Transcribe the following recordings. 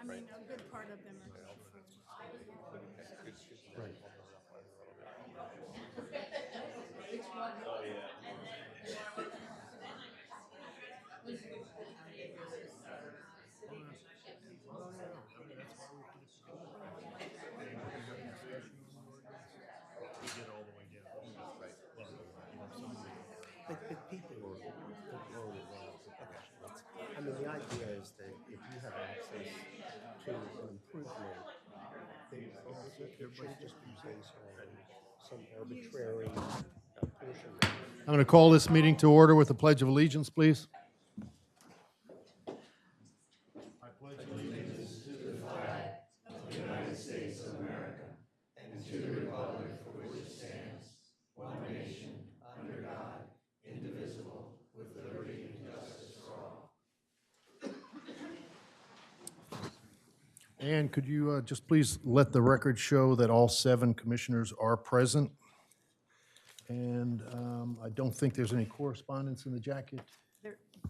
mean, a good part of them are full. Right. But people are already aware of the professionals. I mean, the idea is that if you have access to an improvement, it shouldn't just be based on some arbitrary portion. I'm going to call this meeting to order with the Pledge of Allegiance, please. And could you just please let the record show that all 7 commissioners are present? And I don't think there's any correspondence in the jacket.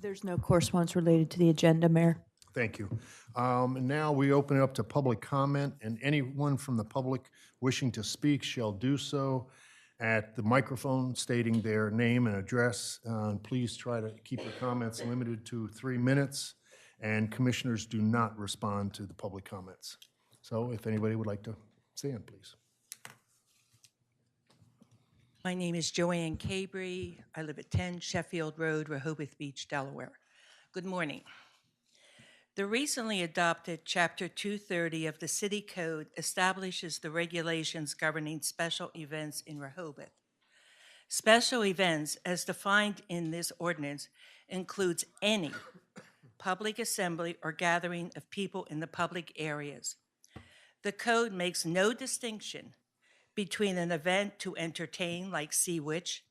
There's no correspondence related to the agenda, Mayor. Thank you. And now we open it up to public comment, and anyone from the public wishing to speak shall do so at the microphone stating their name and address. Please try to keep your comments limited to 3 minutes, and commissioners do not respond to the public comments. So if anybody would like to stand, please. My name is Joanne Cabry. I live at 10 Sheffield Road, Rehoboth Beach, Delaware. Good morning. The recently adopted Chapter 230 of the City Code establishes the regulations governing special events in Rehoboth. Special events, as defined in this ordinance, includes any public assembly or gathering of people in the public areas. The code makes no distinction between an event to entertain, like Sea Witch,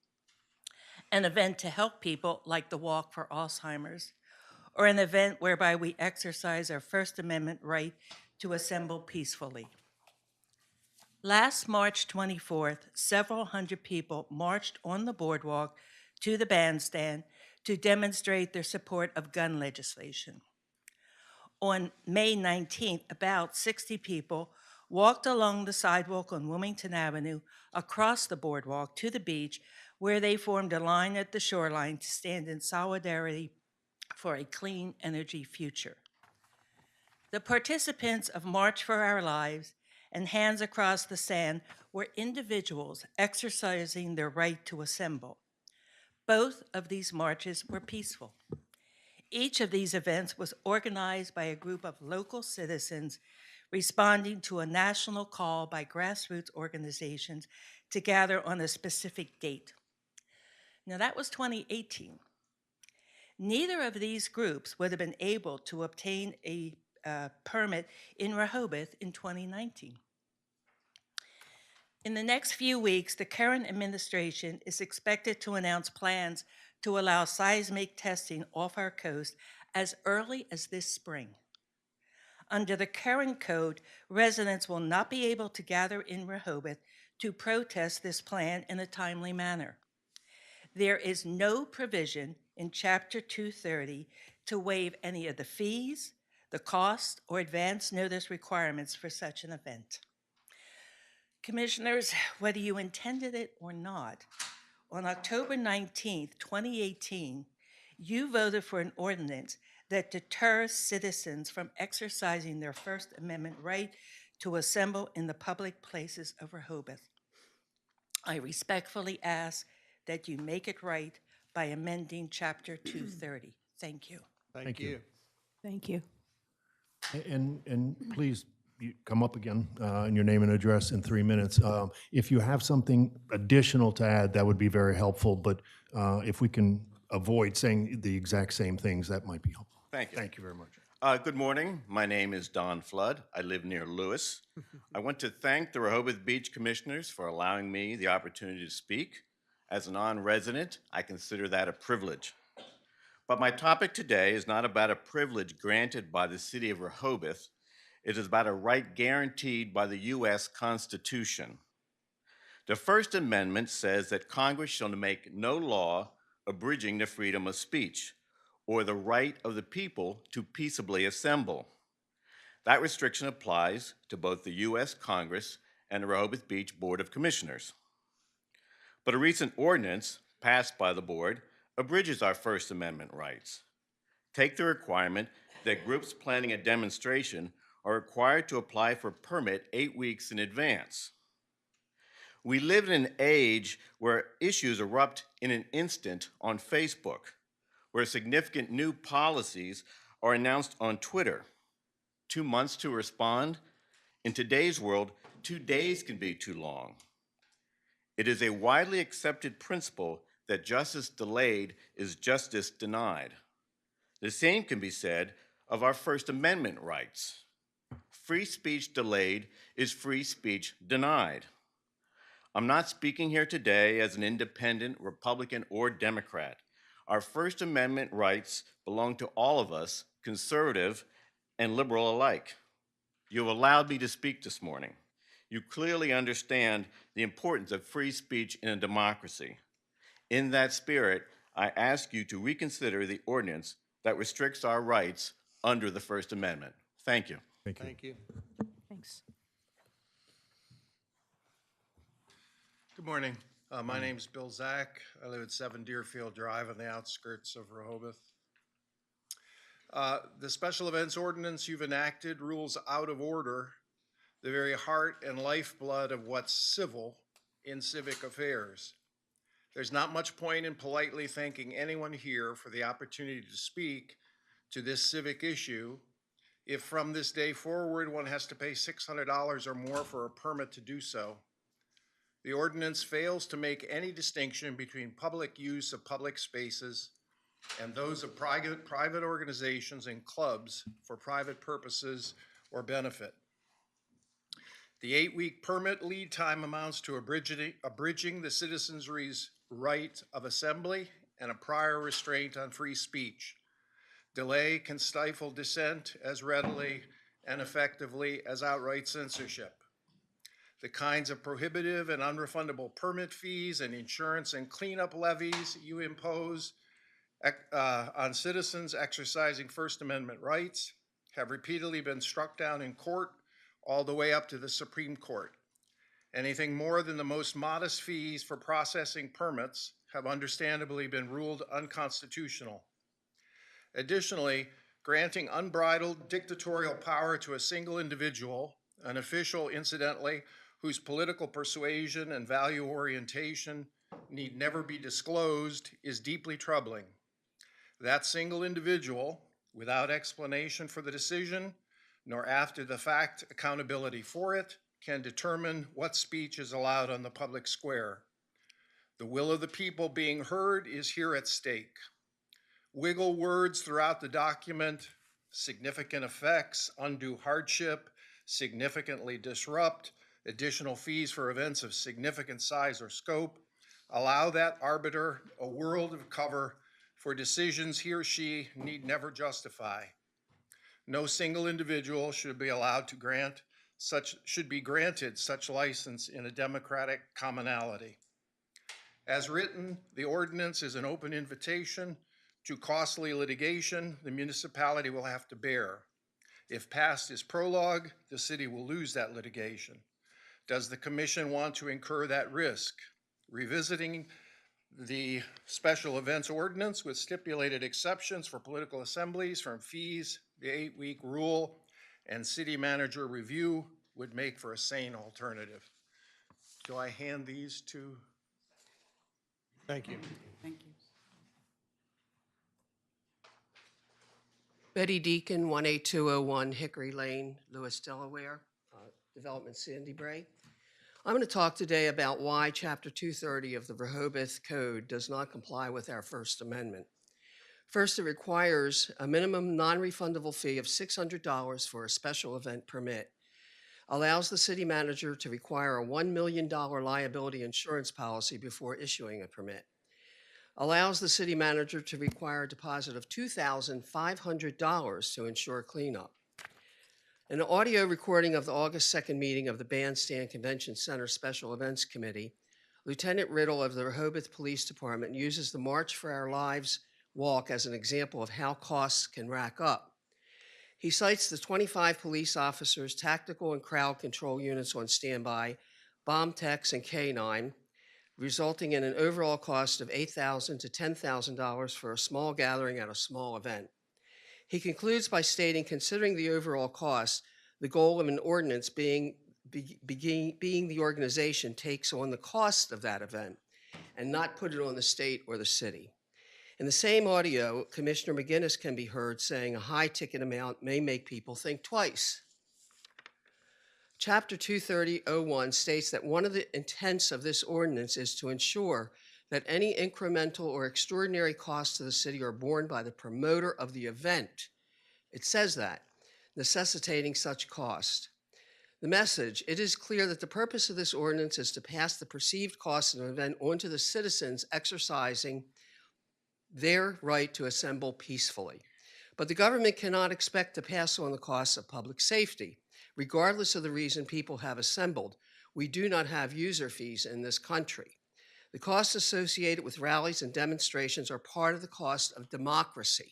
an event to help people, like the Walk for Alzheimer's, or an event whereby we exercise our First Amendment right to assemble peacefully. Last March 24th, several hundred people marched on the boardwalk to the bandstand to demonstrate their support of gun legislation. On May 19th, about 60 people walked along the sidewalk on Wilmington Avenue across the boardwalk to the beach, where they formed a line at the shoreline to stand in solidarity for a clean energy future. The participants of March for Our Lives and Hands Across the Sand were individuals exercising their right to assemble. Both of these marches were peaceful. Each of these events was organized by a group of local citizens responding to a national call by grassroots organizations to gather on a specific date. Now, that was 2018. Neither of these groups would have been able to obtain a permit in Rehoboth in 2019. In the next few weeks, the current administration is expected to announce plans to allow seismic testing off our coast as early as this spring. Under the current code, residents will not be able to gather in Rehoboth to protest this plan in a timely manner. There is no provision in Chapter 230 to waive any of the fees, the cost, or advance notice requirements for such an event. Commissioners, whether you intended it or not, on October 19th, 2018, you voted for an ordinance that deters citizens from exercising their First Amendment right to assemble in the public places of Rehoboth. I respectfully ask that you make it right by amending Chapter 230. Thank you. Thank you. Thank you. And please, you come up again in your name and address in 3 minutes. If you have something additional to add, that would be very helpful, but if we can avoid saying the exact same things, that might be helpful. Thank you. Thank you very much. Good morning. My name is Don Flood. I live near Lewis. I want to thank the Rehoboth Beach Commissioners for allowing me the opportunity to speak. As a non-resident, I consider that a privilege. But my topic today is not about a privilege granted by the city of Rehoboth. It is about a right guaranteed by the U.S. Constitution. The First Amendment says that Congress shall make no law abridging the freedom of speech or the right of the people to peaceably assemble. That restriction applies to both the U.S. Congress and the Rehoboth Beach Board of Commissioners. But a recent ordinance passed by the board abridges our First Amendment rights. Take the requirement that groups planning a demonstration are required to apply for a permit 8 weeks in advance. We live in an age where issues erupt in an instant on Facebook, where significant new policies are announced on Twitter. 2 months to respond? In today's world, 2 days can be too long. It is a widely accepted principle that justice delayed is justice denied. The same can be said of our First Amendment rights. Free speech delayed is free speech denied. I'm not speaking here today as an independent, Republican, or Democrat. Our First Amendment rights belong to all of us, conservative and liberal alike. You have allowed me to speak this morning. You clearly understand the importance of free speech in a democracy. In that spirit, I ask you to reconsider the ordinance that restricts our rights under the First Amendment. Thank you. Thank you. Thank you. Thanks. Good morning. My name's Bill Zack. I live at 7 Deerfield Drive on the outskirts of Rehoboth. The special events ordinance you've enacted rules out of order the very heart and lifeblood of what's civil in civic affairs. There's not much point in politely thanking anyone here for the opportunity to speak to this civic issue if from this day forward one has to pay $600 or more for a permit to do so. The ordinance fails to make any distinction between public use of public spaces and those of private organizations and clubs for private purposes or benefit. The 8-week permit lead time amounts to abridging the citizenry's right of assembly and a prior restraint on free speech. Delay can stifle dissent as readily and effectively as outright censorship. The kinds of prohibitive and unrefundable permit fees and insurance and cleanup levies you impose on citizens exercising First Amendment rights have repeatedly been struck down in court all the way up to the Supreme Court. Anything more than the most modest fees for processing permits have understandably been ruled unconstitutional. Additionally, granting unbridled dictatorial power to a single individual, an official, incidentally, whose political persuasion and value orientation need never be disclosed, is deeply troubling. That single individual, without explanation for the decision, nor after the fact accountability for it, can determine what speech is allowed on the public square. The will of the people being heard is here at stake. Wiggle words throughout the document, significant effects, undue hardship, significantly disrupt, additional fees for events of significant size or scope, allow that arbiter a world of cover for decisions he or she need never justify. No single individual should be allowed to granted such license in a democratic commonality. As written, the ordinance is an open invitation to costly litigation the municipality will have to bear. If passed as prologue, the city will lose that litigation. Does the commission want to incur that risk? Revisiting the special events ordinance with stipulated exceptions for political assemblies from fees, the 8-week rule, and city manager review would make for a sane alternative. Do I hand these to? Thank you. Thank you. Betty Deacon, 18201 Hickory Lane, Lewis, Delaware, Development Sandy Bray. I'm going to talk today about why Chapter 230 of the Rehoboth Code does not comply with our First Amendment. First, it requires a minimum non-refundable fee of $600 for a special event permit, allows the city manager to require a $1 million liability insurance policy before issuing a permit, allows the city manager to require a deposit of $2,500 to ensure cleanup. An audio recording of the August 2nd meeting of the Bandstand Convention Center Special Events Committee, Lieutenant Riddle of the Rehoboth Police Department uses the March for Our Lives walk as an example of how costs can rack up. He cites the 25 police officers, tactical and crowd control units on standby, bomb techs, and K9, resulting in an overall cost of $8,000 to $10,000 for a small gathering at a small event. He concludes by stating, considering the overall cost, the goal of an ordinance being the organization takes on the cost of that event and not put it on the state or the city. In the same audio, Commissioner McGinnis can be heard saying a high ticket amount may make people think twice. Chapter 230.01 states that one of the intents of this ordinance is to ensure that any incremental or extraordinary costs to the city are borne by the promoter of the event. It says that, necessitating such cost. The message: it is clear that the purpose of this ordinance is to pass the perceived cost of an event onto the citizens exercising their right to assemble peacefully. But the government cannot expect to pass on the costs of public safety. Regardless of the reason people have assembled, we do not have user fees in this country. The costs associated with rallies and demonstrations are part of the cost of democracy.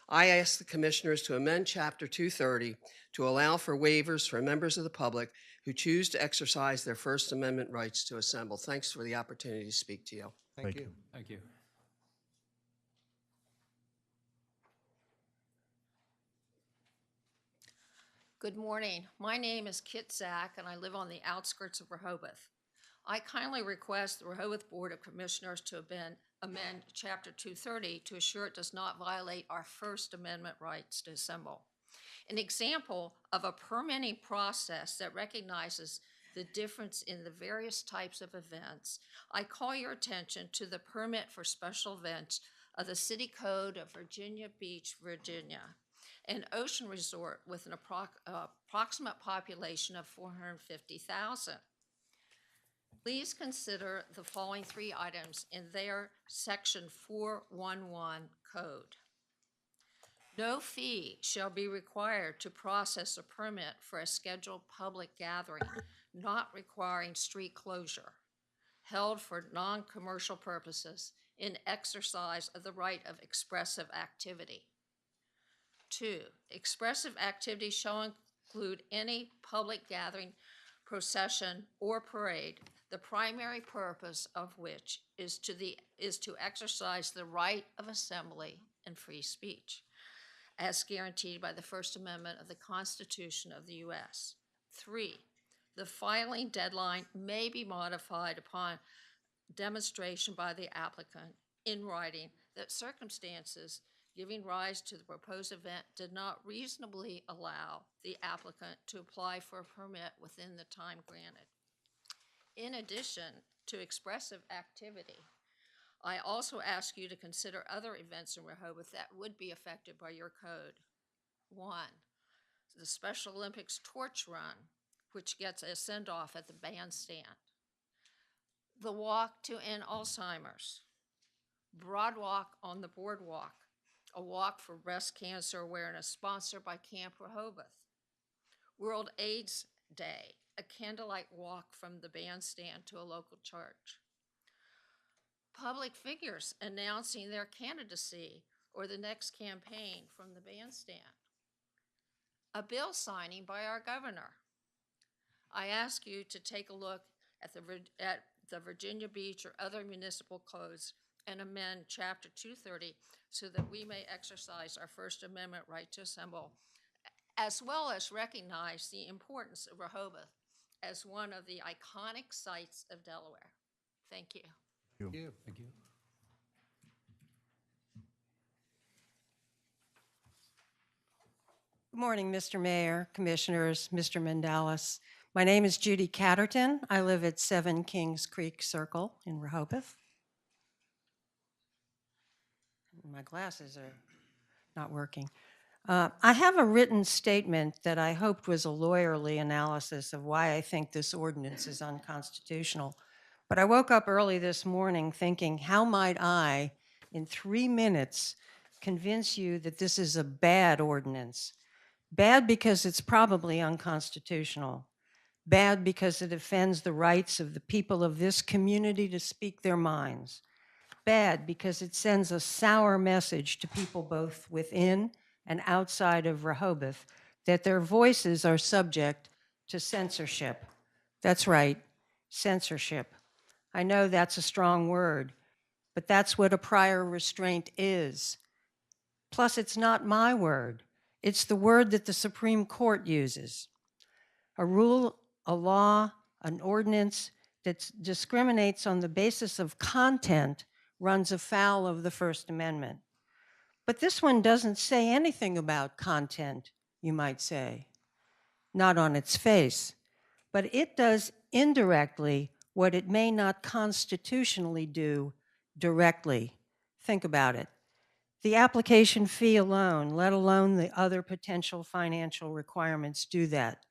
I ask the commissioners to amend Chapter 230 to allow for waivers for members of the public who choose to exercise their First Amendment rights to assemble. Thanks for the opportunity to speak to you. Thank you. Thank you. Good morning. My name is Kitt Zach, and I live on the outskirts of Rehoboth. I kindly request the Rehoboth Board of Commissioners to amend Chapter 230 to assure it does not violate our First Amendment rights to assemble. An example of a permitting process that recognizes the difference in the various types of events, I call your attention to the permit for special events of the City Code of Virginia Beach, Virginia, an ocean resort with an approximate population of 450,000. Please consider the following three items in their Section 411 code. No fee shall be required to process a permit for a scheduled public gathering not requiring street closure, held for non-commercial purposes in exercise of the right of expressive activity. 2, expressive activity shall include any public gathering, procession, or parade, the primary purpose of which is to exercise the right of assembly and free speech, as guaranteed by the First Amendment of the Constitution of the U.S. 3, the filing deadline may be modified upon demonstration by the applicant in writing that circumstances giving rise to the proposed event did not reasonably allow the applicant to apply for a permit within the time granted. In addition to expressive activity, I also ask you to consider other events in Rehoboth that would be affected by your code. 1, the Special Olympics Torch Run, which gets a send-off at the bandstand. The Walk to End Alzheimer's. Broad Walk on the Boardwalk, a walk for breast cancer awareness sponsored by Camp Rehoboth. World AIDS Day, a candlelight walk from the bandstand to a local church. Public figures announcing their candidacy or the next campaign from the bandstand. A bill signing by our governor. I ask you to take a look at the Virginia Beach or other municipal codes and amend Chapter 230 so that we may exercise our First Amendment right to assemble, as well as recognize the importance of Rehoboth as one of the iconic sites of Delaware. Thank you. Thank you. Thank you. Good morning, Mr. Mayor, Commissioners, Mr. Mandalis. My name is Judy Catterton. I live at 7 Kings Creek Circle in Rehoboth. My glasses are not working. I have a written statement that I hoped was a lawyerly analysis of why I think this ordinance is unconstitutional. But I woke up early this morning thinking, how might I, in 3 minutes, convince you that this is a bad ordinance? Bad because it's probably unconstitutional. Bad because it offends the rights of the people of this community to speak their minds. Bad because it sends a sour message to people both within and outside of Rehoboth that their voices are subject to censorship. That's right, censorship. I know that's a strong word, but that's what a prior restraint is. Plus, it's not my word. It's the word that the Supreme Court uses. A rule, a law, an ordinance that discriminates on the basis of content runs afoul of the First Amendment. But this one doesn't say anything about content, you might say. Not on its face. But it does indirectly what it may not constitutionally do directly. Think about it. The application fee alone, let alone the other potential financial requirements, do that.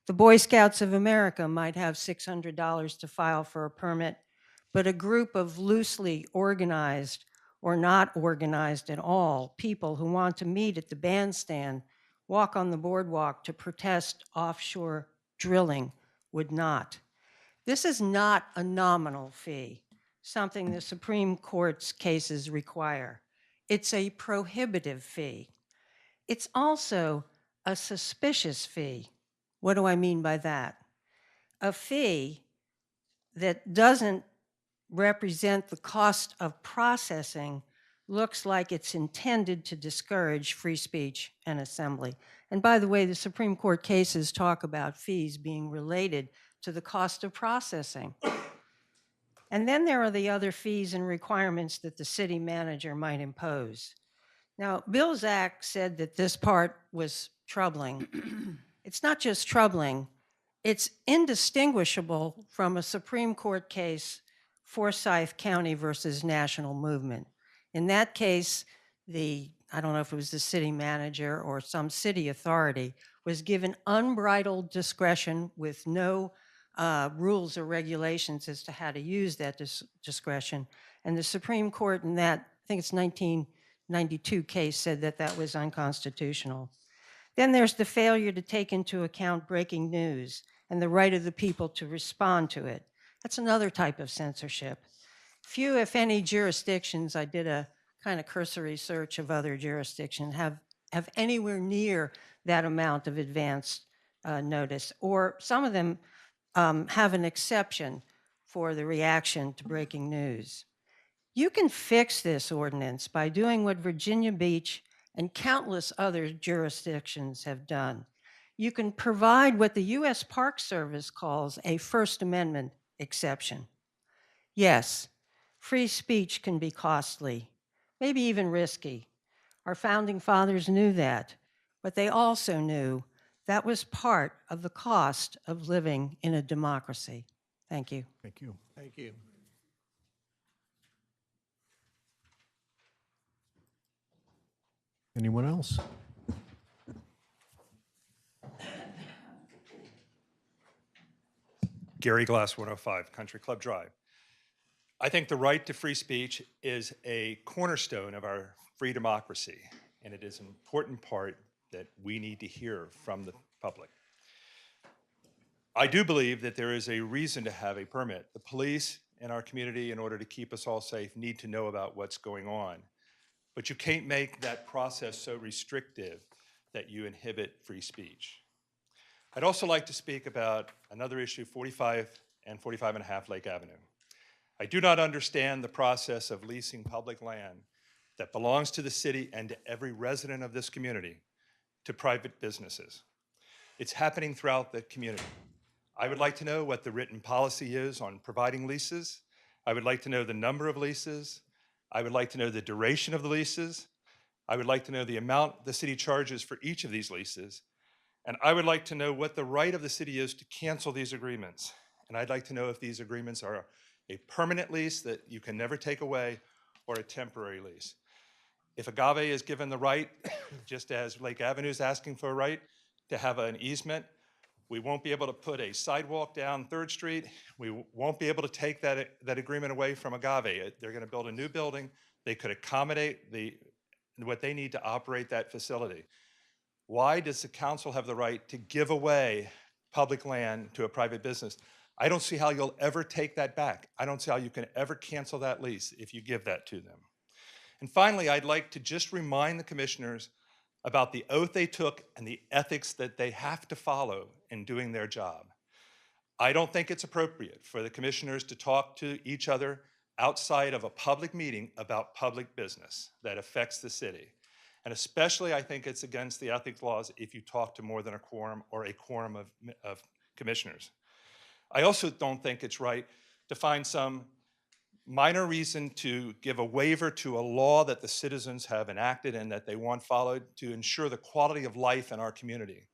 The Boy Scouts of America might have $600 to file for a permit, but a group of loosely organized or not organized at all people who want to meet at the bandstand, walk on the boardwalk to protest offshore drilling would not. This is not a nominal fee, something the Supreme Court's cases require. It's a prohibitive fee. It's also a suspicious fee. What do I mean by that? A fee that doesn't represent the cost of processing looks like it's intended to discourage free speech and assembly. And by the way, the Supreme Court cases talk about fees being related to the cost of processing. And then there are the other fees and requirements that the city manager might impose. Now, Bill Zack said that this part was troubling. It's not just troubling, it's indistinguishable from a Supreme Court case, Forsyth County versus National Movement. In that case, I don't know if it was the city manager or some city authority, was given unbridled discretion with no rules or regulations as to how to use that discretion. And the Supreme Court in that, I think it's 1992 case, said that that was unconstitutional. Then there's the failure to take into account breaking news and the right of the people to respond to it. That's another type of censorship. Few, if any, jurisdictions, I did a kind of cursory search of other jurisdictions, have anywhere near that amount of advance notice, or some of them have an exception for the reaction to breaking news. You can fix this ordinance by doing what Virginia Beach and countless other jurisdictions have done. You can provide what the U.S. Park Service calls a First Amendment exception. Yes, free speech can be costly, maybe even risky. Our founding fathers knew that, but they also knew that was part of the cost of living in a democracy. Thank you. Thank you. Thank you. Anyone else? Gary Glass, 105, Country Club Drive. I think the right to free speech is a cornerstone of our free democracy, and it is an important part that we need to hear from the public. I do believe that there is a reason to have a permit. The police in our community, in order to keep us all safe, need to know about what's going on. But you can't make that process so restrictive that you inhibit free speech. I'd also like to speak about another issue, 45 and 45.5 Lake Avenue. I do not understand the process of leasing public land that belongs to the city and to every resident of this community to private businesses. It's happening throughout the community. I would like to know what the written policy is on providing leases. I would like to know the number of leases. I would like to know the duration of the leases. I would like to know the amount the city charges for each of these leases. And I would like to know what the right of the city is to cancel these agreements. And I'd like to know if these agreements are a permanent lease that you can never take away or a temporary lease. If Agave is given the right, just as Lake Avenue is asking for a right to have an easement, we won't be able to put a sidewalk down 3rd Street. We won't be able to take that agreement away from Agave. They're going to build a new building. They could accommodate what they need to operate that facility. Why does the council have the right to give away public land to a private business? I don't see how you'll ever take that back. I don't see how you can ever cancel that lease if you give that to them. And finally, I'd like to just remind the commissioners about the oath they took and the ethics that they have to follow in doing their job. I don't think it's appropriate for the commissioners to talk to each other outside of a public meeting about public business that affects the city. And especially, I think it's against the ethics laws if you talk to more than a quorum or a quorum of commissioners. I also don't think it's right to find some minor reason to give a waiver to a law that the citizens have enacted and that they want followed to ensure the quality of life in our community.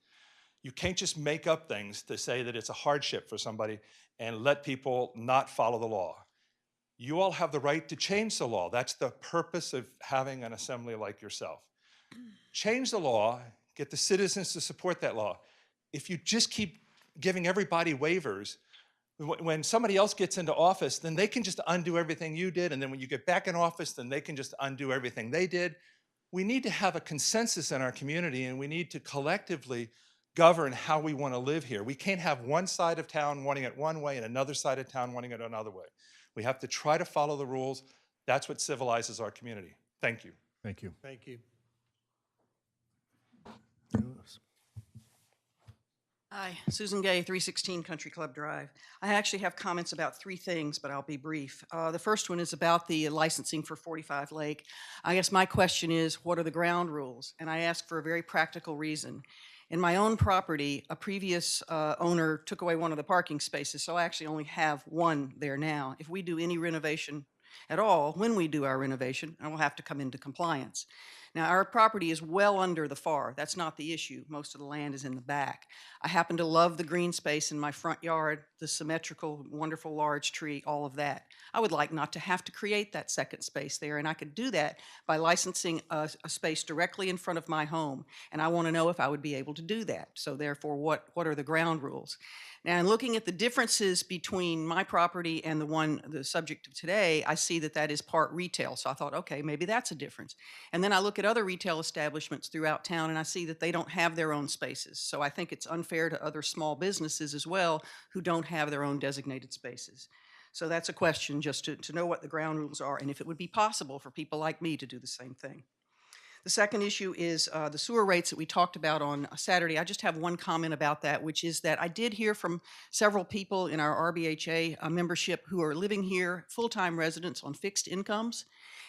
You can't just make up things to say that it's a hardship for somebody and let people not follow the law. You all have the right to change the law. That's the purpose of having an assembly like yourself. Change the law, get the citizens to support that law. If you just keep giving everybody waivers, when somebody else gets into office, then they can just undo everything you did, and then when you get back in office, then they can just undo everything they did. We need to have a consensus in our community, and we need to collectively govern how we want to live here. We can't have one side of town wanting it one way and another side of town wanting it another way. We have to try to follow the rules. That's what civilizes our community. Thank you. Thank you. Thank you. Hi, Susan Gay, 316 Country Club Drive. I actually have comments about three things, but I'll be brief. The first one is about the licensing for 45 Lake. I guess my question is, what are the ground rules? And I ask for a very practical reason. In my own property, a previous owner took away one of the parking spaces, so I actually only have one there now. If we do any renovation at all, when we do our renovation, I will have to come into compliance. Now, our property is well under the FAR. That's not the issue. Most of the land is in the back. I happen to love the green space in my front yard, the symmetrical, wonderful large tree, all of that. I would like not to have to create that second space there, and I could do that by licensing a space directly in front of my home, and I want to know if I would be able to do that. So therefore, what are the ground rules? Now, in looking at the differences between my property and the subject of today, I see that that is part retail. So I thought, okay, maybe that's a difference. And then I look at other retail establishments throughout town and I see that they don't have their own spaces. So I think it's unfair to other small businesses as well who don't have their own designated spaces. So that's a question, just to know what the ground rules are and if it would be possible for people like me to do the same thing. The second issue is the sewer rates that we talked about on Saturday. I just have one comment about that, which is that I did hear from several people in our RBHA membership who are living here, full-time residents on fixed incomes,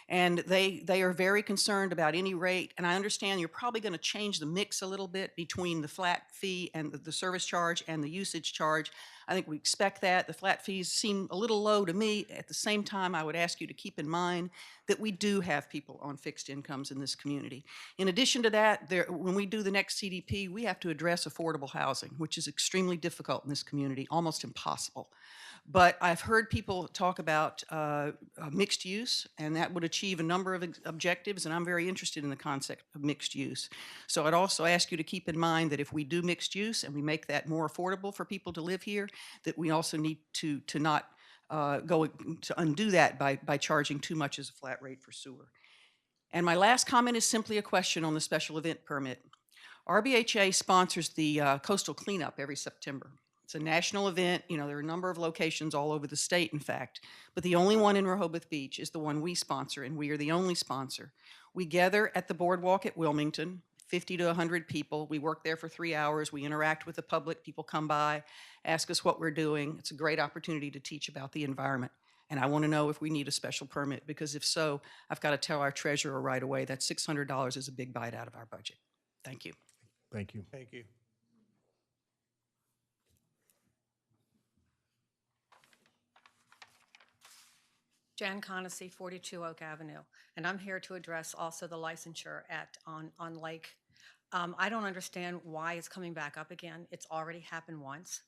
and they are very concerned about any rate. And I understand you're probably going to change the mix a little bit between the flat fee and the service charge and the usage charge. I think we expect that. The flat fees seem a little low to me. At the same time, I would ask you to keep in mind that we do have people on fixed incomes in this community. In addition to that, when we do the next CDP, we have to address affordable housing, which is extremely difficult in this community, almost impossible. But I've heard people talk about mixed use, and that would achieve a number of objectives, and I'm very interested in the concept of mixed use. So I'd also ask you to keep in mind that if we do mixed use and we make that more affordable for people to live here, that we also need to not go to undo that by charging too much as a flat rate for sewer. And my last comment is simply a question on the special event permit. RBHA sponsors the coastal cleanup every September. It's a national event. You know, there are a number of locations all over the state, in fact, but the only one in Rehoboth Beach is the one we sponsor, and we are the only sponsor. We gather at the boardwalk at Wilmington, 50 to 100 people. We work there for 3 hours. We interact with the public. People come by, ask us what we're doing. It's a great opportunity to teach about the environment. And I want to know if we need a special permit, because if so, I've got to tell our treasurer right away that $600 is a big bite out of our budget. Thank you. Thank you. Thank you. Jan Kana, 42 Oak Avenue, and I'm here to address also the licensure on Lake. I don't understand why it's coming back up again. It's already happened once.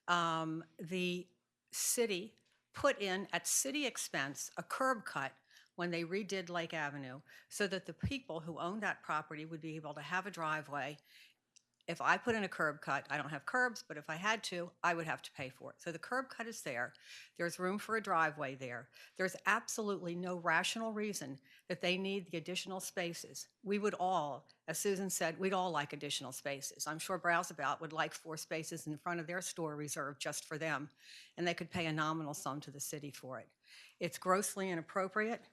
The city put in at city expense a curb cut when they redid Lake Avenue so that the people who owned that property would be able to have a driveway. If I put in a curb cut, I don't have curbs, but if I had to, I would have to pay for it. So the curb cut is there. There's room for a driveway there. There's absolutely no rational reason that they need the additional spaces. We would all, as Susan said, we'd all like additional spaces. I'm sure Browseabout would like 4 spaces in front of their store reserved just for them, and they could pay a nominal sum to the city for it. It's grossly inappropriate.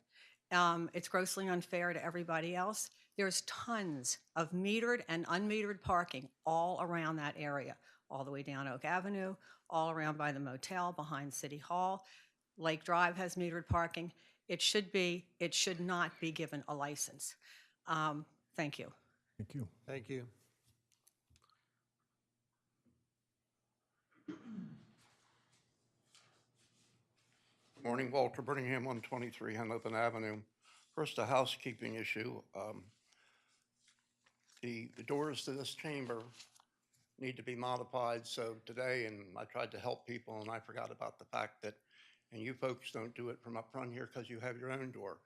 It's grossly unfair to everybody else. There's tons of metered and unmetered parking all around that area, all the way down Oak Avenue, all around by the motel, behind City Hall. Lake Drive has metered parking. It should not be given a license. Thank you. Thank you. Thank you. Morning, Walter Birmingham, 123 Hanover Avenue. First, a housekeeping issue. The doors to this chamber need to be modified, so today, and I tried to help people, and I forgot about the fact that, and you folks don't do it from up front here because you have your own door,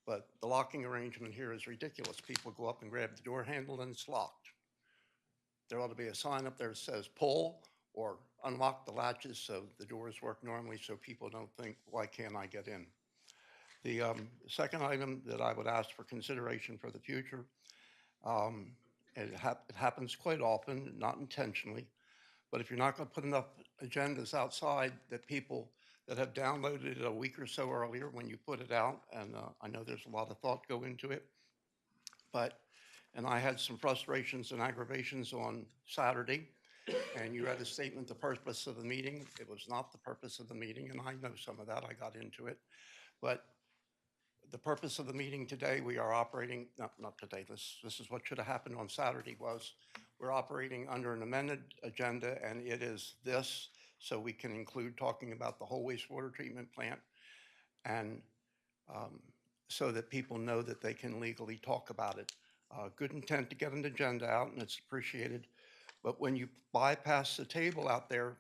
but the locking arrangement here is ridiculous. People go up and grab the door handle and it's locked. There ought to be a sign up there that says pull or unlock the latches so the doors work normally so people don't think, why can't I get in? The second item that I would ask for consideration for the future, it happens quite often, not intentionally, but if you're not going to put enough agendas outside that people that have downloaded it a week or so earlier when you put it out, and I know there's a lot of thought go into it, and I had some frustrations and aggravations on Saturday, and you read a statement, the purpose of the meeting. It was not the purpose of the meeting, and I know some of that, I got into it, but the purpose of the meeting today, we are operating, not today, this is what should have happened on Saturday was, we're operating under an amended agenda, and it is this, so we can include talking about the whole wastewater treatment plant, and so that people know that they can legally talk about it. Good intent to get an agenda out, and it's appreciated, but when you bypass the table out there,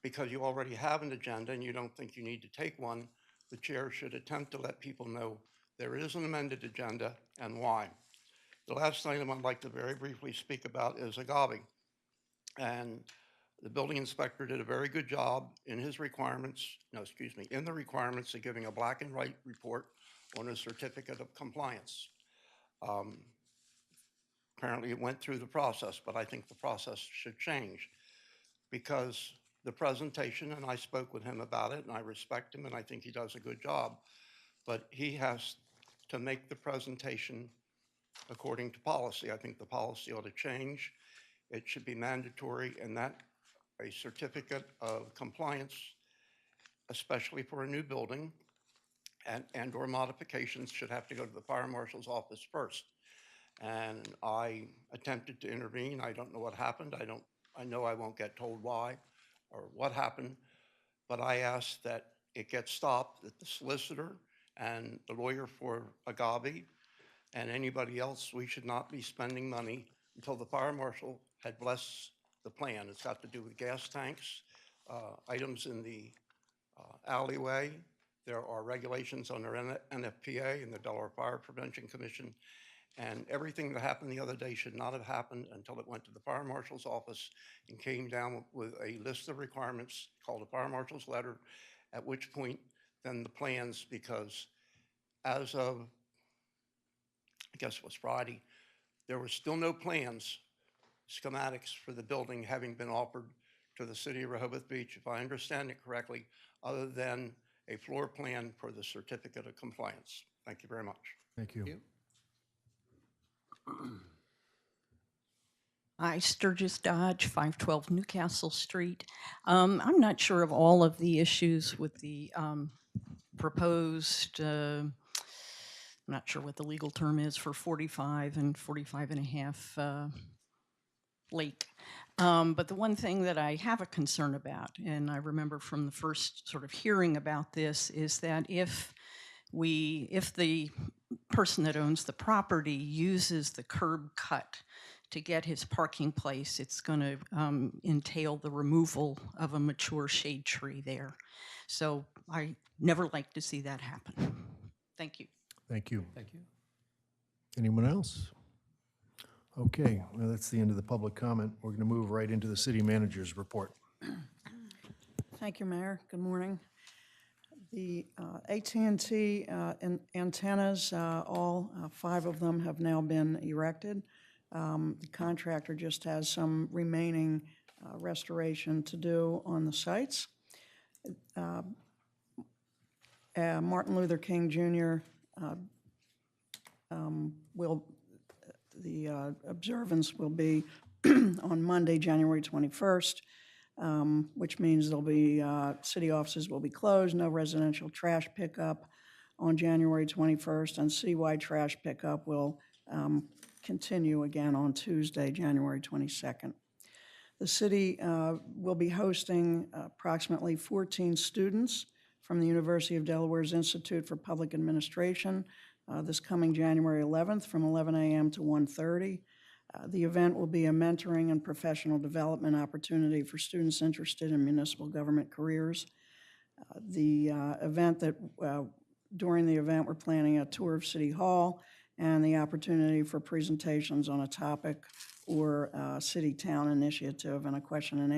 because you already have an agenda and you don't think you need to take one, the chair should attempt to let people know there is an amended agenda and why. The last item I'd like to very briefly speak about is agave. And the building inspector did a very good job in his requirements, in the requirements of giving a black and white report on a certificate of compliance. Apparently it went through the process, but I think the process should change because the presentation, and I spoke with him about it, and I respect him, and I think he does a good job, but he has to make the presentation according to policy. I think the policy ought to change. It should be mandatory, and that a certificate of compliance, especially for a new building, and or modifications should have to go to the fire marshal's office first. And I attempted to intervene. I don't know what happened. I know I won't get told why or what happened, but I asked that it get stopped, that the solicitor and the lawyer for agave and anybody else, we should not be spending money until the fire marshal had blessed the plan. It's got to do with gas tanks, items in the alleyway. There are regulations under NFPA and the Delaware Fire Prevention Commission. And everything that happened the other day should not have happened until it went to the fire marshal's office and came down with a list of requirements called a fire marshal's letter, at which point then the plans, because as of, I guess it was Friday, there were still no plans, schematics for the building having been offered to the city of Rehoboth Beach, if I understand it correctly, other than a floor plan for the certificate of compliance. Thank you very much. Thank you. Hi, Sturgis Dodge, 512 Newcastle Street. I'm not sure of all of the issues with the proposed, I'm not sure what the legal term is for 45 and 45 and a half lake. But the one thing that I have a concern about, and I remember from the first sort of hearing about this, is that if the person that owns the property uses the curb cut to get his parking place, it's going to entail the removal of a mature shade tree there. So I never like to see that happen. Thank you. Thank you. Thank you. Anyone else? Okay, well, that's the end of the public comment. We're going to move right into the city manager's report. Thank you, Mayor. Good morning. The AT&T antennas, all 5 of them have now been erected. The contractor just has some remaining restoration to do on the sites. Martin Luther King Jr. the observance will be on Monday, January 21st, which means there'll be, city offices will be closed, no residential trash pickup on January 21st, and citywide trash pickup will continue again on Tuesday, January 22nd. The city will be hosting approximately 14 students from the University of Delaware's Institute for Public Administration this coming January 11th from 11 a.m. to 1:30. The event will be a mentoring and professional development opportunity for students interested in municipal government careers. During the event, we're planning a tour of City Hall and the opportunity for presentations on a topic or city-town initiative and a question and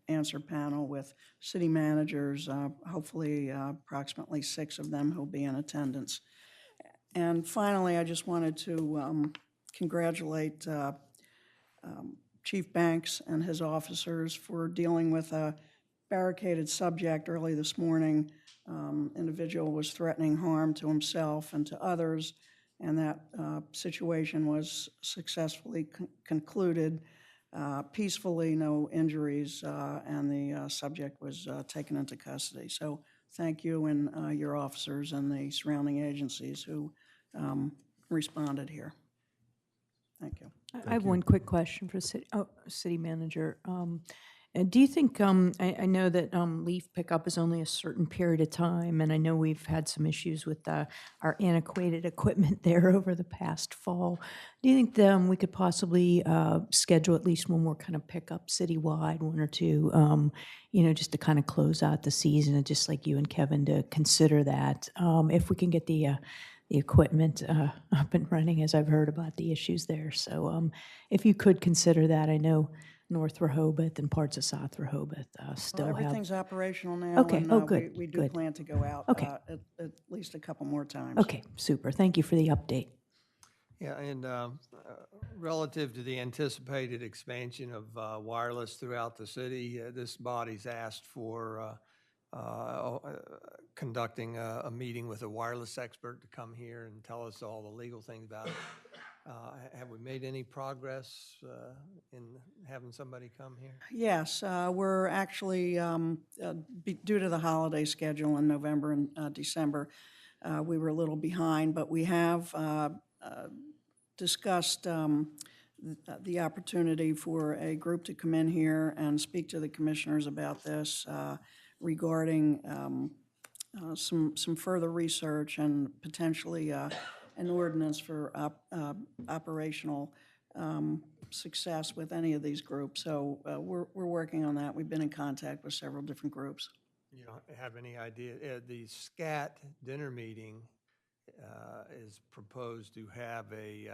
answer panel with city managers, hopefully approximately 6 of them who'll be in attendance. And finally, I just wanted to congratulate Chief Banks and his officers for dealing with a barricaded subject early this morning. Individual was threatening harm to himself and to others, and that situation was successfully concluded peacefully, no injuries, and the subject was taken into custody. So thank you and your officers and the surrounding agencies who responded here. Thank you. I have one quick question for city manager. Do you think, I know that leaf pickup is only a certain period of time, and I know we've had some issues with our antiquated equipment there over the past fall. Do you think we could possibly schedule at least one more kind of pickup citywide, one or two, just to kind of close out the season, and just like you and Kevin to consider that, if we can get the equipment up and running, as I've heard about the issues there. So if you could consider that, I know North Rehoboth and parts of South Rehoboth still have. Everything's operational now. Okay. And, Oh, good. We do Good. plan to go out Okay. At least a couple more times. Okay, super. Thank you for the update. Yeah, and relative to the anticipated expansion of wireless throughout the city, this body's asked for conducting a meeting with a wireless expert to come here and tell us all the legal things about it. Have we made any progress in having somebody come here? Yes, we're actually, due to the holiday schedule in November and December, we were a little behind, but we have discussed the opportunity for a group to come in here and speak to the commissioners about this regarding some further research and potentially an ordinance for operational success with any of these groups. So we're working on that. We've been in contact with several different groups. You don't have any idea? The SCAT dinner meeting is proposed to have a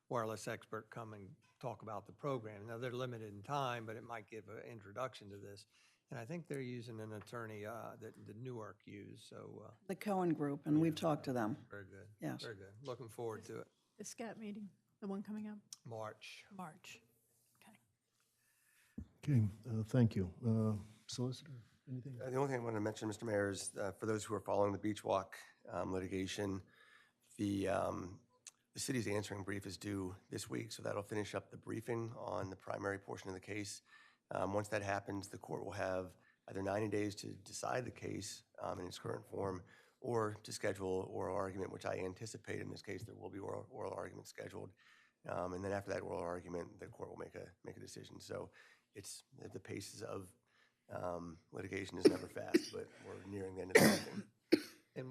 wireless expert come and talk about the program. Now, they're limited in time, but it might give an introduction to this. And I think they're using an attorney that Newark used, so. The Cohen Group, and we've talked to them. Very good. Yes. Very good. Looking forward to it. The SCAT meeting, the one coming up? March. March. Okay. Okay, thank you. Solicitor, anything? The only thing I want to mention, Mr. Mayor, is for those who are following the Beach Walk litigation, the city's answering brief is due this week, so that'll finish up the briefing on the primary portion of the case. Once that happens, the court will have either 90 days to decide the case in its current form, or to schedule oral argument, which I anticipate in this case there will be oral argument scheduled. And then after that oral argument, the court will make a decision. So it's the pace of litigation is never fast, but we're nearing the end of the briefing. And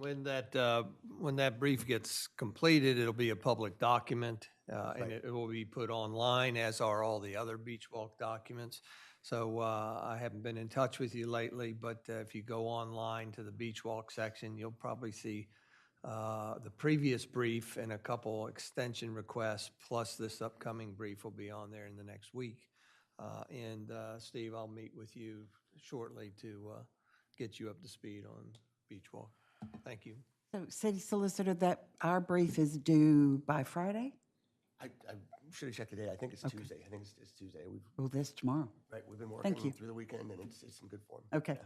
when that brief gets completed, it'll be a public document, and it will be put online, as are all the other Beach Walk documents. So I haven't been in touch with you lately, but if you go online to the Beach Walk section, you'll probably see the previous brief and a couple extension requests, plus this upcoming brief will be on there in the next week. And Steve, I'll meet with you shortly to get you up to speed on Beach Walk. Thank you. So, City Solicitor, that our brief is due by Friday? I should have checked today. I think it's Tuesday. I think it's Tuesday. Well, this tomorrow. Right, we've been working Thank you. through the weekend, and it's in good form. Okay.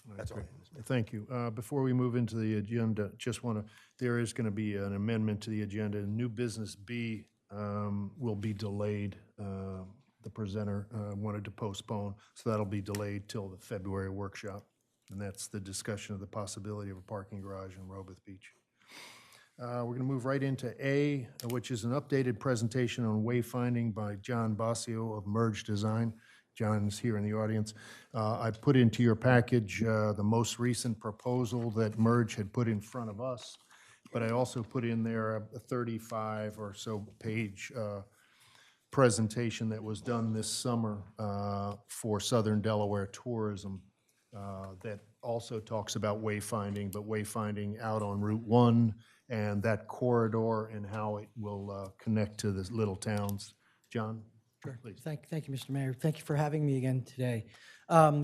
Yeah. That's all. Thank you. Before we move into the agenda, just want to, there is going to be an amendment to the agenda. New business B will be delayed. The presenter wanted to postpone, so that'll be delayed till the February workshop. And that's the discussion of the possibility of a parking garage in Rehoboth Beach. We're going to move right into A, which is an updated presentation on wayfinding by John Bossio of Merge Design. John's here in the audience. I put into your package the most recent proposal that Merge had put in front of us, but I also put in there a 35 or so page presentation that was done this summer for Southern Delaware Tourism that also talks about wayfinding, but wayfinding out on Route 1 and that corridor and how it will connect to the little towns. John? Sure. Please. Thank you, Mr. Mayor. Thank you for having me again today.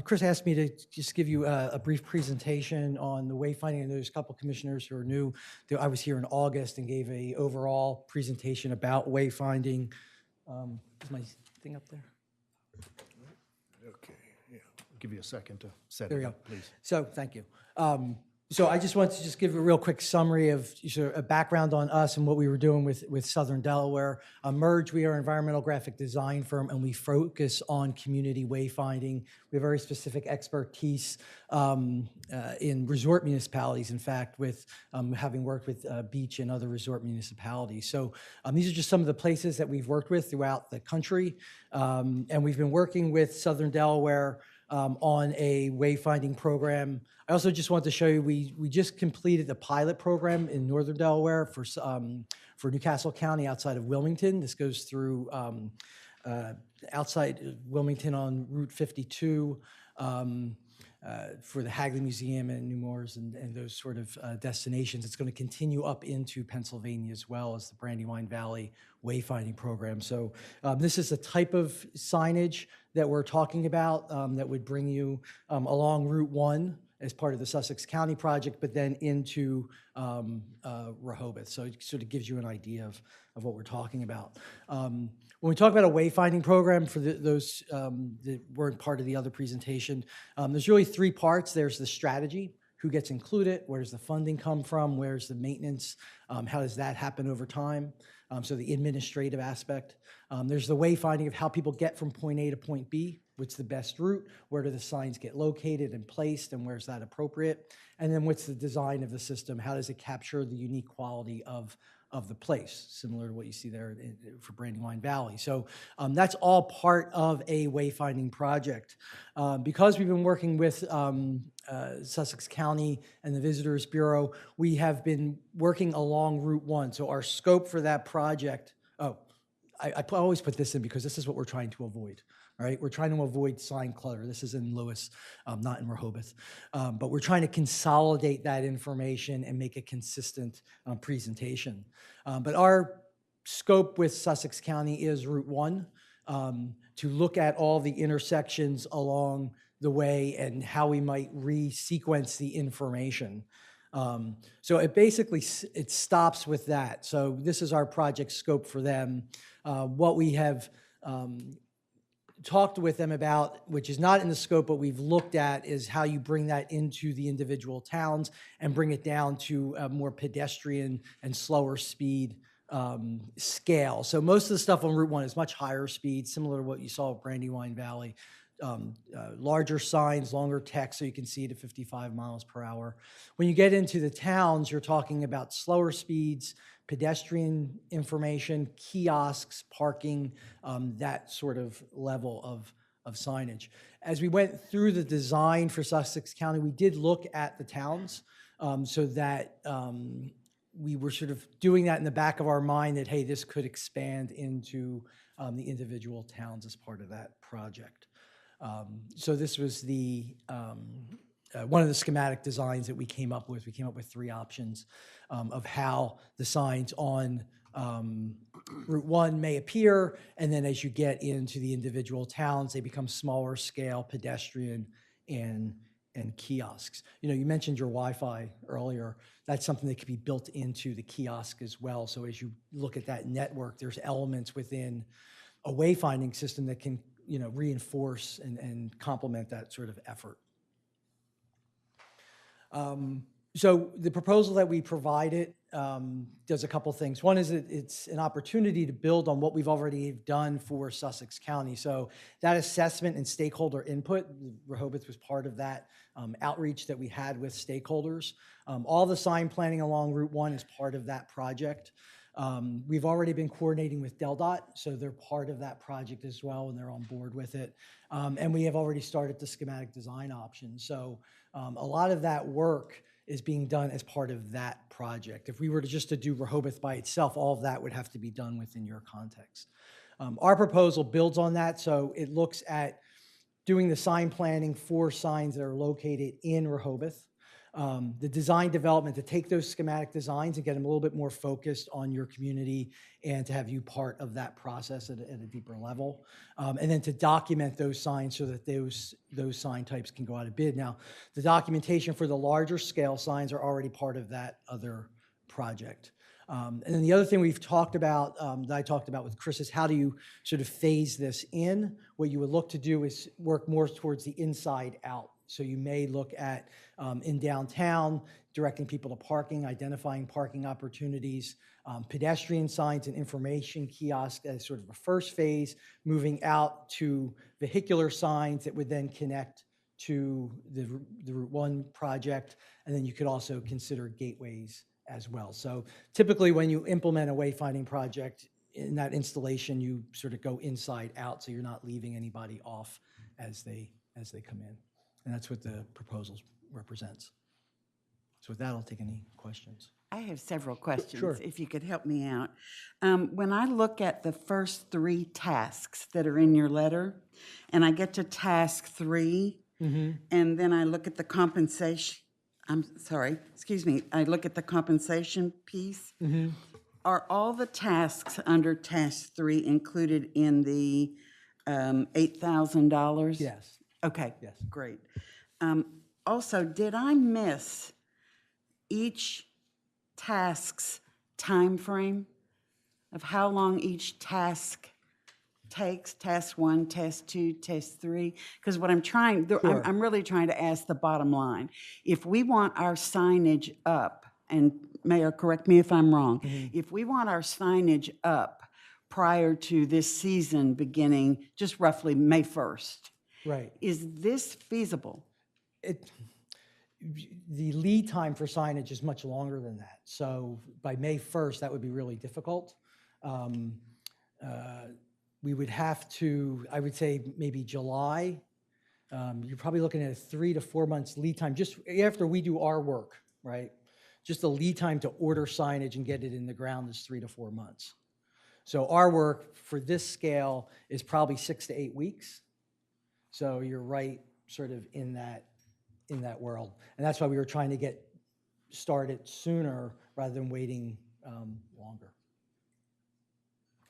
Chris asked me to just give you a brief presentation on the wayfinding. And there's a couple commissioners who are new. I was here in August and gave a overall presentation about wayfinding. Is my thing up there? Okay, yeah. I'll give you a second to set There it we up, go. please. So, thank you. So I just want to just give a real quick summary of sort of a background on us and what we were doing with Southern Delaware. Merge, we are an environmental graphic design firm, and we focus on community wayfinding. We have very specific expertise in resort municipalities, in fact, with having worked with beach and other resort municipalities. So these are just some of the places that we've worked with throughout the country. And we've been working with Southern Delaware on a wayfinding program. I also just want to show you, we just completed the pilot program in Northern Delaware for Newcastle County outside of Wilmington. This goes through outside Wilmington on Route 52 for the Hagley Museum and New Moors and those sort of destinations. It's going to continue up into Pennsylvania as well as the Brandywine Valley wayfinding program. So this is the type of signage that we're talking about that would bring you along Route 1 as part of the Sussex County project, but then into Rehoboth. So it sort of gives you an idea of what we're talking about. When we talk about a wayfinding program, for those that weren't part of the other presentation, there's really three parts. There's the strategy, who gets included, where does the funding come from, where's the maintenance, how does that happen over time, so the administrative aspect. There's the wayfinding of how people get from point A to point B, what's the best route, where do the signs get located and placed, and where's that appropriate, and then what's the design of the system, how does it capture the unique quality of the place, similar to what you see there for Brandywine Valley. So that's all part of a wayfinding project. Because we've been working with Sussex County and the Visitors Bureau, we have been working along Route 1. So our scope for that project, I always put this in because this is what we're trying to avoid. All right, we're trying to avoid sign clutter. This is in Lewis, not in Rehoboth. But we're trying to consolidate that information and make a consistent presentation. But our scope with Sussex County is Route 1, to look at all the intersections along the way and how we might re-sequence the information. So it basically, it stops with that. So this is our project scope for them. What we have talked with them about, which is not in the scope, but we've looked at, is how you bring that into the individual towns and bring it down to a more pedestrian and slower speed scale. So most of the stuff on Route 1 is much higher speed, similar to what you saw at Brandywine Valley. Larger signs, longer text, so you can see it at 55 miles per hour. When you get into the towns, you're talking about slower speeds, pedestrian information, kiosks, parking, that sort of level of signage. As we went through the design for Sussex County, we did look at the towns so that we were sort of doing that in the back of our mind that, hey, this could expand into the individual towns as part of that project. So this was the one of the schematic designs that we came up with. We came up with three options of how the signs on Route 1 may appear, and then as you get into the individual towns, they become smaller scale, pedestrian, and kiosks. You know, you mentioned your Wi-Fi earlier. That's something that could be built into the kiosk as well. So as you look at that network, there's elements within a wayfinding system that can, you know, reinforce and complement that sort of effort. So the proposal that we provided does a couple things. One is it's an opportunity to build on what we've already done for Sussex County. So that assessment and stakeholder input, Rehoboth was part of that outreach that we had with stakeholders. All the sign planning along Route 1 is part of that project. We've already been coordinating with DelDOT, so they're part of that project as well, and they're on board with it. And we have already started the schematic design options. So a lot of that work is being done as part of that project. If we were to do Rehoboth by itself, all of that would have to be done within your context. Our proposal builds on that, so it looks at doing the sign planning for signs that are located in Rehoboth. The design development to take those schematic designs and get them a little bit more focused on your community and to have you part of that process at a deeper level. And then to document those signs so that those sign types can go out of bid. Now, the documentation for the larger scale signs are already part of that other project. And then the other thing we've talked about, that I talked about with Chris, is how do you sort of phase this in? What you would look to do is work more towards the inside out. So you may look at, in downtown, directing people to parking, identifying parking opportunities, pedestrian signs and information kiosks as sort of a first phase, moving out to vehicular signs that would then connect to the Route 1 project. And then you could also consider gateways as well. So typically when you implement a wayfinding project, in that installation, you sort of go inside out, so you're not leaving anybody off as they come in. And that's what the proposal represents. So with that, I'll take any questions. I have several questions, Sure. if you could help me out. When I look at the first 3 tasks that are in your letter, and I get to task 3, and then I look at the compensation, I look at the compensation piece. Are all the tasks under task 3 included in the $8,000? Yes. Okay. Yes. Great. Also, did I miss each task's time frame of how long each task takes? Task 1, task 2, task 3? Because what I'm really trying to ask the bottom line. If we want our signage up, and Mayor, correct me if I'm wrong, if we want our signage up prior to this season beginning just roughly May 1st, right, is this feasible? The lead time for signage is much longer than that. So by May 1st, that would be really difficult. We would have to, I would say maybe July. You're probably looking at a 3 to 4 months lead time, just after we do our work, right? Just the lead time to order signage and get it in the ground is 3 to 4 months. So our work for this scale is probably 6 to 8 weeks. So you're right, sort of in that world. And that's why we were trying to get started sooner rather than waiting longer.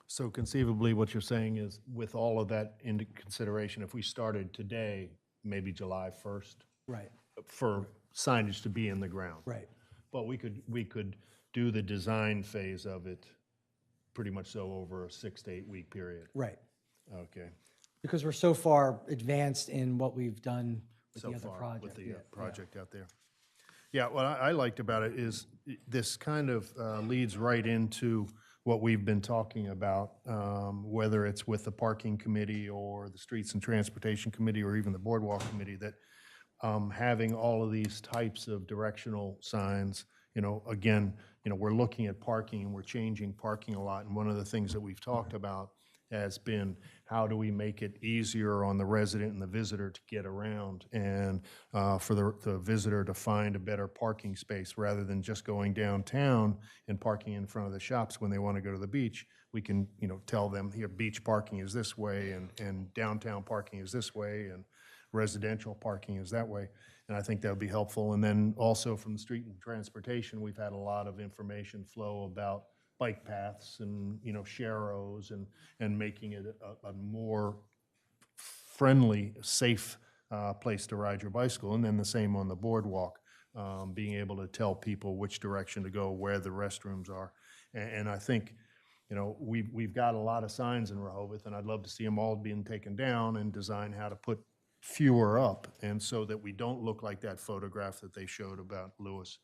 So conceivably, what you're saying is, with all of that into consideration, if we started today, maybe July 1st? Right. For signage to be in the ground? Right. But we could do the design phase of it pretty much so over a 6 to 8 week period? Right. Okay. Because we're so far advanced in what we've done with So the other far project. with the project out there. Yeah, what I liked about it is this kind of leads right into what we've been talking about, whether it's with the parking committee or the streets and transportation committee or even the boardwalk committee, that having all of these types of directional signs, again, we're looking at parking and we're changing parking a lot. And one of the things that we've talked about has been, how do we make it easier on the resident and the visitor to get around, and for the visitor to find a better parking space rather than just going downtown and parking in front of the shops when they want to go to the beach. We can, tell them, here, beach parking is this way, and downtown parking is this way, and residential parking is that way. And I think that would be helpful. And then also from the street and transportation, we've had a lot of information flow about bike paths and, sharrows, and making it a more friendly, safe place to ride your bicycle. And then the same on the boardwalk, being able to tell people which direction to go, where the restrooms are. And I think, we've got a lot of signs in Rehoboth, and I'd love to see them all being taken down and design how to put fewer up, and so that we don't look like that photograph that they showed about Lewis.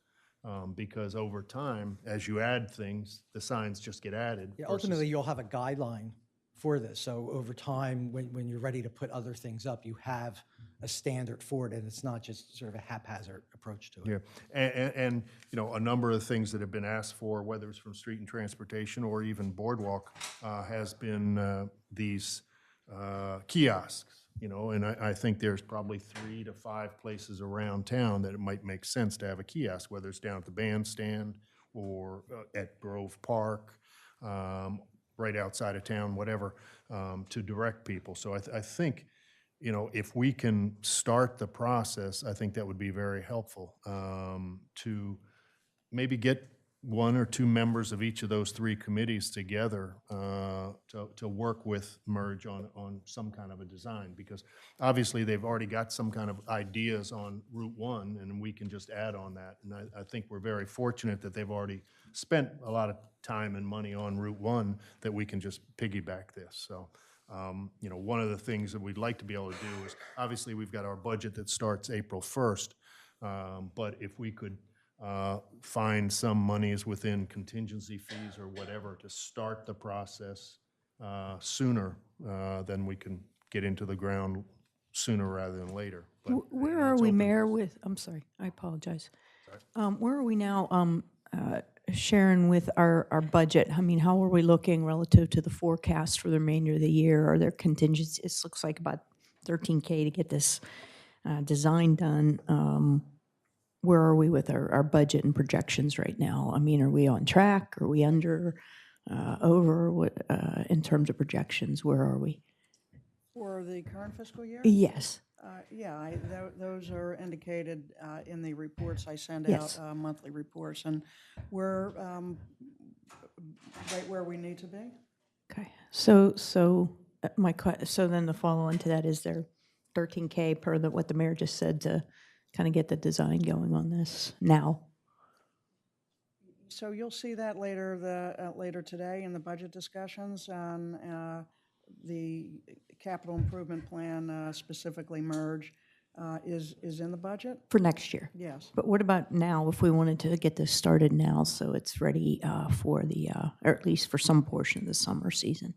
Because over time, as you add things, the signs just get added. Yeah, versus- ultimately, you'll have a guideline for this. So over time, when you're ready to put other things up, you have a standard for it, and it's not just sort of a haphazard approach to it. Yeah, and, you know, a number of things that have been asked for, whether it's from Street and Transportation or even Boardwalk, has been these kiosks, you know, and I think there's probably 3 to 5 places around town that it might make sense to have a kiosk, whether it's down at the bandstand or at Grove Park, right outside of town, whatever, to direct people. So I think, you know, if we can start the process, I think that would be very helpful, to maybe get 1 or 2 members of each of those 3 committees together to work with Merge on some kind of a design, because obviously they've already got some kind of ideas on Route 1, and we can just add on that. And I think we're very fortunate that they've already spent a lot of time and money on Route 1, that we can just piggyback this. So, you know, one of the things that we'd like to be able to do is, obviously, we've got our budget that starts April 1st, but if we could find some monies within contingency fees or whatever to start the process sooner, then we can get into the ground sooner rather than later. But, Where are we, Mayor, with, I'm sorry, I apologize. Where are we now, Sharon, with our budget? I mean, how are we looking relative to the forecast for the remainder of the year? Are there contingencies? It looks like about $13K to get this design done. Where are we with our budget and projections right now? I mean, are we on track? Are we under, over? What, in terms of projections, where are we? For the current fiscal year? Yes. Yeah, those are indicated in the reports I send Yes. out, monthly reports, and we're right where we need to be. Okay. So then the follow-on to that, is there 13K per what the mayor just said to kind of get the design going on this now? So you'll see that later today in the budget discussions on the capital improvement plan, specifically Merge, is in the budget. For next year? Yes. But what about now, if we wanted to get this started now so it's ready for the, or at least for some portion of the summer season?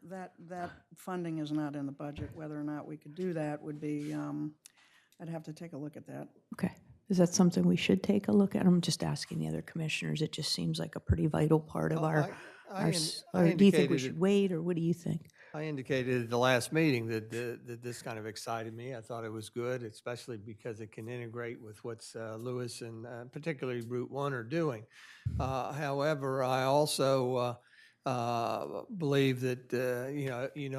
That funding is not in the budget. Whether or not we could do that would be, I'd have to take a look at that. Okay. Is that something we should take a look at? I'm just asking the other commissioners. It just seems like a pretty vital part of Well, or do you think we indicated should it- wait, or what do you think? I indicated at the last meeting that this kind of excited me. I thought it was good, especially because it can integrate with what's Lewis and particularly Route 1 are doing. However, I also believe that,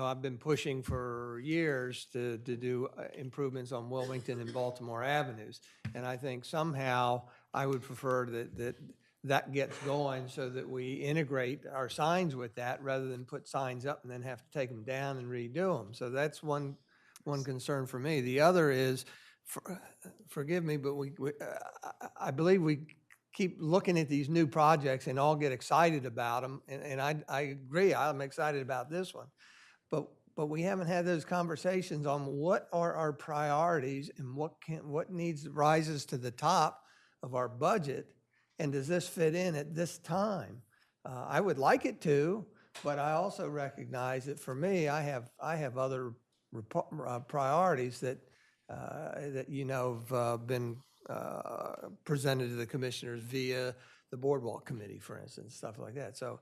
I've been pushing for years to do improvements on Wilmington and Baltimore Avenues. And I think somehow I would prefer that gets going so that we integrate our signs with that rather than put signs up and then have to take them down and redo them. So that's one concern for me. The other is, forgive me, but I believe we keep looking at these new projects and all get excited about them. And I agree, I'm excited about this one. But we haven't had those conversations on what are our priorities and what rises to the top of our budget. And does this fit in at this time? I would like it to, but I also recognize that for me, I have other priorities that have been presented to the commissioners via the boardwalk committee, for instance, stuff like that. So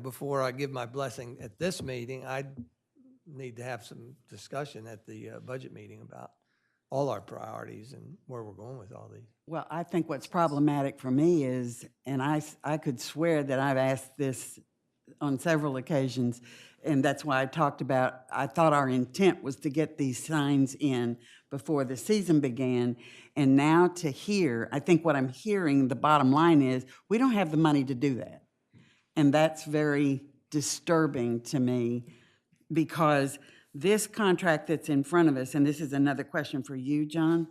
before I give my blessing at this meeting, I need to have some discussion at the budget meeting about all our priorities and where we're going with all these. Well, I think what's problematic for me is, and I could swear that I've asked this on several occasions, and that's why I thought our intent was to get these signs in before the season began. And now to hear, I think what I'm hearing, the bottom line is, we don't have the money to do that. And that's very disturbing to me, because this contract that's in front of us, and this is another question for you, John,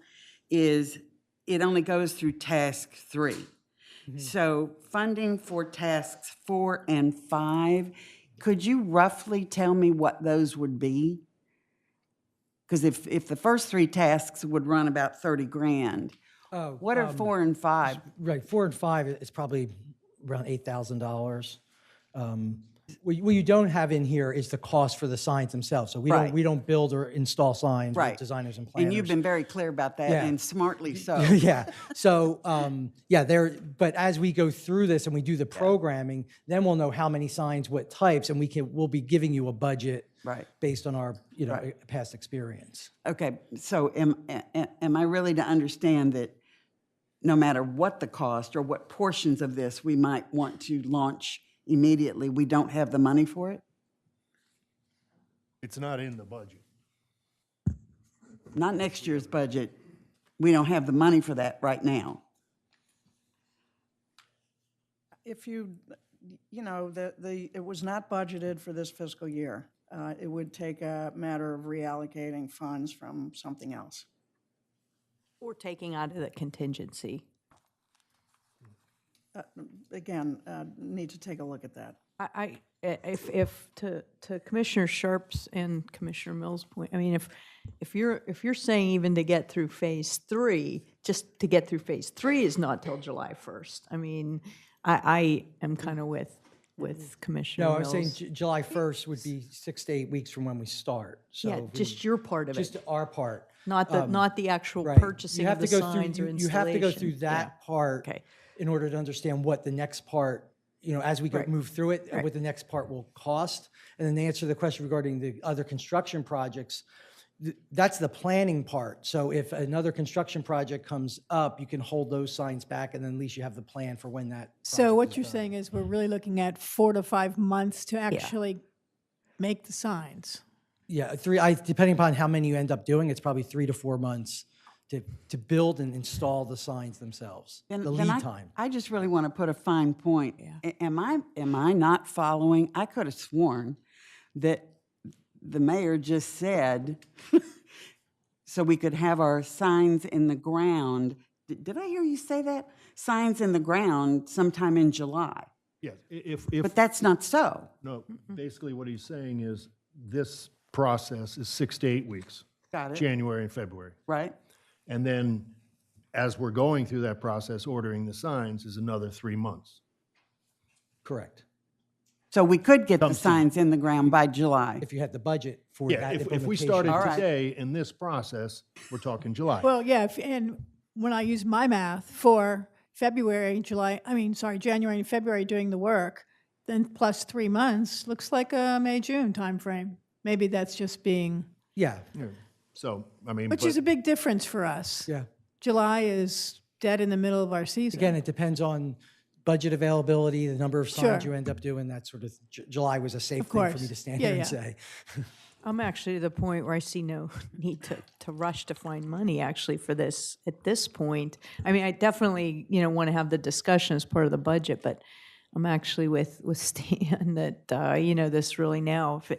is it only goes through task 3. Mm-hmm. So funding for tasks 4 and 5, could you roughly tell me what those would be? Because if the first three tasks would run about 30 grand, what are 4 and 5? Right, 4 and 5 is probably around $8,000. What you don't have in here is the cost for the signs themselves. So Right. we don't build or install signs. We're Right. designers and planners. And you've been very clear about that, Yeah. and smartly so. Yeah. So, but as we go through this and we do the programming, then we'll know how many signs, what types, and we'll be giving you a budget Right. based on our, Right. past experience. Okay, so am I really to understand that no matter what the cost or what portions of this we might want to launch immediately, we don't have the money for it? It's not in the budget. Not next year's budget. We don't have the money for that right now. If you know, it was not budgeted for this fiscal year. It would take a matter of reallocating funds from something else. Or taking out of the contingency. Again, need to take a look at that. If to Commissioner Sharp's and Commissioner Mills' point, I mean, if you're saying even to get through phase 3, just to get through phase 3 is not till July 1st. I mean, I am kind of with Commissioner No, I Mills. was saying July 1st would be 6 to 8 weeks from when we start. So Yeah, just your part of it. Just our part. Not the actual Right. purchasing You have of to the go through- signs or you installation. have to go through that Yeah. part Okay. in order to understand what the next part, as we go Right. move through it, Right. what the next part will cost. And then to answer the question regarding the other construction projects, that's the planning part. So if another construction project comes up, you can hold those signs back, and then at least you have the plan for when that. So what you're saying is we're really looking at 4 to 5 months to actually make the signs. Yeah, depending upon how many you end up doing, it's probably 3 to 4 months to build and install the signs themselves, the lead time. I just really want to put a fine point. Am I not following? I could have sworn that the mayor just said, so we could have our signs in the ground. Did I hear you say that? Signs in the ground sometime in July. Yes, if. But that's not so. No, basically what he's saying is this process is 6 to 8 weeks. Got it. January and February. Right. And then as we're going through that process, ordering the signs is another 3 months. Correct. So we could get the signs in the ground by July. If you had the budget for Yeah, that if we implementation. started All right. today in this process, we're talking July. Well, yeah, and when I use my math for January and February doing the work, then plus 3 months, looks like a May, June timeframe. Maybe that's just being, Yeah, Yeah. So, I mean. which but- is a big difference for us. yeah. July is dead in the middle of our season. Again, it depends on budget availability, the number of signs Sure. you end up doing, that sort of, July was a safe Of thing for course. me to stand Yeah, here yeah. and say. I'm actually to the point where I see no need to rush to find money actually for this at this point. I mean, I definitely, want to have the discussion as part of the budget, but I'm actually with Stan that, this really now, if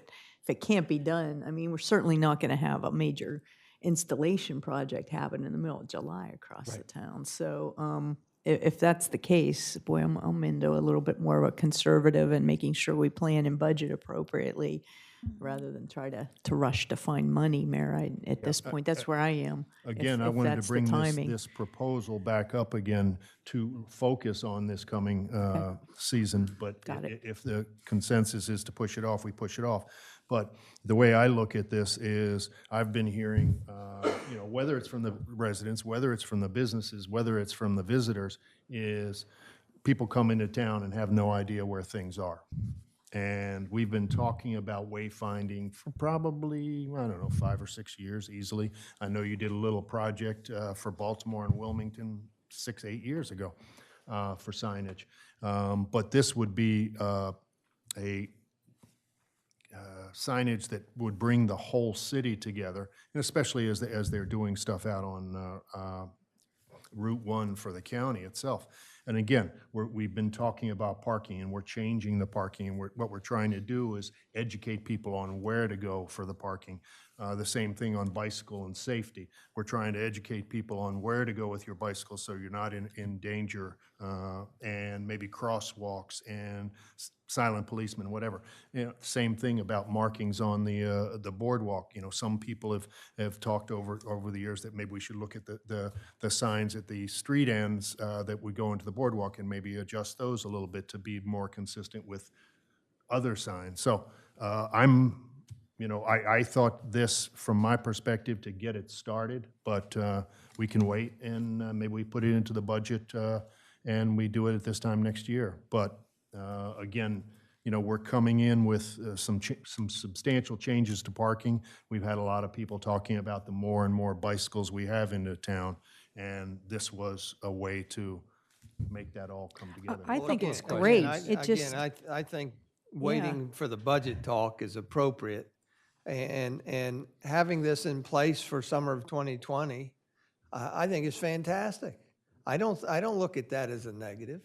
it can't be done, I mean, we're certainly not going to have a major installation project happen in the middle of July across the town. So if that's the case, boy, I'm into a little bit more of a conservative and making sure we plan and budget appropriately rather than try to rush to find money, Mayor. At this point, that's where I am. Again, if I wanted to that's the bring timing. this proposal back up again to focus on this coming season. But Got it. if the consensus is to push it off, we push it off. But the way I look at this is, I've been hearing, whether it's from the residents, whether it's from the businesses, whether it's from the visitors, is people come into town and have no idea where things are. And we've been talking about wayfinding for probably, 5 or 6 years easily. I know you did a little project for Baltimore and Wilmington 6, 8 years ago for signage. But this would be a signage that would bring the whole city together, and especially as they're doing stuff out on Route 1 for the county itself. And again, we've been talking about parking, and we're changing the parking, and what we're trying to do is educate people on where to go for the parking. The same thing on bicycle and safety. We're trying to educate people on where to go with your bicycle so you're not in danger, and maybe crosswalks and silent policemen, whatever. You know, same thing about markings on the boardwalk. You know, some people have talked over the years that maybe we should look at the signs at the street ends that would go into the boardwalk and maybe adjust those a little bit to be more consistent with other signs. So I thought this, from my perspective, to get it started, but we can wait and maybe we put it into the budget and we do it at this time next year. But again, we're coming in with some substantial changes to parking. We've had a lot of people talking about the more and more bicycles we have in the town, and this was a way to make that all come together. I think it's Again, great. I think waiting for the budget talk is appropriate. And having this in place for summer of 2020, I think is fantastic. I don't look at that as a negative.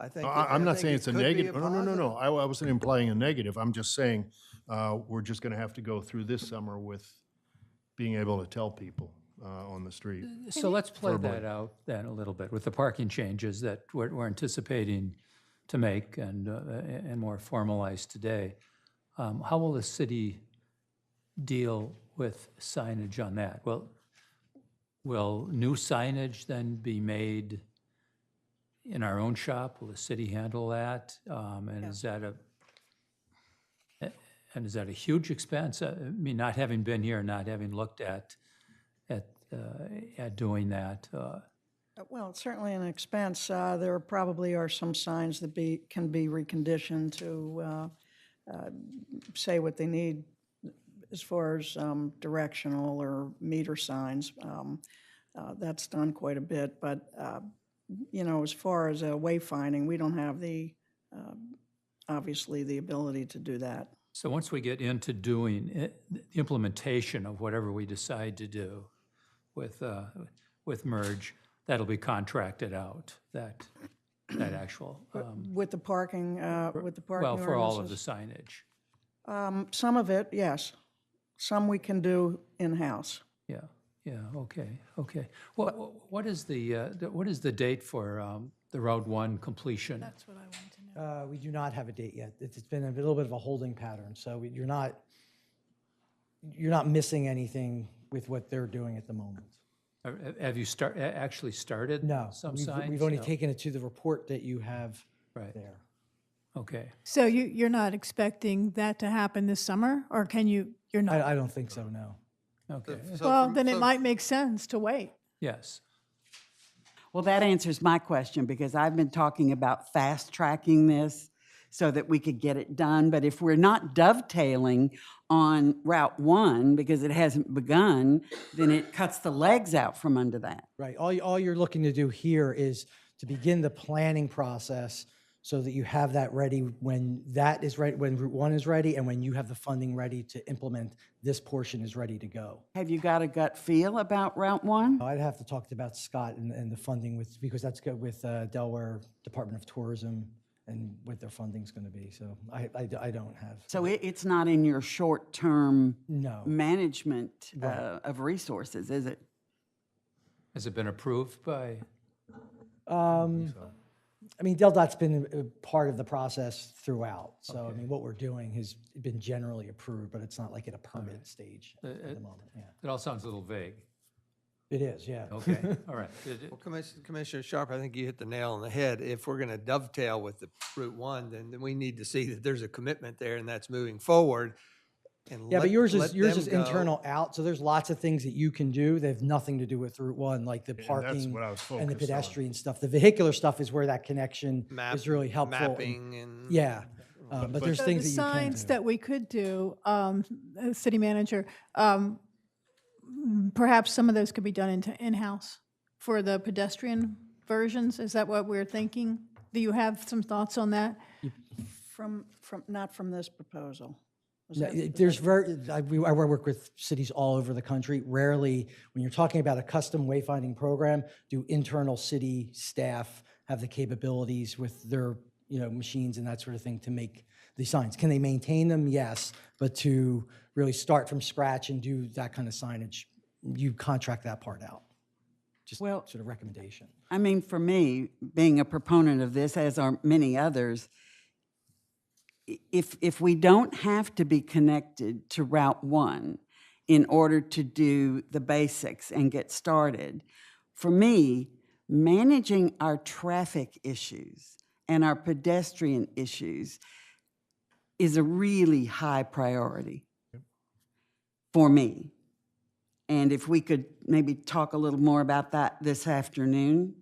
I'm not saying it's a negative. No. I wasn't implying a negative. I'm just saying we're just going to have to go through this summer with being able to tell people on the street. So let's play verbally. that out then a little bit with the parking changes that we're anticipating to make and more formalized today. How will the city deal with signage on that? Will new signage then be made in our own shop? Will the city handle that? And is that a huge expense? I mean, not having been here, not having looked at doing that. Well, it's certainly an expense. There probably are some signs that can be reconditioned to say what they need as far as directional or meter signs. That's done quite a bit, but as far as wayfinding, we don't have obviously the ability to do that. So once we get into doing the implementation of whatever we decide to do with merge, that'll be contracted out, that actual. With the parking, Well, for all of the ordinances? signage. Some of it, yes. Some we can do in-house. Yeah, okay. What is the date for the Route 1 completion? That's what I want to know. We do not have a date yet. It's been a little bit of a holding pattern, so you're not missing anything with what they're doing at the moment. Have you actually started No, some signs? we've only No. taken it to the report that you have there. Okay. So you're not expecting that to happen this summer, or you're not? I don't think so, no. Okay. Well, then it might make sense to wait. Yes. Well, that answers my question, because I've been talking about fast-tracking this so that we could get it done. But if we're not dovetailing on Route 1 because it hasn't begun, then it cuts the legs out from under that. Right. All you're looking to do here is to begin the planning process so that you have that ready when that is ready, when Route 1 is ready, and when you have the funding ready to implement, this portion is ready to go. Have you got a gut feel about Route 1? I'd have to talk about Scott and the funding because that's good with Delaware Department of Tourism and what their funding's going to be. So I don't have. So it's not in your short-term No. management Right. of resources, is it? Has it been approved by? I mean, DelDOT's been a part of the process throughout. So, I mean, what we're doing has been generally approved, but it's not like at a permit stage at the moment. Yeah. It all sounds a little vague. It is, yeah. Okay, all right. Well, Commissioner Sharp, I think you hit the nail on the head. If we're going to dovetail with the Route 1, then we need to see that there's a commitment there and that's moving forward. And Yeah, but yours let is them go. internal out, so there's lots of things that you can do that have nothing to do with Route 1, like the that's parking what I was and the focused on. pedestrian stuff. The vehicular stuff is where that connection is really helpful. Mapping and. Yeah, but there's So things the that you can signs do. that we could do, city manager, perhaps some of those could be done in-house for the pedestrian versions. Is that what we're thinking? Do you have some thoughts on that? Not from this proposal. No, there's I work with cities all over the country. Rarely, when you're talking about a custom wayfinding program, do internal city staff have the capabilities with their, machines and that sort of thing to make the signs. Can they maintain them? Yes, but to really start from scratch and do that kind of signage, you contract that part out. Just sort of recommendation. I mean, for me, being a proponent of this, as are many others, if we don't have to be connected to Route 1 in order to do the basics and get started, for me, managing our traffic issues and our pedestrian issues is a really high priority for me. And if we could maybe talk a little more about that this afternoon,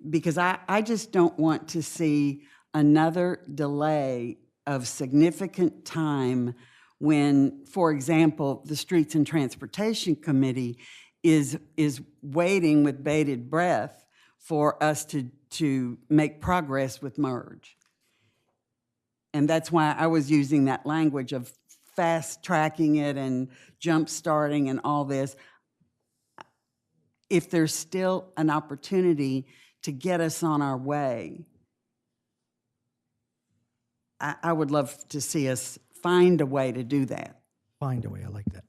because I just don't want to see another delay of significant time when, for example, the Streets and Transportation Committee is waiting with bated breath for us to make progress with merge. And that's why I was using that language of fast tracking it and jump starting and all this. If there's still an opportunity to get us on our way, I would love to see us find a way to do that. Find a way, I like that.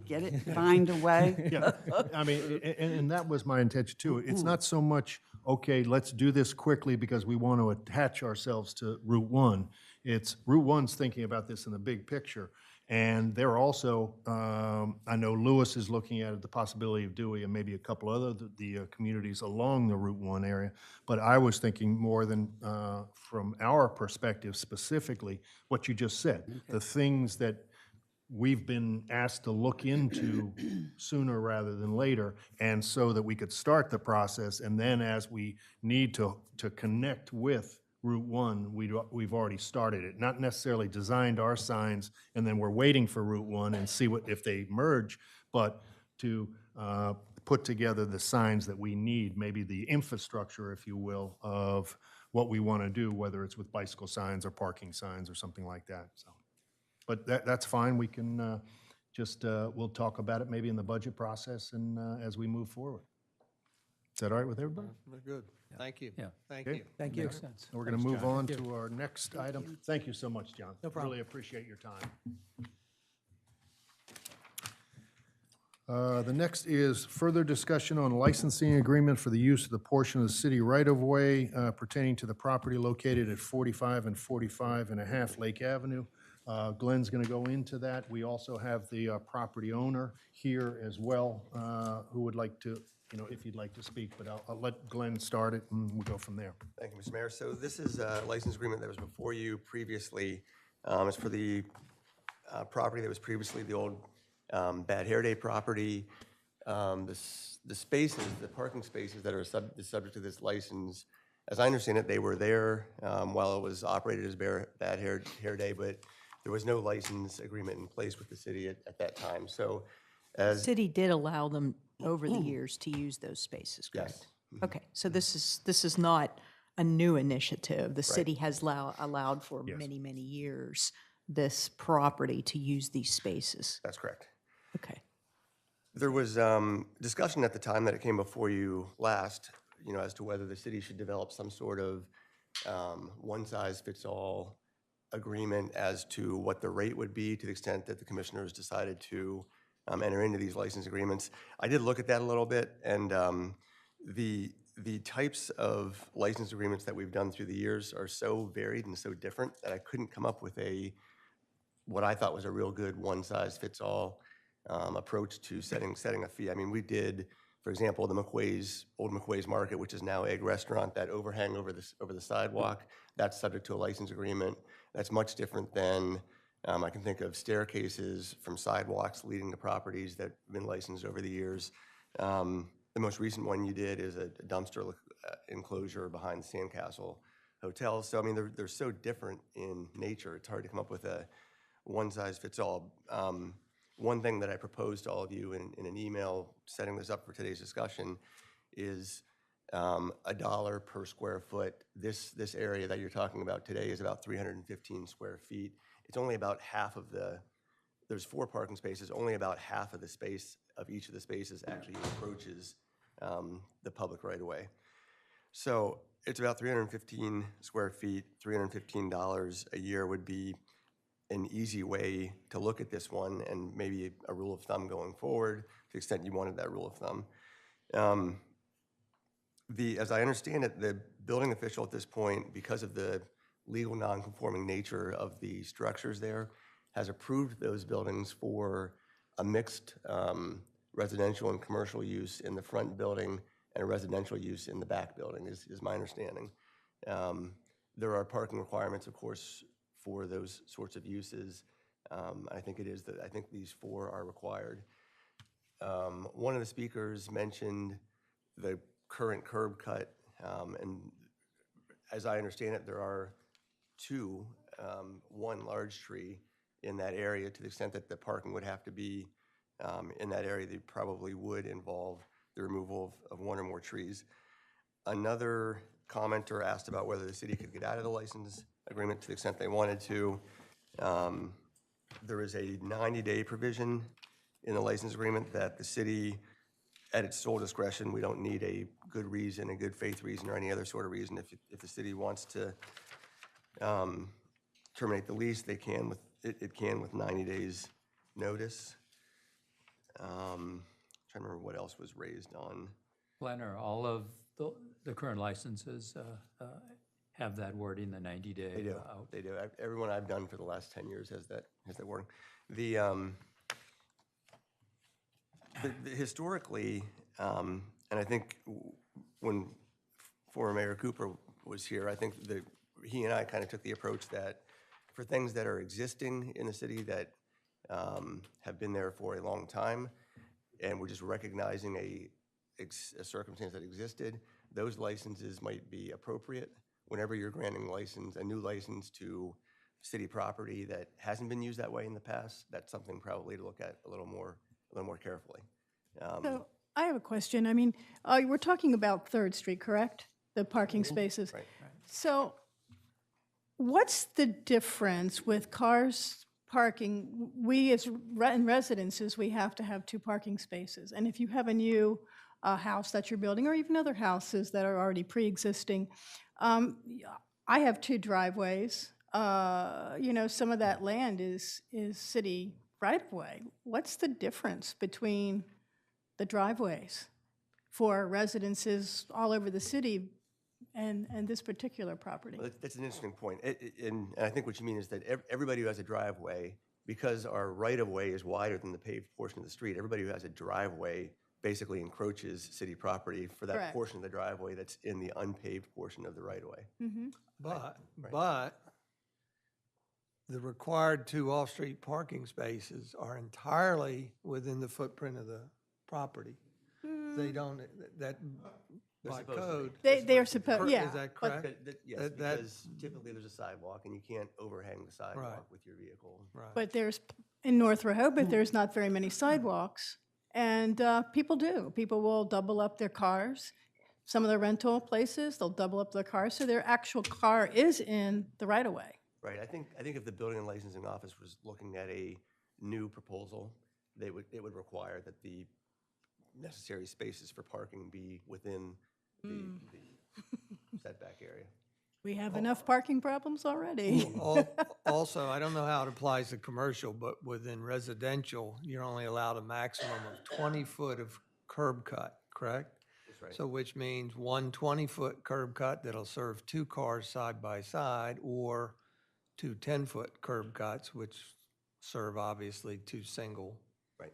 Get it? Find a way? Yeah, I mean, and that was my intention too. It's not so much, okay, let's do this quickly because we want to attach ourselves to Route 1. It's Route 1's thinking about this in the big picture. And they're also, I know Lewis is looking at the possibility of Dewey and maybe a couple other the communities along the Route 1 area. But I was thinking more than from our perspective specifically, what you just said, the things that we've been asked to look into sooner rather than later, and so that we could start the process, and then as we need to connect with Route 1, we've already started it. Not necessarily designed our signs, and then we're waiting for Route 1 and see if they merge, but to put together the signs that we need, maybe the infrastructure, if you will, of what we want to do, whether it's with bicycle signs or parking signs or something like that. So. But that's fine. We can we'll talk about it maybe in the budget process and as we move forward. Is that all right with everybody? We're good. Thank you. Yeah. Thank Okay. you. Thank you. Makes sense. We're going to move on to our next item. Thank you so much, John. No problem. Really appreciate your time. The next is further discussion on licensing agreement for the use of the portion of the city right-of-way pertaining to the property located at 45 and 45 and a half Lake Avenue. Glenn's going to go into that. We also have the property owner here as well, who would like to, if you'd like to speak, but I'll let Glenn start it and we'll go from there. Thank you, Mr. Mayor. So this is a license agreement that was before you previously. It's for the property that was previously the old Bad Hair Day property. The spaces, the parking spaces that are the subject of this license, as I understand it, they were there while it was operated as Bad Hair Day, but there was no license agreement in place with the city at that time. So The city did allow them over the years to use those spaces, correct? Yes. Okay, so this is not a new initiative. The city has allowed for many, many years this property to use these spaces. That's correct. Okay. There was discussion at the time that it came before you last, as to whether the city should develop some sort of one-size-fits-all agreement as to what the rate would be to the extent that the commissioners decided to enter into these license agreements. I did look at that a little bit, and the types of license agreements that we've done through the years are so varied and so different that I couldn't come up with what I thought was a real good one-size-fits-all approach to setting a fee. I mean, we did, for example, the old McQuay's Market, which is now Egg Restaurant, that overhang over the sidewalk, that's subject to a license agreement. That's much different than, I can think of staircases from sidewalks leading to properties that have been licensed over the years. The most recent one you did is a dumpster enclosure behind the Sandcastle Hotel. So, I mean, they're so different in nature, it's hard to come up with a one-size-fits-all. One thing that I proposed to all of you in an email setting this up for today's discussion is $1 per square foot. This area that you're talking about today is about 315 square feet. It's only about half of there's 4 parking spaces, only about half of the space of each of the spaces actually approaches the public right away. So it's about 315 square feet, $315 a year would be an easy way to look at this one, and maybe a rule of thumb going forward, to the extent you wanted that rule of thumb. As I understand it, the building official at this point, because of the legal non-conforming nature of the structures there, has approved those buildings for a mixed residential and commercial use in the front building and a residential use in the back building, is my understanding. There are parking requirements, of course, for those sorts of uses. I think these 4 are required. One of the speakers mentioned the current curb cut, and as I understand it, there are 2, one large tree in that area. To the extent that the parking would have to be in that area, they probably would involve the removal of 1 or more trees. Another commenter asked about whether the city could get out of the license agreement to the extent they wanted to. There is a 90-day provision in the license agreement that the city, at its sole discretion, we don't need a good reason, a good faith reason, or any other sort of reason. If the city wants to terminate the lease, it can with 90 days notice. Trying to remember what else was raised on. Glenn, are all of the current licenses have that wording, the 90-day? They do. They do. Everyone I've done for the last 10 years has that wording. Historically, and I think when former Mayor Cooper was here, I think he and I kind of took the approach that for things that are existing in the city that have been there for a long time, and we're just recognizing a circumstance that existed, those licenses might be appropriate. Whenever you're granting a new license to city property that hasn't been used that way in the past, that's something probably to look at a little more carefully. So I have a question. I mean, we're talking about 3rd Street, correct? The parking spaces. Right. So what's the difference with cars parking? We as residences, we have to have 2 parking spaces. And if you have a new house that you're building, or even other houses that are already pre-existing, I have 2 driveways. Some of that land is city right-of-way. What's the difference between the driveways for residences all over the city and this particular property? Well, that's an interesting point. And I think what you mean is that everybody who has a driveway, because our right-of-way is wider than the paved portion of the street, everybody who has a driveway basically encroaches city property for that Correct. portion of the driveway that's in the unpaved portion of the right-of-way. But the required 2 off-street parking spaces are entirely within the footprint of the property. They don't, They're by supposed to code. be. They are supposed, yeah. Is that but- correct? Yes, That- because typically there's a sidewalk and you can't overhang the sidewalk with your vehicle. Right. But in North Rehoboth, there's not very many sidewalks. And people do. People will double up their cars. Some of the rental places, they'll double up their cars, so their actual car is in the right-of-way. Right, I think if the building and licensing office was looking at a new proposal, it would require that the necessary spaces for parking be within the setback area. We have enough parking problems already. Also, I don't know how it applies to commercial, but within residential, you're only allowed a maximum of 20 foot of curb cut, correct? That's right. So which means 1 20-foot curb cut that'll serve 2 cars side by side, or 2 10-foot curb cuts, which serve obviously 2 single Right.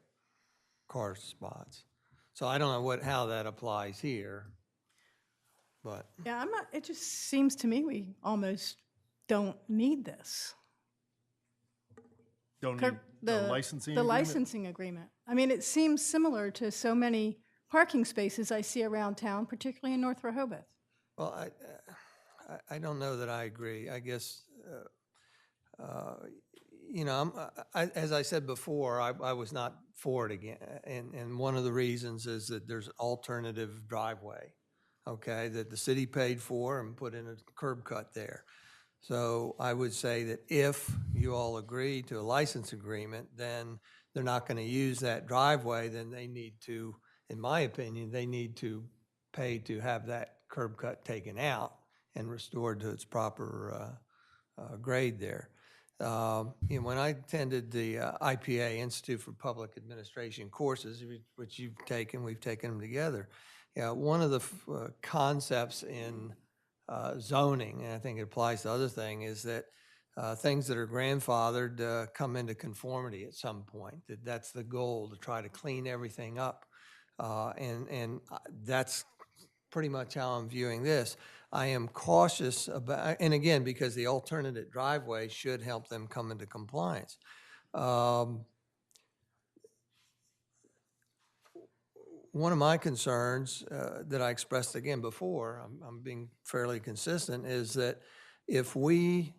car spots. So I don't know how that applies here, but. Yeah, it just seems to me we almost don't need this. Don't need the licensing The agreement? licensing agreement. I mean, it seems similar to so many parking spaces I see around town, particularly in North Rehoboth. Well, I don't know that I agree. I guess, as I said before, I was not for it again. And one of the reasons is that there's an alternative driveway, okay, that the city paid for and put in a curb cut there. So I would say that if you all agree to a license agreement, then they're not going to use that driveway, then they need to, in my opinion, they need to pay to have that curb cut taken out and restored to its proper grade there. When I attended the IPA, Institute for Public Administration courses, which you've taken, we've taken them together. One of the concepts in zoning, and I think it applies to other things, is that things that are grandfathered come into conformity at some point. That's the goal, to try to clean everything up. And that's pretty much how I'm viewing this. I am cautious about, and again, because the alternate driveway should help them come into compliance. One of my concerns that I expressed again before, I'm being fairly consistent, is that if we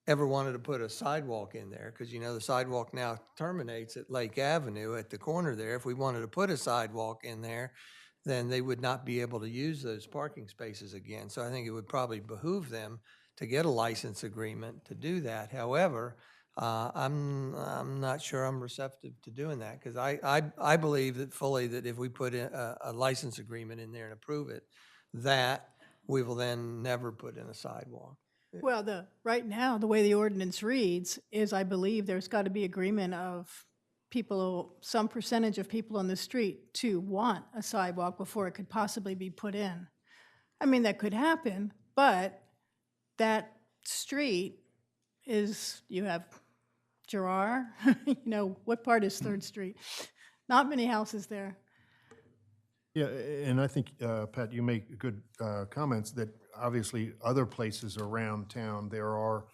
ever wanted to put a sidewalk in there, because the sidewalk now terminates at Lake Avenue at the corner there, if we wanted to put a sidewalk in there, then they would not be able to use those parking spaces again. So I think it would probably behoove them to get a license agreement to do that. However, I'm not sure I'm receptive to doing that, because I believe that fully that if we put a license agreement in there and approve it, that we will then never put in a sidewalk. Well, right now, the way the ordinance reads is, I believe there's got to be agreement of people, some percentage of people on the street to want a sidewalk before it could possibly be put in. I mean, that could happen, but that street is, you have Gerard, what part is 3rd Street? Not many houses there. Yeah, and I think, Pat, you make good comments that obviously other places around town, there are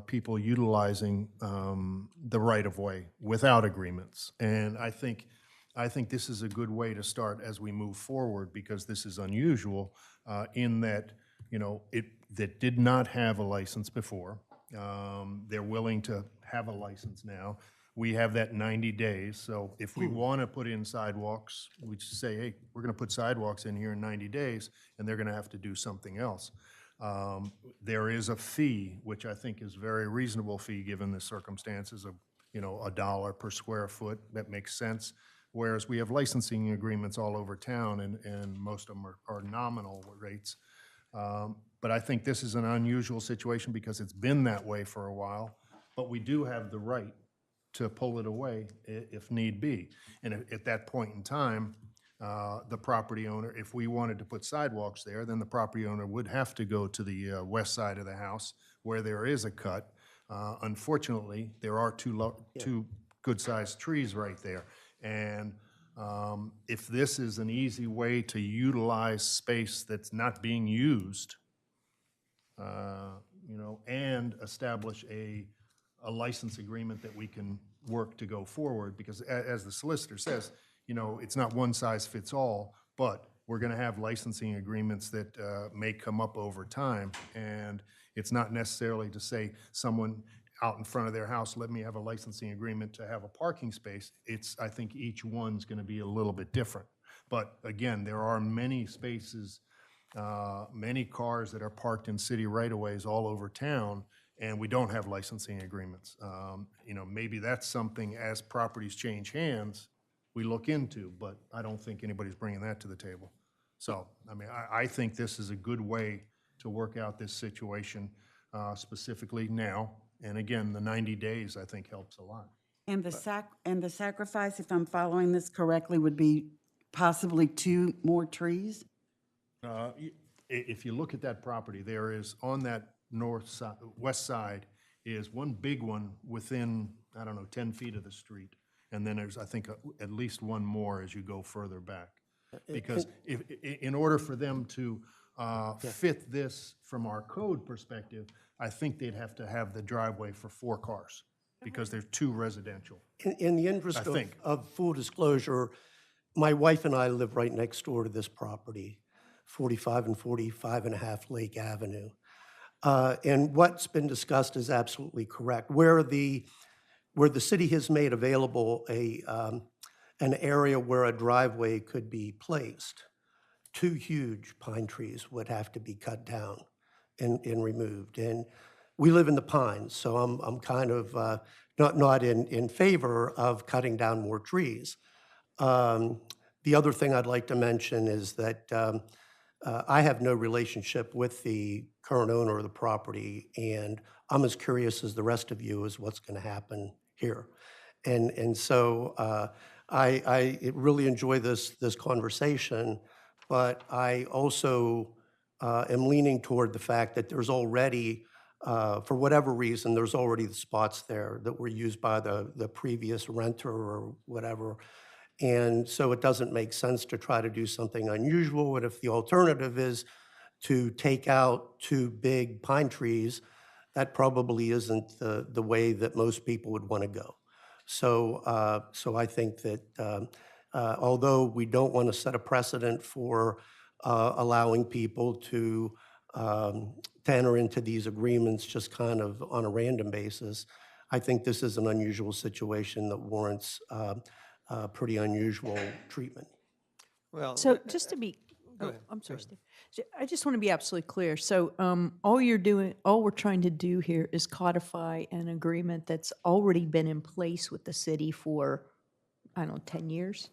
people utilizing the right-of-way without agreements. And I think this is a good way to start as we move forward, because this is unusual in that, that did not have a license before. They're willing to have a license now. We have that 90 days, so if we want to put in sidewalks, we just say, hey, we're going to put sidewalks in here in 90 days, and they're going to have to do something else. There is a fee, which I think is a very reasonable fee given the circumstances of, $1 per square foot. That makes sense. Whereas we have licensing agreements all over town, and most of them are nominal rates. But I think this is an unusual situation because it's been that way for a while, but we do have the right to pull it away if need be. And at that point in time, the property owner, if we wanted to put sidewalks there, then the property owner would have to go to the west side of the house where there is a cut. Unfortunately, there are two good-sized trees right there. And if this is an easy way to utilize space that's not being used, and establish a license agreement that we can work to go forward, because as the solicitor says, it's not one size fits all, but we're going to have licensing agreements that may come up over time. And it's not necessarily to say someone out in front of their house, let me have a licensing agreement to have a parking space. I think each one's going to be a little bit different. But again, there are many spaces, many cars that are parked in city right-of-ways all over town, and we don't have licensing agreements. Maybe that's something, as properties change hands, we look into, but I don't think anybody's bringing that to the table. So, I think this is a good way to work out this situation specifically now. And again, the 90 days, I think, helps a lot. And the sacrifice, if I'm following this correctly, would be possibly 2 more trees? If you look at that property, there is on that west side is one big one within, 10 feet of the street. And then there's, I think, at least one more as you go further back. Because in order for them to fit this from our code perspective, I think they'd have to have the driveway for 4 cars, because there's 2 residential. In the interest of full disclosure, my wife and I live right next door to this property, 45 and 45 and a half Lake Avenue. And what's been discussed is absolutely correct. Where the city has made available an area where a driveway could be placed, 2 huge pine trees would have to be cut down and removed. And we live in the pines, so I'm kind of not in favor of cutting down more trees. The other thing I'd like to mention is that I have no relationship with the current owner of the property, and I'm as curious as the rest of you as what's going to happen here. And so I really enjoy this conversation, but I also am leaning toward the fact that there's already, for whatever reason, there's already the spots there that were used by the previous renter or whatever. And so it doesn't make sense to try to do something unusual. And if the alternative is to take out 2 big pine trees, that probably isn't the way that most people would want to go. So I think that although we don't want to set a precedent for allowing people to enter into these agreements just kind of on a random basis, I think this is an unusual situation that warrants pretty unusual treatment. Well, So just to be, go oh, ahead, I'm go sorry, ahead. Steve. I just want to be absolutely clear. So all we're trying to do here is codify an agreement that's already been in place with the city for, I don't know, 10 years?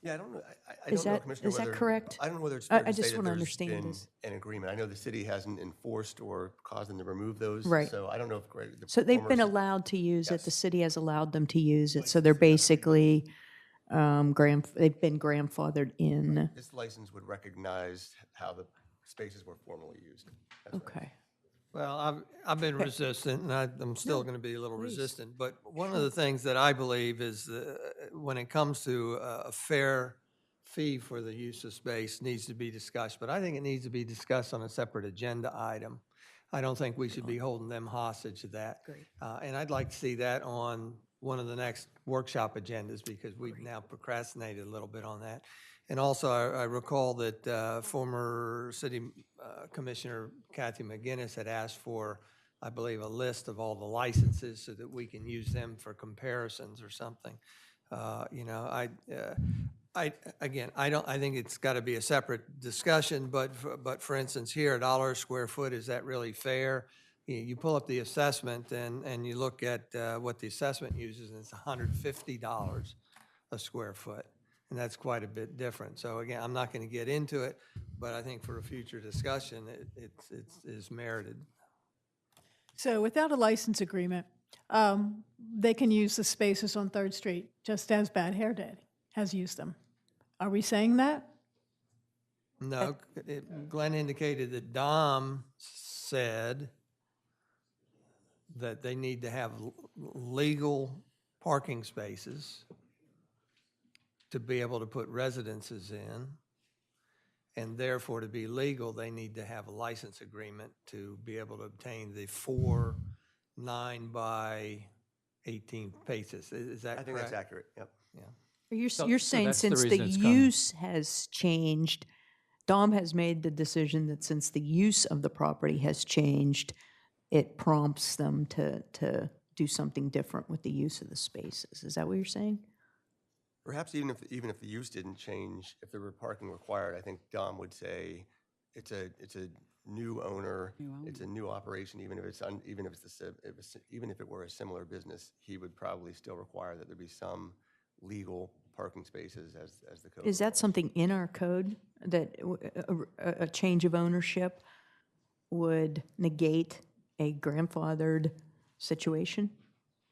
Yeah, I don't know. I Is don't know, that- Commissioner, is that whether- correct? I don't know whether it's I fair to just say that wanna there's understand been this. an agreement. I know the city hasn't enforced or caused them to remove those. Right. So I don't know if the So they've former been ci- allowed to use it, the Yes. city has allowed them to use it, so they're basically, they've been grandfathered in. This license would recognize how the spaces were formerly used. That's right. Okay. Well, I've been resistant, and I'm still No, going to be a little please. resistant. But one of the things that I believe is when it comes to a fair fee for the use of space needs to be discussed. But I think it needs to be discussed on a separate agenda item. I don't think we should be holding them hostage to that. Great. And I'd like to see that on one of the next workshop agendas because we've now procrastinated a little bit on that. And also, I recall that former city commissioner Kathy McGinnis had asked for, I believe, a list of all the licenses so that we can use them for comparisons or something. You know, I think it's got to be a separate discussion, but for instance, here, $1 a square foot, is that really fair? You pull up the assessment and you look at what the assessment uses, and it's $150 a square foot. And that's quite a bit different. So again, I'm not going to get into it, but I think for a future discussion, it is merited. So without a license agreement, they can use the spaces on 3rd Street, just as Bad Hair Day has used them. Are we saying that? No, Glenn indicated that Dom said that they need to have legal parking spaces to be able to put residences in, and therefore to be legal, they need to have a license agreement to be able to obtain the 4 9 by 18 spaces. Is that correct? I think that's accurate, yep. Yeah. You're saying that's the since the reason it's come. use has changed, Dom has made the decision that since the use of the property has changed, it prompts them to do something different with the use of the spaces. Is that what you're saying? Perhaps even if the use didn't change, if there were parking required, I think Dom would say it's a new owner, it's a new operation. Even if it were a similar business, he would probably still require that there be some legal parking spaces as the code. Is that requires. something in our code that a change of ownership would negate a grandfathered situation?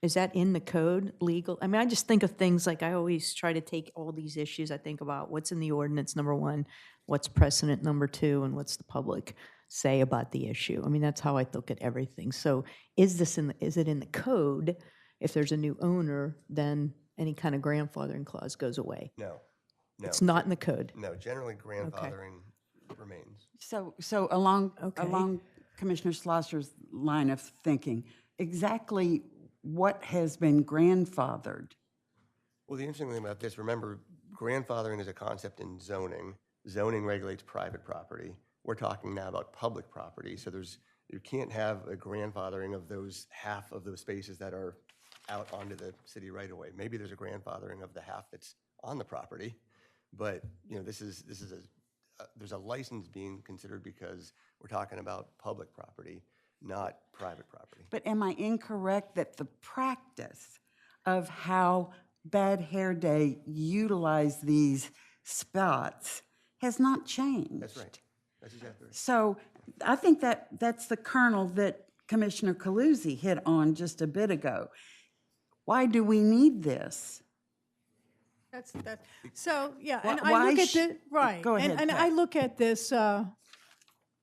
Is that in the code, legal? I mean, I just think of things like I always try to take all these issues. I think about what's in the ordinance, number one, what's precedent, number two, and what's the public say about the issue. I mean, that's how I look at everything. So is it in the code? If there's a new owner, then any kind of grandfathering clause goes away. No. It's not in the code. No, generally grandfathering remains. So along Commissioner Schlosser's line of thinking, exactly what has been grandfathered? Well, the interesting thing about this, remember, grandfathering is a concept in zoning. Zoning regulates private property. We're talking now about public property. So you can't have a grandfathering of those half of those spaces that are out onto the city right away. Maybe there's a grandfathering of the half that's on the property, but you know, there's a license being considered because we're talking about public property, not private property. But am I incorrect that the practice of how Bad Hair Day utilized these spots has not changed. That's right. That's exactly right. So I think that's the kernel that Commissioner Calusi hit on just a bit ago. Why do we need this? So, yeah, Why- and I why look at sh- the, right. Go ahead, And Pat. I look at this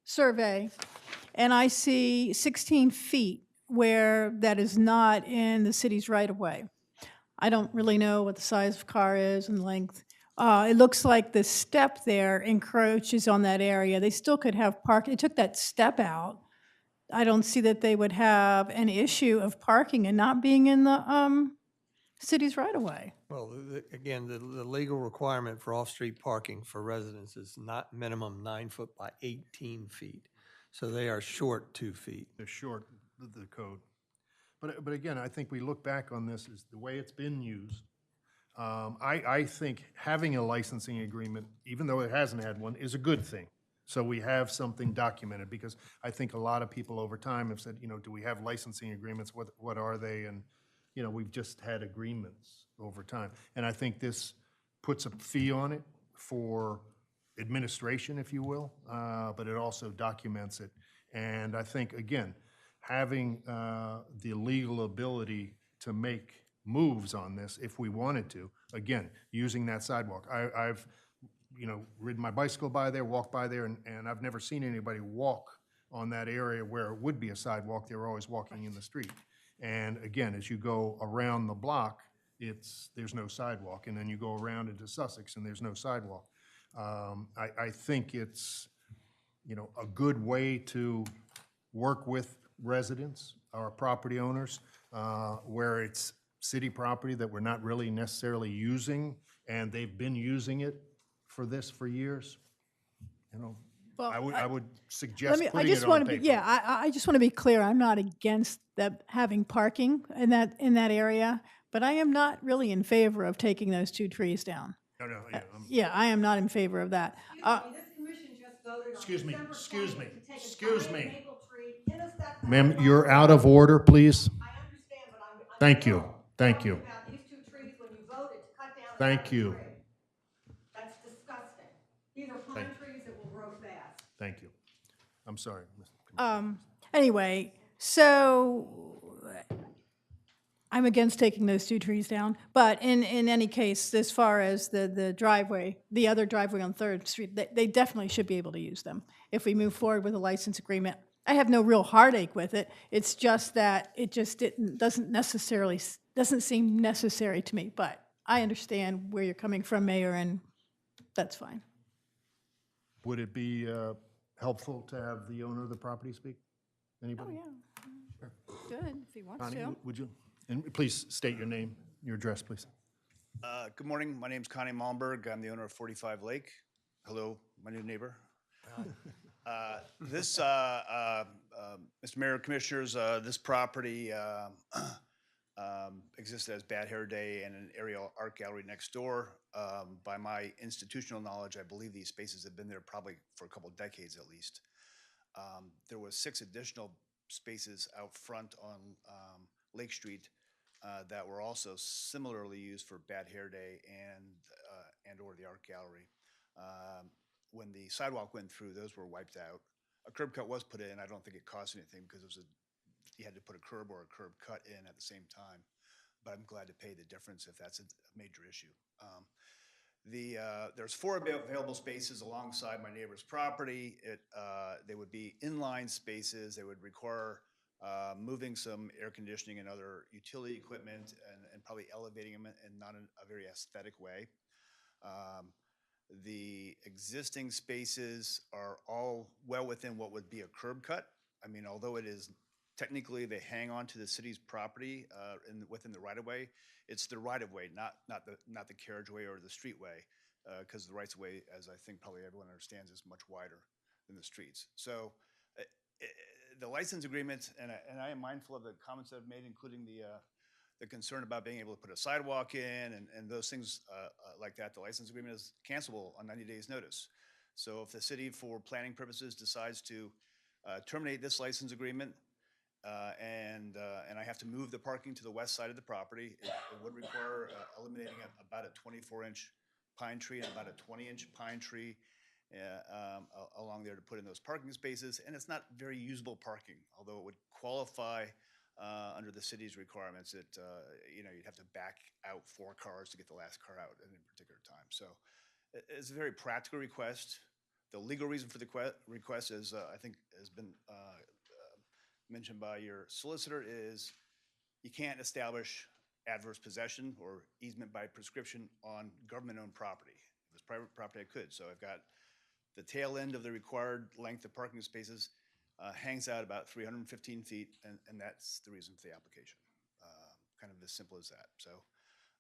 survey, and I see 16 feet where that is not in the city's right-of-way. I don't really know what the size of car is and length. It looks like the step there encroaches on that area. They still could have park, they took that step out. I don't see that they would have an issue of parking and not being in the city's right-of-way. Well, again, the legal requirement for off-street parking for residents is not minimum 9 foot by 18 feet. So they are short 2 feet. They're short, the code. But again, I think we look back on this as the way it's been used. I think having a licensing agreement, even though it hasn't had one, is a good thing. So we have something documented, because I think a lot of people over time have said, do we have licensing agreements? What are they? And, we've just had agreements over time. And I think this puts a fee on it for administration, if you will, but it also documents it. And I think, again, having the legal ability to make moves on this if we wanted to, again, using that sidewalk. I've ridden my bicycle by there, walked by there, and I've never seen anybody walk on that area where it would be a sidewalk. They were always walking in the street. And again, as you go around the block, there's no sidewalk. And then you go around into Sussex and there's no sidewalk. I think it's, a good way to work with residents or property owners where it's city property that we're not really necessarily using, and they've been using it for years. Well, I would suggest I putting just it on want to paper. be, yeah, I just want to be clear, I'm not against having parking in that area, but I am not really in favor of taking those 2 trees down. No, yeah. Yeah, I am not in favor of that. Excuse me. Ma'am, you're out of order, please. Thank you. Thank you. Thank you. That's disgusting. These are pine trees that will grow fast. Thank you. I'm sorry. Anyway, so I'm against taking those 2 trees down, but in any case, as far as the driveway, the other driveway on 3rd Street, they definitely should be able to use them if we move forward with a license agreement. I have no real heartache with it. It's just that it just doesn't seem necessary to me, but I understand where you're coming from, Mayor, and that's fine. Would it be helpful to have the owner of the property speak? Oh, Anybody? yeah. Good, if he wants Connie, to. would you? And please state your name, your address, please. Good morning. My name's Connie Malmberg. I'm the owner of 45 Lake. Hello, my new neighbor. Mr. Mayor, Commissioners, this property existed as Bad Hair Day and an aerial art gallery next door. By my institutional knowledge, I believe these spaces have been there probably for a couple of decades at least. There was 6 additional spaces out front on Lake Street that were also similarly used for Bad Hair Day and or the art gallery. When the sidewalk went through, those were wiped out. A curb cut was put in. I don't think it cost anything because you had to put a curb or a curb cut in at the same time. But I'm glad to pay the difference if that's a major issue. There's 4 available spaces alongside my neighbor's property. They would be inline spaces. They would require moving some air conditioning and other utility equipment and probably elevating them in not a very aesthetic way. The existing spaces are all well within what would be a curb cut. I mean, although it is technically they hang on to the city's property within the right-of-way, it's the right-of-way, not the carriageway or the streetway, because the rights-of-way, as I think probably everyone understands, is much wider than the streets. So the license agreement, and I am mindful of the comments that I've made, including the concern about being able to put a sidewalk in and those things like that. The license agreement is cancelable on 90 days notice. So if the city, for planning purposes, decides to terminate this license agreement and I have to move the parking to the west side of the property, it would require eliminating about a 24-inch pine tree and about a 20-inch pine tree along there to put in those parking spaces, and it's not very usable parking, although it would qualify under the city's requirements. You'd have to back out 4 cars to get the last car out at any particular time. So it's a very practical request. The legal reason for the request is, I think, has been mentioned by your solicitor, is you can't establish adverse possession or easement by prescription on government-owned property. If it was private property, I could. So I've got the tail end of the required length of parking spaces hangs out about 315 feet, and that's the reason for the application. Kind of as simple as that. So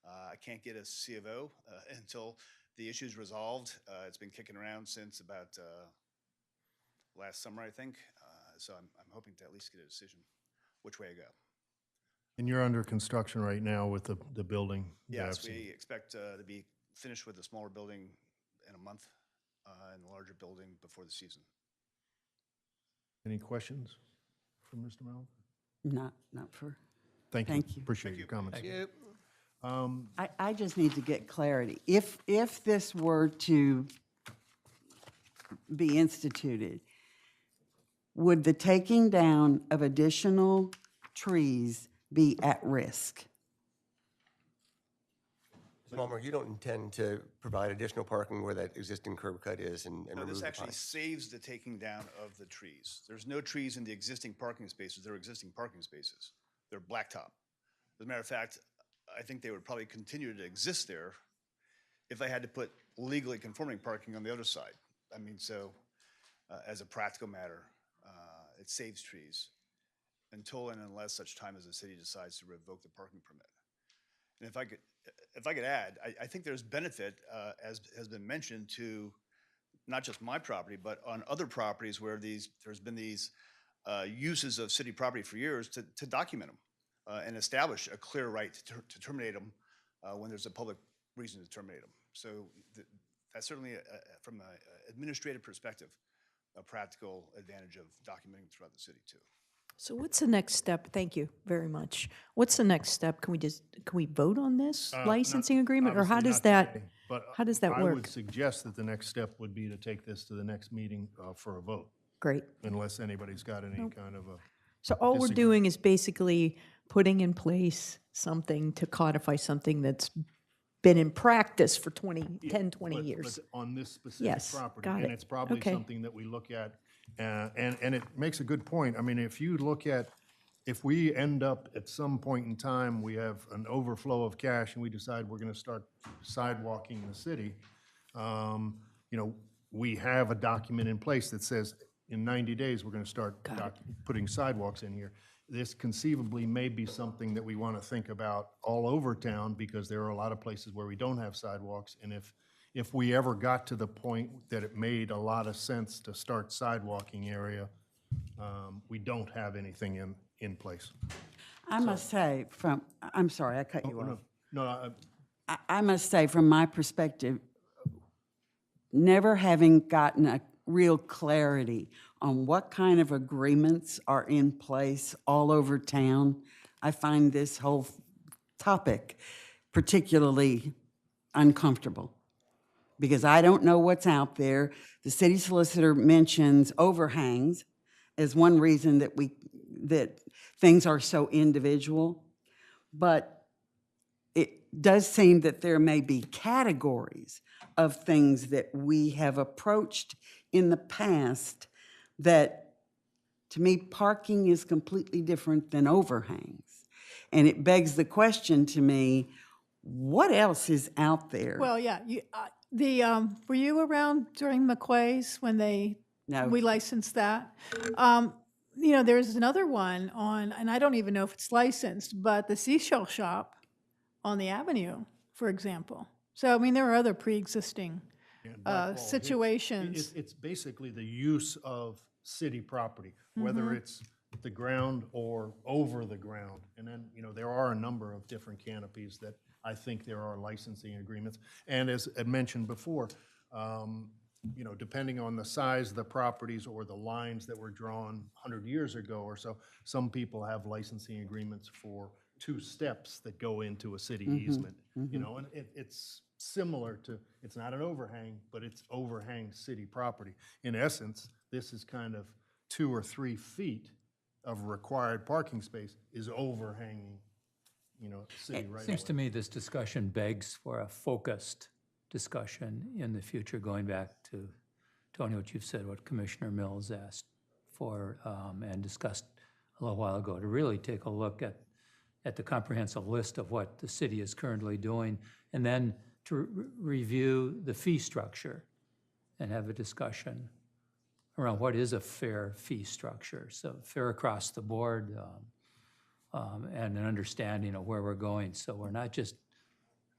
I can't get a C of O until the issue's resolved. It's been kicking around since about last summer, I think. So I'm hoping to at least get a decision which way to go. And you're under construction right now with the building? Yes, we expect to be finished with the smaller building in a month and the larger building before the season. Any questions for Mr. Melvin? Not for. Thank you. Thank you. Appreciate your comments. Thank you. I just need to get clarity. If this were to be instituted, would the taking down of additional trees be at risk? Mr. Malmer, you don't intend to provide additional parking where that existing curb cut is and No, remove this the actually pines? saves the taking down of the trees. There's no trees in the existing parking spaces. They're existing parking spaces. They're blacktop. As a matter of fact, I think they would probably continue to exist there if I had to put legally conforming parking on the other side. I mean, so as a practical matter, it saves trees until and unless such time as the city decides to revoke the parking permit. And if I could add, I think there's benefit, as has been mentioned, to not just my property, but on other properties where there's been these uses of city property for years to document them and establish a clear right to terminate them when there's a public reason to terminate them. So that's certainly, from an administrative perspective, a practical advantage of documenting throughout the city too. So what's the next step? Thank you very much. What's the next step? Can we vote on this licensing agreement, or how does that, how does that I work? would suggest that the next step would be to take this to the next meeting for a vote, Great. unless anybody's got any kind of a. So all we're disagreement. doing is basically putting in place something to codify something that's been in practice for 10, 20 years. But on this specific Yes, property. got And it. it's probably Okay. something that we look at, and it makes a good point. I mean, if you look at, if we end up at some point in time, we have an overflow of cash and we decide we're gonna start sidewalking the city, we have a document in place that says in 90 days, we're gonna start putting sidewalks in here. This conceivably may be something that we want to think about all over town, because there are a lot of places where we don't have sidewalks. And if we ever got to the point that it made a lot of sense to start sidewalking area, we don't have anything in place. I must say, I'm sorry, I cut you off. No, I must say, from my perspective, never having gotten a real clarity on what kind of agreements are in place all over town, I find this whole topic particularly uncomfortable, because I don't know what's out there. The city solicitor mentions overhangs as one reason that things are so individual, but it does seem that there may be categories of things that we have approached in the past that, to me, parking is completely different than overhangs. And it begs the question to me, what else is out there? Well, yeah, were you around during McQuay's when we licensed that? There's another one on, and I don't even know if it's licensed, but the Seashell Shop on the Avenue, for example. So, I mean, there are other pre-existing situations. It's basically the use of city property, whether it's the ground or over the ground. And then, there are a number of different canopies that I think there are licensing agreements. And as I mentioned before, depending on the size of the properties or the lines that were drawn 100 years ago or so, some people have licensing agreements for two steps that go into a city easement, you know, and it's similar to, it's not an overhang, but it's overhang city property. In essence, this is kind of 2 or 3 feet of required parking space is overhanging, you know, city right Seems to me this discussion begs for a focused discussion in the future, going back to, Tony, what you've said, what Commissioner Mills asked for and discussed a little while ago, to really take a look at the comprehensive list of what the city is currently doing, and then to review the fee structure and have a discussion around what is a fair fee structure. So fair across the board, and an understanding of where we're going. So we're not just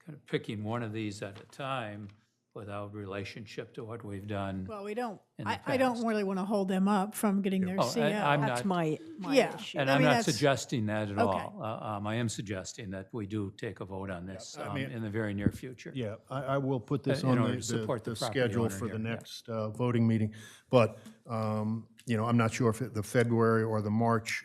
kind of picking one of these at a time without relationship to what we've done. Well, we don't, in the I don't past. really want to hold them up from getting their Oh, CO. I'm That's not- my Yeah. issue. And I I'm mean, not that's- suggesting that at Okay. all. I am suggesting that we do take a vote on this I mean- in the very near future. Yeah, I will put this In on order to support the the property schedule owner for the here, yeah. next voting meeting. But, you know, I'm not sure if the February or the March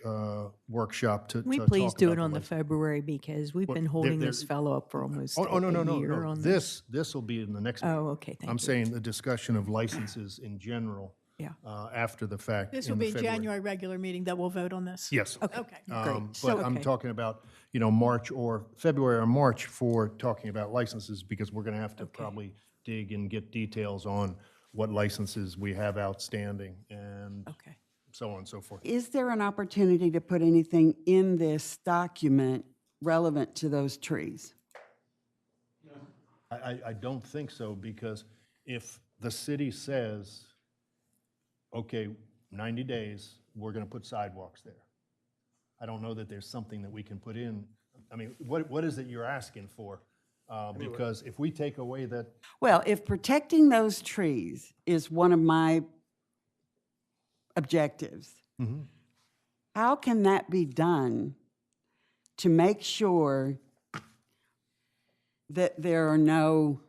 workshop to Can we to please talk do about it on the license. February, because we've Well, been there- holding there- this fellow up for almost Oh, no, a no, year no. on This will be in the next meeting. Oh, okay, thank I'm you. saying the discussion of licenses in general. Yeah. After the fact. This in will the be February. January regular meeting that we'll vote on this. Yes. Okay, great. But I'm Okay. talking about, you know, March or February or March for talking about licenses, because we're going to have to probably dig and get details on what licenses we have outstanding and Okay. so on and so forth. Is there an opportunity to put anything in this document relevant to those trees? I don't think so, because if the city says, okay, 90 days, we're going to put sidewalks there, I don't know that there's something that we can put in. I mean, what is it you're asking for? Because if we take away that, Well, if protecting those trees is one of my objectives, how can that be done to make sure that there are no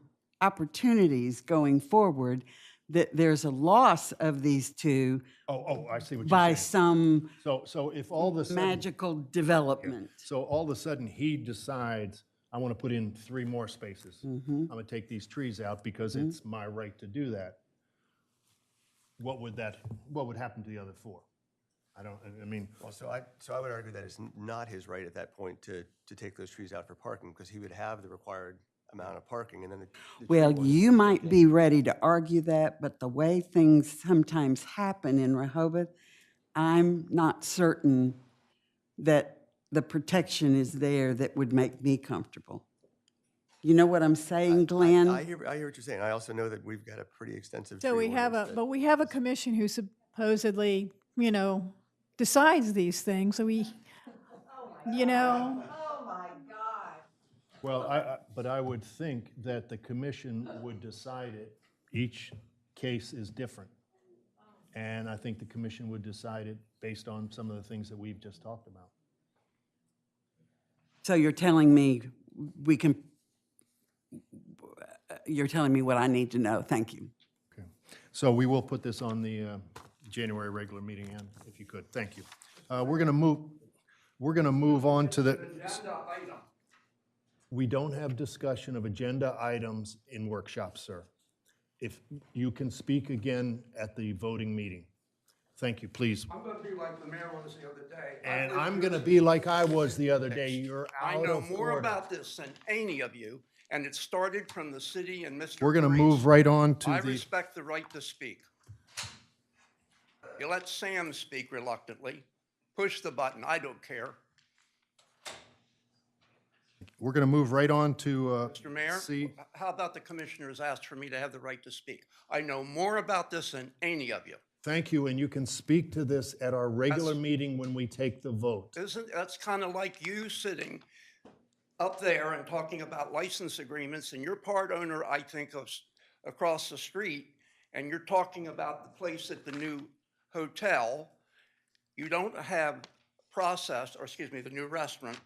opportunities going forward, that there's a loss of these two I see what you're by saying. some So if all of a sudden. magical development? So all of a sudden, he decides, I want to put in 3 more spaces. I'm going to take these trees out because it's my right to do that. What would happen to the other 4? I mean. Well, so I would argue that it's not his right at that point to take those trees out for parking, because he would have the required amount of parking, and then the tree Well, was- you might be ready to argue that, but the way things sometimes happen in Rehoboth, I'm not certain that the protection is there that would make me comfortable. You know what I'm saying, Glenn? I hear what you're saying. I also know that we've got a pretty extensive. So tree we have ordinance that- we have a commission who supposedly, you know, decides these things, so we, you know. Well, but I would think that the commission would decide it. Each case is different. And I think the commission would decide it based on some of the things that we've just talked about. So you're telling me you're telling me what I need to know. Thank you. Okay. So we will put this on the January regular meeting, Ann, if you could. Thank you. We're going to move on to the. We don't have discussion of agenda items in workshops, sir. If you can speak again at the voting meeting. Thank you, please. I'm gonna be like the mayor was the other day. And I'm going to be like I was the other day. You're I out know of more order. about this than any of you, and it started from the city and Mr. We're going to Parise. move right on to I the. respect the right to speak. You let Sam speak reluctantly. Push the button, I don't care. We're going to move right on to. Mr. Mayor, C. how about the commissioners asked for me to have the right to speak? I know more about this than any of you. Thank you, and you can speak to this at our regular That's- meeting when we take the vote. That's kind of like you sitting up there and talking about license agreements, and you're part owner, I think, of across the street, and you're talking about the place at the new hotel. You don't have process, or excuse me, the new restaurant.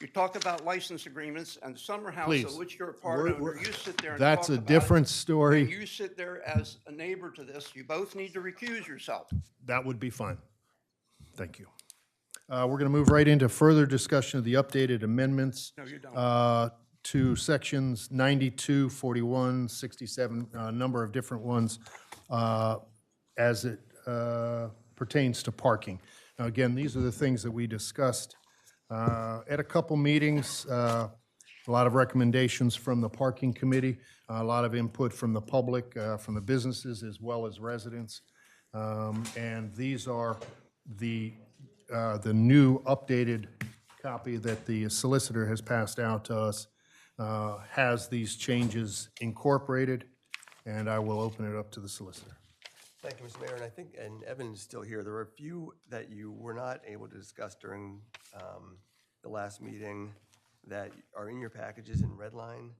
You talk about license agreements and Summer House, Please. of which you're a part owner, you sit there and talk That's a about it, different and story. you sit there as a neighbor to this, you both need to recuse yourself. That would be fine. Thank you. We're going to move right into further discussion of the updated amendments No, you don't. to sections 92, 41, 67, a number of different ones as it pertains to parking. Now, again, these are the things that we discussed at a couple meetings, a lot of recommendations from the parking committee, a lot of input from the public, from the businesses as well as residents. And these are the new updated copy that the solicitor has passed out to us, has these changes incorporated, and I will open it up to the solicitor. Thank you, Mr. Mayor, and I think, and Evan is still here, there were a few that you were not able to discuss during the last meeting that are in your packages in red line.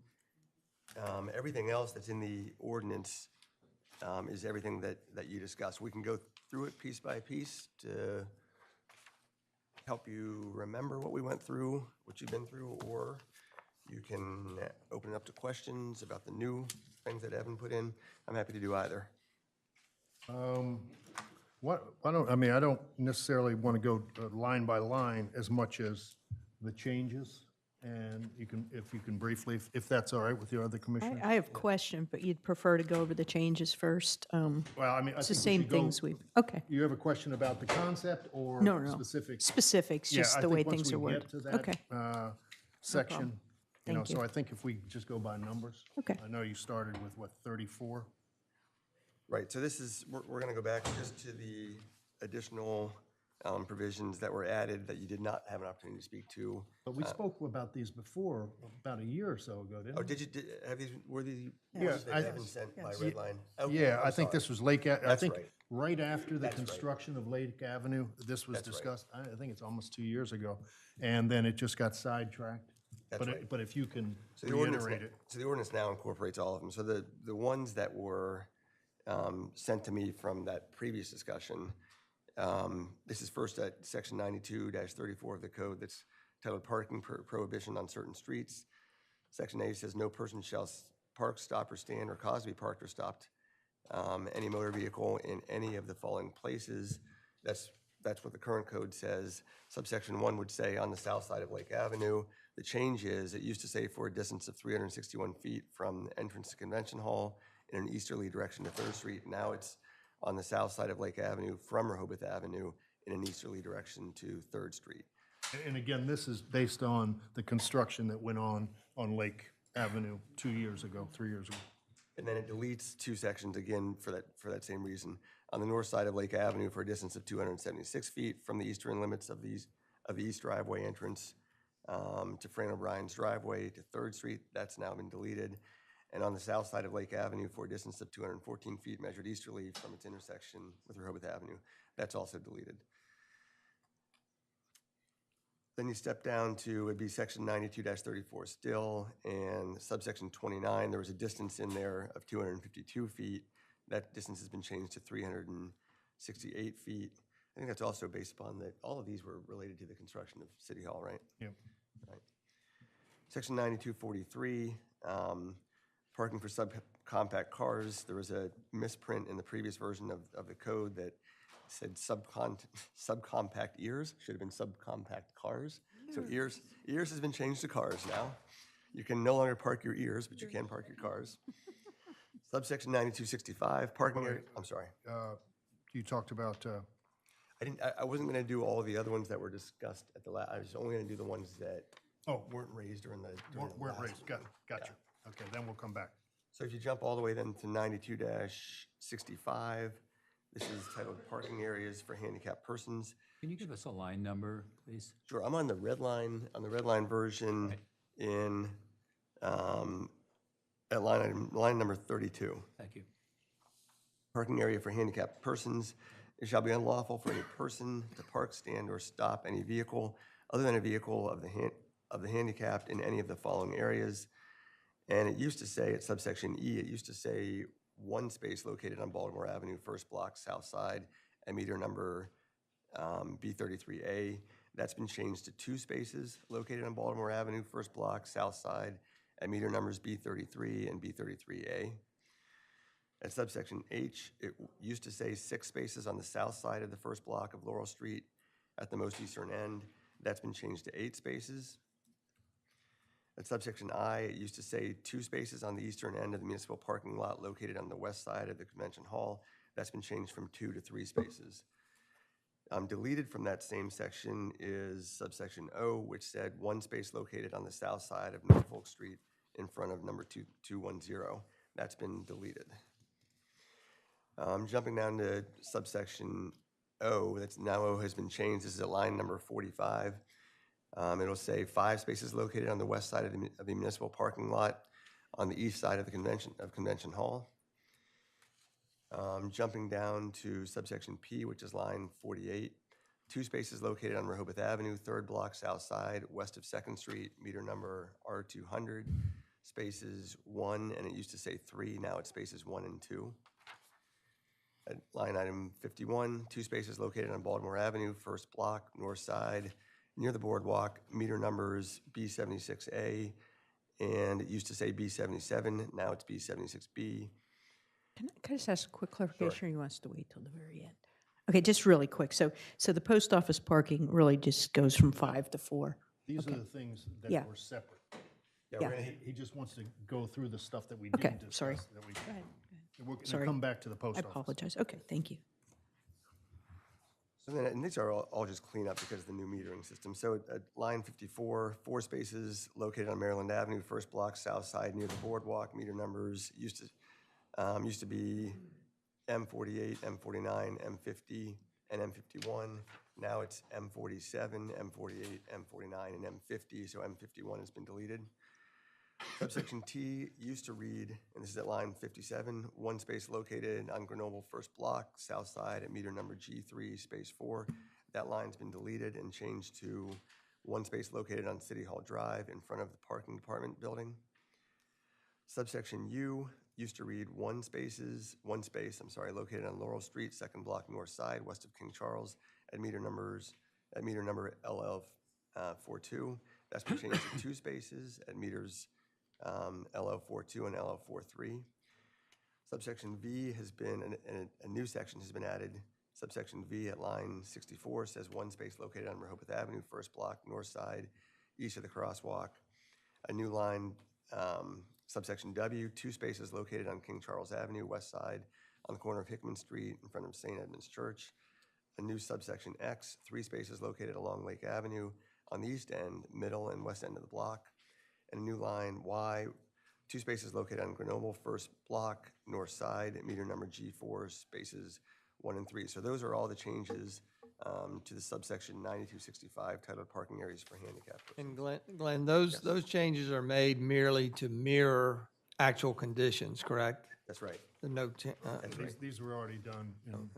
Everything else that's in the ordinance is everything that you discussed. We can go through it piece by piece to help you remember what we went through, what you've been through, or you can open it up to questions about the new things that Evan put in. I'm happy to do either. I don't necessarily want to go line by line as much as the changes, and if you can briefly, if that's all right with your other commissioners? I have a question, but you'd prefer to go over the changes first? Well, I mean, I It's the think we same should go- things we, okay. You have a question about the concept or No, no. specifics? Specifics, Yeah, just I the way think once things are we worded. get to that, Okay. section, Thank so you. I think if we just go by numbers. Okay. I know you started with, what, 34? Right, so this is, we're going to go back just to the additional provisions that were added that you did not have an opportunity to speak to. But we spoke about these before, about a year or so ago, didn't we? Oh, did you, have these, were these Yeah, ones that I- Evan sent by yes. red line? Okay, Yeah, I'm I think sorry. this was I That's think right. right after the That's right. construction of Lake Avenue, this was That's right. discussed. I think it's almost 2 years ago. And then it just got sidetracked. That's right. But if you can So the ordinance, reiterate it. so the ordinance now incorporates all of them. So the ones that were sent to me from that previous discussion, this is first at section 92-34 of the code that's titled Parking Prohibition on Certain Streets. Section A says no person shall park, stop, or stand or cause to be parked or stopped any motor vehicle in any of the following places. That's what the current code says. Subsection 1 would say on the south side of Lake Avenue. The change is, it used to say for a distance of 361 feet from the entrance to Convention Hall in an easterly direction to 3rd Street. Now it's on the south side of Lake Avenue from Rehoboth Avenue in an easterly direction to 3rd Street. And again, this is based on the construction that went on Lake Avenue 2 years ago, 3 years ago. And then it deletes two sections again for that same reason. On the north side of Lake Avenue for a distance of 276 feet from the eastern limits of the east driveway entrance to Fran O'Brien's driveway to 3rd Street, that's now been deleted. And on the south side of Lake Avenue for a distance of 214 feet measured easterly from its intersection with Rehoboth Avenue, that's also deleted. Then you step down to, it'd be section 92-34 still, and subsection 29, there was a distance in there of 252 feet. That distance has been changed to 368 feet. I think that's also based upon that, all of these were related to the construction of City Hall, right? Yep. Right. Section 92-43, parking for subcompact cars. There was a misprint in the previous version of the code that said subcompact ears, should have been subcompact cars. So ears has been changed to cars now. You can no longer park your ears, but you can park your cars. Subsection 9265, parking area, I'm sorry. You talked about, I wasn't gonna do all of the other ones that were discussed at the I was only gonna do the ones that weren't raised during the weren't last raised, one. gotcha. Okay, then we'll come back. So if you jump all the way then to 92-65, this is titled Parking Areas for Handicapped Persons. Can you give us a line number, please? Sure, I'm on the red line version in, at line number 32. Thank you. Parking area for handicapped persons. It shall be unlawful for any person to park, stand, or stop any vehicle other than a vehicle of the handicapped in any of the following areas. And it used to say at subsection E, it used to say one space located on Baltimore Avenue, first block, south side, at meter number B33A. That's been changed to 2 spaces located on Baltimore Avenue, first block, south side, at meter numbers B33 and B33A. At subsection H, it used to say 6 spaces on the south side of the first block of Laurel Street at the most eastern end. That's been changed to 8 spaces. At subsection I, it used to say 2 spaces on the eastern end of the municipal parking lot located on the west side of the convention hall. That's been changed from 2 to 3 spaces. Deleted from that same section is subsection O, which said 1 space located on the south side of Norfolk Street in front of number 210. That's been deleted. Jumping down to subsection O, that's now O has been changed. This is at line number 45. It'll say 5 spaces located on the west side of the municipal parking lot on the east side of the convention hall. Jumping down to subsection P, which is line 48, 2 spaces located on Rehoboth Avenue, 3rd block south side, west of 2nd Street, meter number R200, spaces 1, and it used to say 3, now it's spaces 1 and 2. At line item 51, 2 spaces located on Baltimore Avenue, 1st block, north side, near the boardwalk, meter numbers B76A, and it used to say B77, now it's B76B. Can I just ask a quick clarification, or you want us to wait till the very end? Okay, just really quick. So the post office parking really just goes from 5 to 4? These Okay. are the things that Yeah. were separate. Yeah. He just wants to go through the stuff that we Okay, didn't discuss. sorry. That we, Go ahead. we're going to Sorry. come back to the post I office. apologize. Okay, thank you. So then, and these are all just cleanup because of the new metering system. So at line 54, 4 spaces located on Maryland Avenue, 1st block, south side, near the boardwalk. Meter numbers used to be M48, M49, M50, and M51. Now it's M47, M48, M49, and M50. So M51 has been deleted. Subsection T used to read, and this is at line 57, 1 space located on Grenoble 1st block, south side at meter number G3, space 4. That line's been deleted and changed to 1 space located on City Hall Drive in front of the parking department building. Subsection U used to read 1 space, located on Laurel Street, 2nd block, north side, west of King Charles, at meter number LL42. That's been changed to 2 spaces at meters LL42 and LL43. Subsection V has been, a new section has been added. Subsection V at line 64 says 1 space located on Rehoboth Avenue, 1st block, north side, east of the crosswalk. A new line, subsection W, 2 spaces located on King Charles Avenue, west side, on the corner of Hickman Street in front of St. Edmund's Church. A new subsection X, 3 spaces located along Lake Avenue on the east end, middle, and west end of the block. And a new line Y, 2 spaces located on Grenoble, 1st block, north side, at meter number G4, spaces 1 and 3. So those are all the changes to the subsection 9265 titled Parking Areas for Handicap Persons. And Glenn, those changes are made merely to mirror actual conditions, correct? That's right. The no, That's right. These were already done, and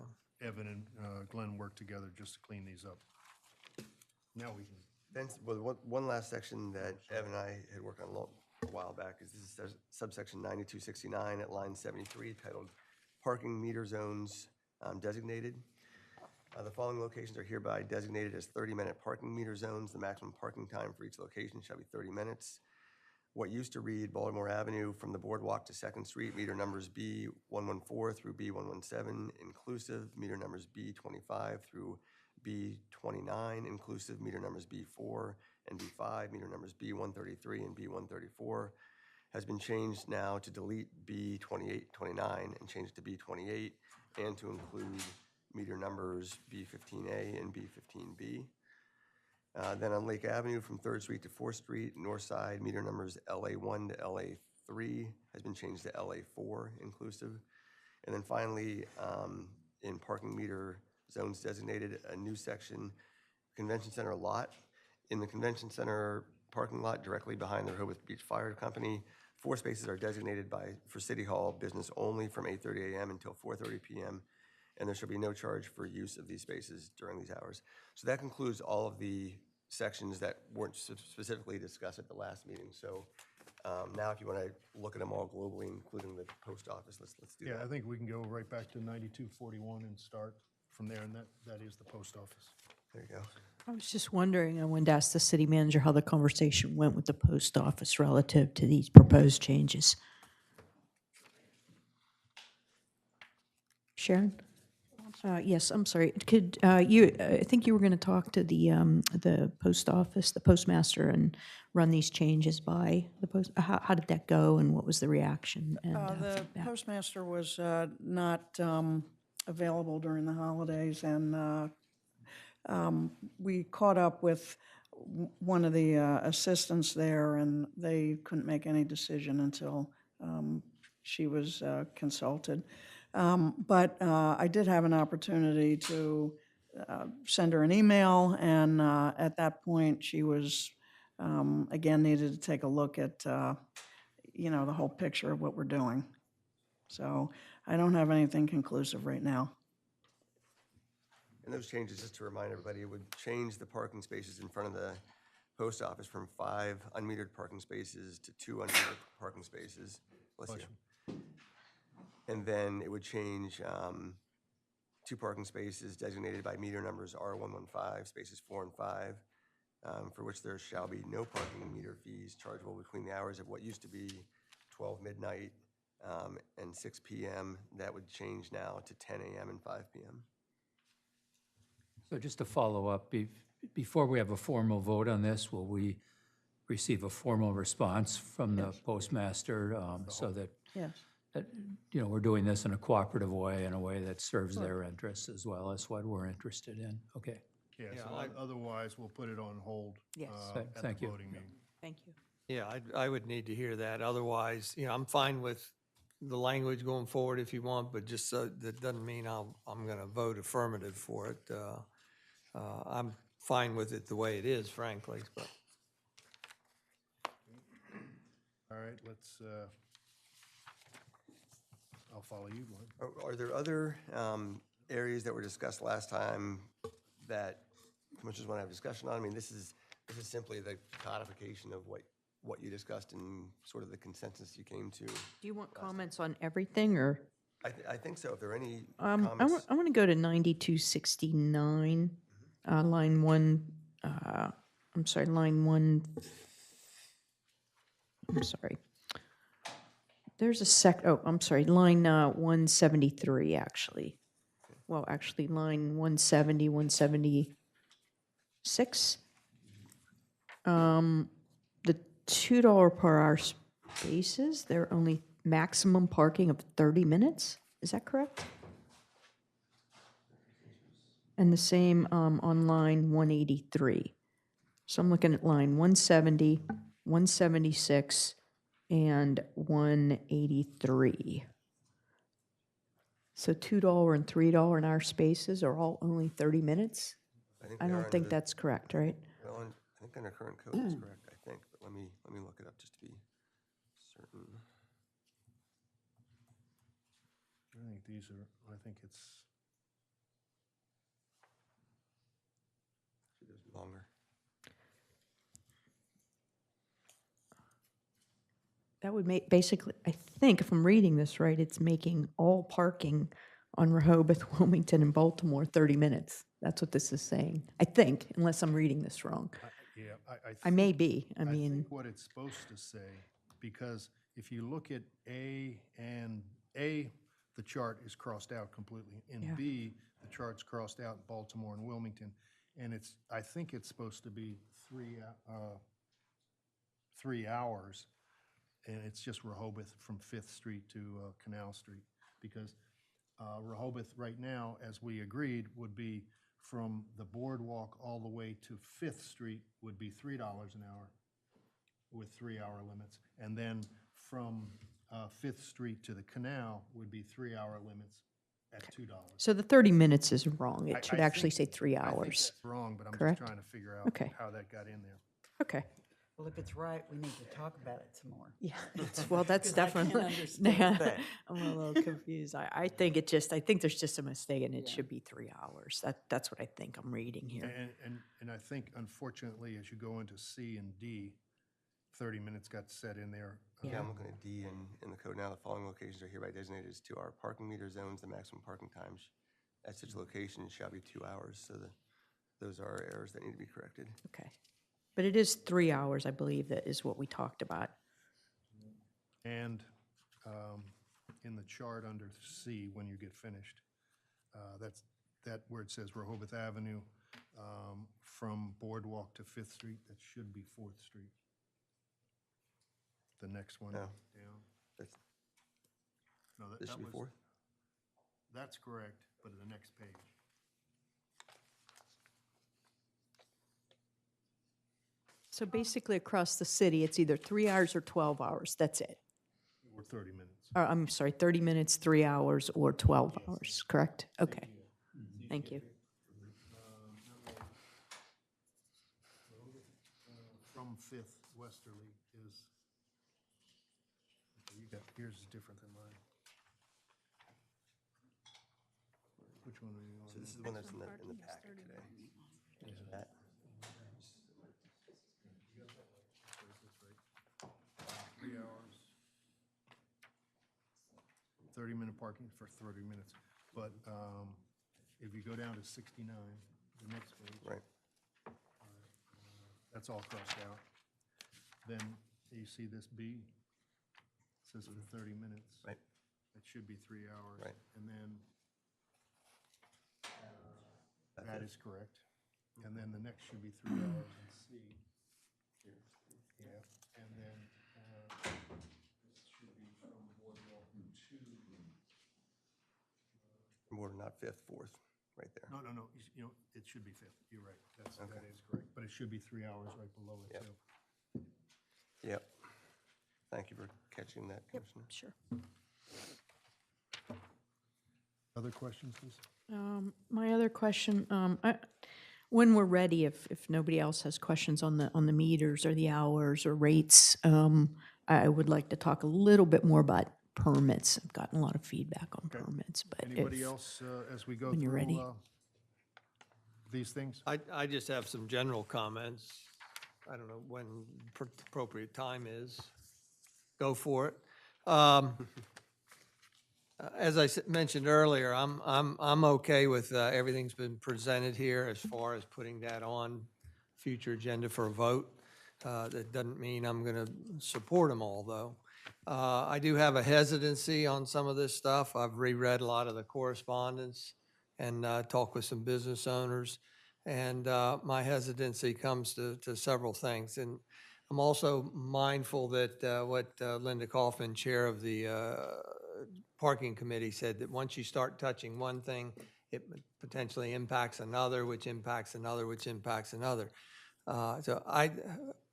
Evan and Glenn worked together just to clean these up. Now we can. Then, well, one last section that Evan and I had worked on a while back is this is subsection 9269 at line 73 titled Parking Meter Zones Designated. The following locations are hereby designated as 30-minute parking meter zones. The maximum parking time for each location shall be 30 minutes. What used to read Baltimore Avenue from the boardwalk to 2nd Street, meter numbers B114 through B117 inclusive, meter numbers B25 through B29 inclusive, meter numbers B4 and B5, meter numbers B133 and B134, has been changed now to delete B28, 29 and change it to B28 and to include meter numbers B15A and B15B. Then on Lake Avenue from 3rd Street to 4th Street, north side, meter numbers LA1 to LA3 has been changed to LA4 inclusive. And then finally, in parking meter zones designated, a new section, Convention Center lot. In the Convention Center parking lot directly behind the Rehoboth Beach Fire Company, 4 spaces are designated for City Hall business only from 8:30 a.m. until 4:30 p.m. And there shall be no charge for use of these spaces during these hours. So that concludes all of the sections that weren't specifically discussed at the last meeting. So now if you want to look at them all globally, including the post office, let's do that. Yeah, I think we can go right back to 9241 and start from there, and that is the post office. There you go. I was just wondering, I wanted to ask the city manager how the conversation went with the post office relative to these proposed changes. Sharon? Yes, I'm sorry. Could I think you were going to talk to the post office, the postmaster, and run these changes by the post. How did that go, and what was the reaction? And The feedback? postmaster was not available during the holidays, and we caught up with one of the assistants there, and they couldn't make any decision until she was consulted. But I did have an opportunity to send her an email, and at that point, she was, again, needed to take a look at, the whole picture of what we're doing. So I don't have anything conclusive right now. And those changes, just to remind everybody, it would change the parking spaces in front of the post office from 5 unmetered parking spaces to 2 unmetered parking spaces. Bless you. And then it would change 2 parking spaces designated by meter numbers R115, spaces 4 and 5, for which there shall be no parking meter fees chargeable between the hours of what used to be 12 midnight and 6 p.m. That would change now to 10 a.m. and 5 p.m. So just to follow up, before we have a formal vote on this, will we receive a formal response from the postmaster so that, Yes. that, we're doing this in a cooperative way, in a way that serves their interests as well as what we're interested in? Okay. Yeah, so otherwise, we'll put it on hold Yes. at the Thank you. voting meeting. Thank you. Yeah, I would need to hear that. Otherwise, I'm fine with the language going forward if you want, but just so that doesn't mean I'm going to vote affirmative for it. I'm fine with it the way it is, frankly, but. All right, I'll follow you, Glenn. Are there other areas that were discussed last time that commissioners want to have discussion on? I mean, this is simply the codification of what you discussed and sort of the consensus you came to. Do you want comments on everything, or? I think so. If there are any I comments. want to go to 9269, line 1, I'm sorry, line 1, I'm sorry. There's I'm sorry, line 173, actually. Well, actually, line 170, 176. The $2 per hour spaces, they're only maximum parking of 30 minutes? Is that correct? And the same on line 183. So I'm looking at line 170, 176, and 183. So $2 and $3 an hour spaces are all only 30 minutes? I don't think that's correct, right? Well, I think under current code that's correct, I think, but let me look it up just to be certain. I think it's. It is longer. That would make, basically, I think if I'm reading this right, it's making all parking on Rehoboth, Wilmington, and Baltimore 30 minutes. That's what this is saying, I think, unless I'm reading this wrong. Yeah, I may be, I I mean, think what it's supposed to say, because if you look at A, the chart is crossed out completely. In Yeah. B, the chart's crossed out in Baltimore and Wilmington. And I think it's supposed to be 3 hours. And it's just Rehoboth from 5th Street to Canal Street. Because Rehoboth right now, as we agreed, would be from the boardwalk all the way to 5th Street would be $3 an hour with 3-hour limits. And then from 5th Street to the canal would be 3-hour limits at $2. so the 30 minutes is wrong. I It should actually say think- 3 I think hours. that's wrong, but I'm Correct? just trying to figure out Okay. how that got in there. Okay. Well, if it's right, we need to talk about it some more. Yeah, well, that's 'Cause I can't definitely, understand that. I'm a little confused. I think there's just a mistake and it should be 3 hours. That's what I think I'm reading here. And I think unfortunately, as you go into C and D, 30 minutes got set in there. Yeah, I'm looking at D in the code now. The following locations are hereby designated as 2-hour parking meter zones. The maximum parking times at such locations shall be 2 hours. So those are errors that need to be corrected. Okay. But it is 3 hours, I believe, that is what we talked about. And in the chart under C, when you get finished, That's that where it says Rehoboth Avenue, from Boardwalk to Fifth Street, that should be Fourth Street. The next one No. down. That's- No, This should be fourth? That's correct, but in the next page. So basically, across the city, it's either 3 hours or 12 hours, that's it. Or 30 minutes. Or, I'm sorry, 30 minutes, 3 hours, or 12 hours, correct? Okay. Thank you. From Fifth Westerly is, okay, yours is different than mine. Which one are you on? So this is the one that's in the packet today. That. 3 hours. 30-minute parking for 30 minutes. But if you go down to 69, the next page. Right. That's all crossed out. Then you see this B, it says for 30 minutes. Right. It should be 3 hours. Right. And then that is correct. And then the next should be 3 hours in C. Yeah, and then this should be from Boardwalk to, More not fifth, fourth, right there. no, you know, it should be Fifth. You're right. That Okay. is correct. But it should be 3 hours right below it, Yep. too. Yep. Thank you for catching that, Commissioner. Sure. Other questions, please? My other question, when we're ready, if nobody else has questions on the meters or the hours or rates, I would like to talk a little bit more about permits. I've gotten a lot of feedback on Okay. permits, but Anybody if, else, as we go when you're through ready. these things? I just have some general comments. I don't know when appropriate time is. Go for it. As I mentioned earlier, I'm okay with everything's been presented here as far as putting that on future agenda for a vote. That doesn't mean I'm going to support them all, though. I do have a hesitancy on some of this stuff. I've reread a lot of the correspondence and talked with some business owners. And my hesitancy comes to several things. And I'm also mindful that what Linda Kaufman, chair of the parking committee, said that once you start touching one thing, it potentially impacts another, which impacts another, which impacts another. So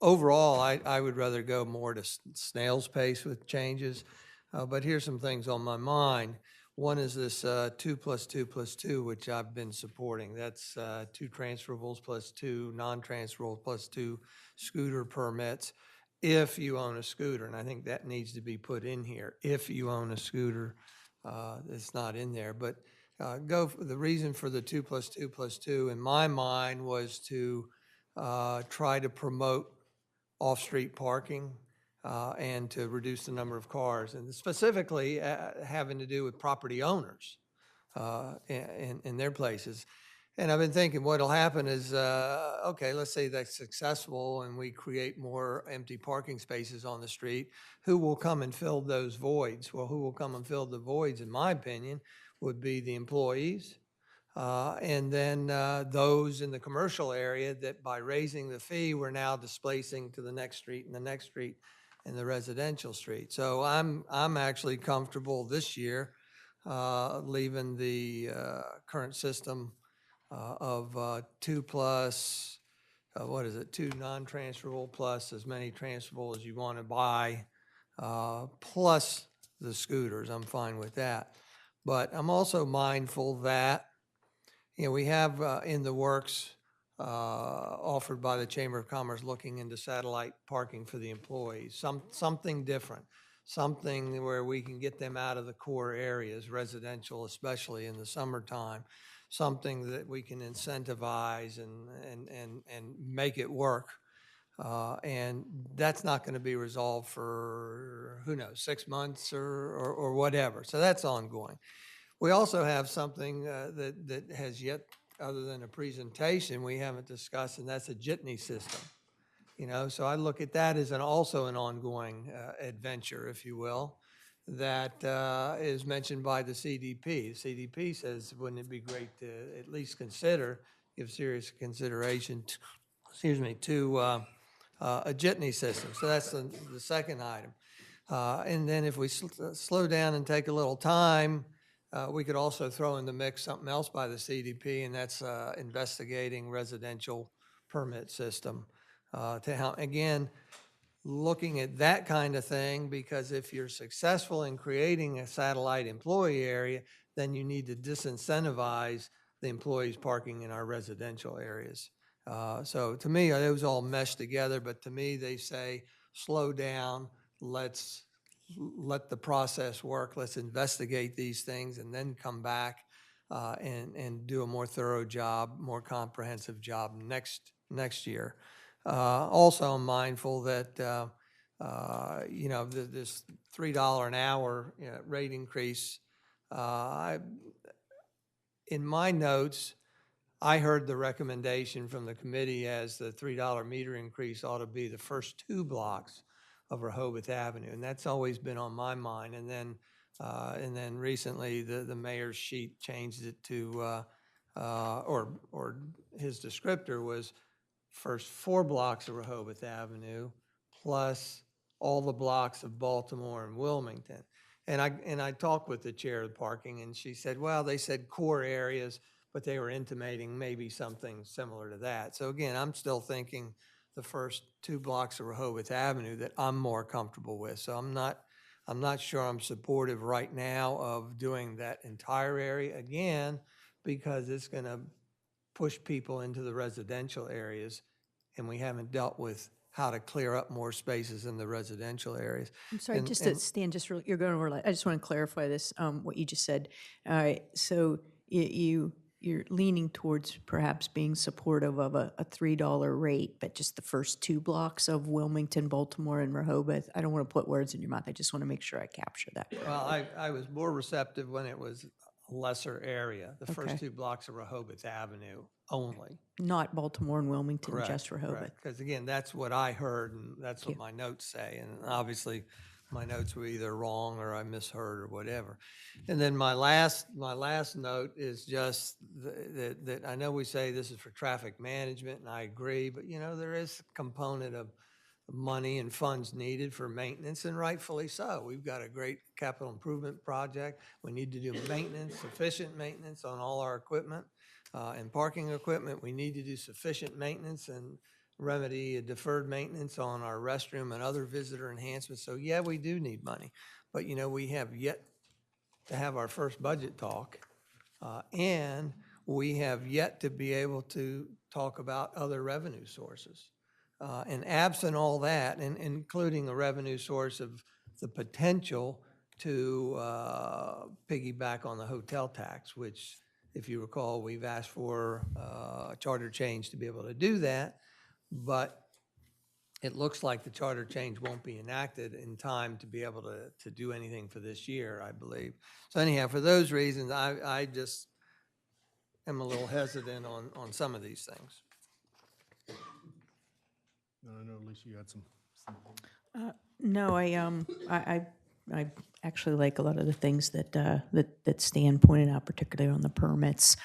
overall, I would rather go more to snail's pace with changes. But here's some things on my mind. One is this 2+2+2, which I've been supporting. That's 2 transferables plus 2 non-transferables plus 2 scooter permits if you own a scooter. And I think that needs to be put in here. If you own a scooter, it's not in there. But the reason for the 2+2+2 in my mind was to try to promote off-street parking and to reduce the number of cars, and specifically having to do with property owners in their places. And I've been thinking what'll happen is, okay, let's say that's successful and we create more empty parking spaces on the street. Who will come and fill those voids? Well, who will come and fill the voids, in my opinion, would be the employees. And then those in the commercial area that by raising the fee, we're now displacing to the next street and the next street and the residential street. So I'm actually comfortable this year leaving the current system of 2 plus, 2 non-transferable plus as many transferable as you want to buy, plus the scooters. I'm fine with that. But I'm also mindful that we have in the works offered by the Chamber of Commerce looking into satellite parking for the employees, something different, something where we can get them out of the core areas, residential especially in the summertime, something that we can incentivize and make it work. And that's not going to be resolved for, who knows, 6 months or whatever. So that's ongoing. We also have something that has yet, other than a presentation, we haven't discussed, and that's a jitney system. So I look at that as also an ongoing adventure, if you will. that is mentioned by the CDP. The CDP says, wouldn't it be great to at least consider, give serious consideration, to a jitney system. So that's the second item. And then if we slow down and take a little time, we could also throw in the mix something else by the CDP, and that's investigating residential permit system. To how, again, looking at that kind of thing, because if you're successful in creating a satellite employee area, then you need to disincentivize the employees parking in our residential areas. So to me, those all mesh together, but to me, they say, slow down, let's let the process work, let's investigate these things, and then come back and do a more thorough job, more comprehensive job next year. Also, I'm mindful that, this $3 an hour rate increase, in my notes, I heard the recommendation from the committee as the $3 meter increase ought to be the first 2 blocks of Rehoboth Avenue, and that's always been on my mind. And then recently, the mayor's sheet changed it to, or his descriptor was first 4 blocks of Rehoboth Avenue, plus all the blocks of Baltimore and Wilmington. And I talked with the chair of parking, and she said, well, they said core areas, but they were intimating maybe something similar to that. So again, I'm still thinking the first 2 blocks of Rehoboth Avenue that I'm more comfortable with. So I'm not sure I'm supportive right now of doing that entire area again, because it's going to push people into the residential areas, and we haven't dealt with how to clear up more spaces in the residential areas. I'm sorry, Stan, you're going over, I just want to clarify this, what you just said. So you're leaning towards perhaps being supportive of a $3 rate, but just the first 2 blocks of Wilmington, Baltimore, and Rehoboth. I don't want to put words in your mouth. I just want to make sure I capture that. Well, I was more receptive when it was a lesser area, the first Okay. 2 blocks of Rehoboth Avenue only. Not Baltimore and Wilmington, just Rehoboth. Because again, that's what I heard, and that's what my notes say. And obviously, my notes were either wrong or I misheard or whatever. And then my last note is just that I know we say this is for traffic management, and I agree, but there is a component of money and funds needed for maintenance, and rightfully so. We've got a great capital improvement project. We need to do maintenance, sufficient maintenance on all our equipment and parking equipment. We need to do sufficient maintenance and remedy deferred maintenance on our restroom and other visitor enhancements. So yeah, we do need money, but we have yet to have our first budget talk, and we have yet to be able to talk about other revenue sources. And absent all that, and including a revenue source of the potential to piggyback on the hotel tax, which, if you recall, we've asked for a charter change to be able to do that, but it looks like the charter change won't be enacted in time to be able to do anything for this year, I believe. So anyhow, for those reasons, I just am a little hesitant on some of these things. I know, Lisa, you had some. No, I actually like a lot of the things that Stan pointed out, particularly on the permits.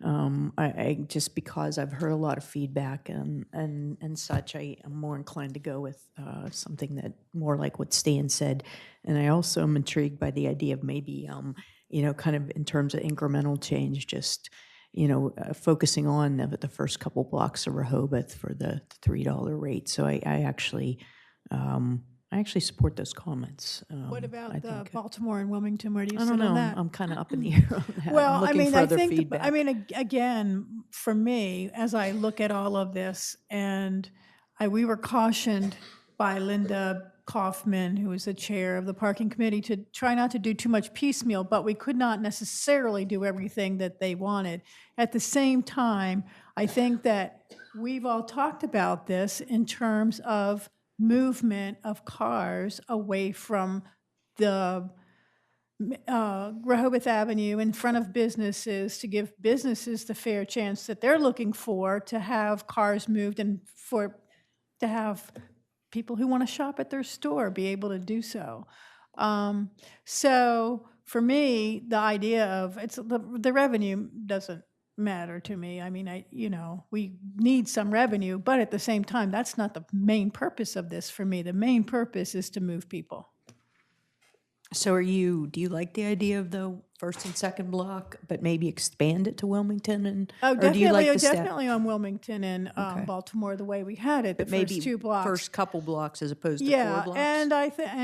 I just because I've heard a lot of feedback and such, I am more inclined to go with something that more like what Stan said. And I also am intrigued by the idea of maybe, kind of in terms of incremental change, just focusing on the first couple blocks of Rehoboth for the $3 rate. So I actually support those comments. What about the Baltimore and Wilmington? Where do you I sit don't know. on that? I'm kind of up in the air on that. Well, I'm looking for I other think, feedback. again, for me, as I look at all of this, and we were cautioned by Linda Kaufman, who was the chair of the parking committee, to try not to do too much piecemeal, but we could not necessarily do everything that they wanted. At the same time, I think that we've all talked about this in terms of movement of cars away from the Rehoboth Avenue in front of businesses, to give businesses the fair chance that they're looking for, to have cars moved, and to have people who want to shop at their store be able to do so. So for me, the idea of the revenue doesn't matter to me. I mean, we need some revenue, but at the same time, that's not the main purpose of this for me. The main purpose is to move people. So do you like the idea of the first and second block, but maybe expand it to Wilmington and? Oh, or do you like definitely, the staff- definitely on Wilmington and Okay. Baltimore, the way we had it, But the maybe first two blocks. first couple blocks as opposed to 4 Yeah, blocks? and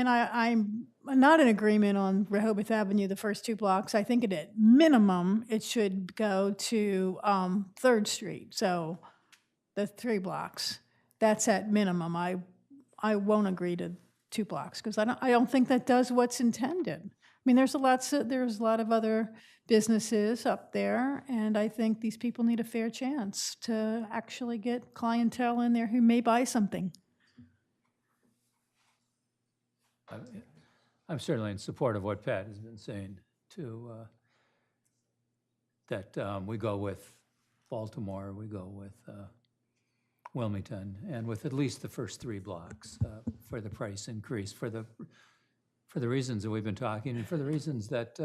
I'm not in agreement on Rehoboth Avenue, the first two blocks. I think at minimum, it should go to 3rd Street, so the 3 blocks. That's at minimum. I won't agree to 2 blocks because I don't think that does what's intended. I mean, there's a lot of other businesses up there, and I think these people need a fair chance to actually get clientele in there who may buy something. I'm certainly in support of what Pat has been saying, too, that we go with Baltimore, we go with Wilmington, and with at least the first 3 blocks for the price increase, for the reasons that we've been talking, and for the reasons that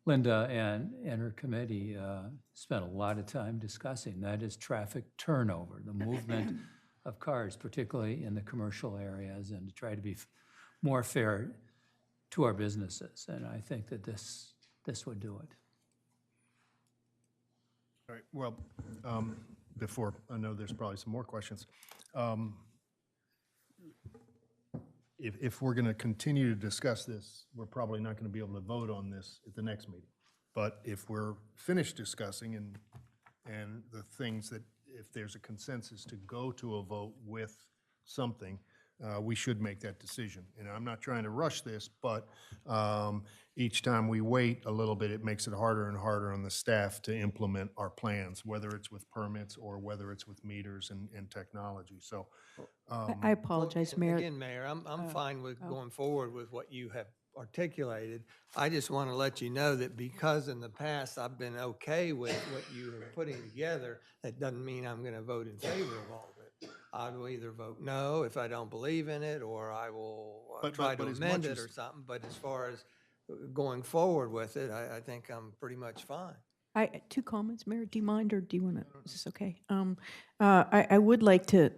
Linda and her committee spent a lot of time discussing. That is traffic turnover, the movement of cars, particularly in the commercial areas, and to try to be more fair to our businesses. And I think that this would do it. All right, well, before, I know there's probably some more questions. If we're going to continue to discuss this, we're probably not going to be able to vote on this at the next meeting. But if we're finished discussing and the things that, if there's a consensus to go to a vote with something, we should make that decision. And I'm not trying to rush this, but each time we wait a little bit, it makes it harder and harder on the staff to implement our plans, whether it's with permits or whether it's with meters and technology. So I apologize, Mayor. Again, Mayor, I'm fine with going forward with what you have articulated. I just want to let you know that because in the past I've been okay with what you are putting together, that doesn't mean I'm going to vote in favor of all of it. I will either vote no if I don't believe in it, or I will try to amend it or something. But as far as going forward with it, I think I'm pretty much fine. 2 comments, Mayor. Do you mind, or do you want to? Is this okay? I would like to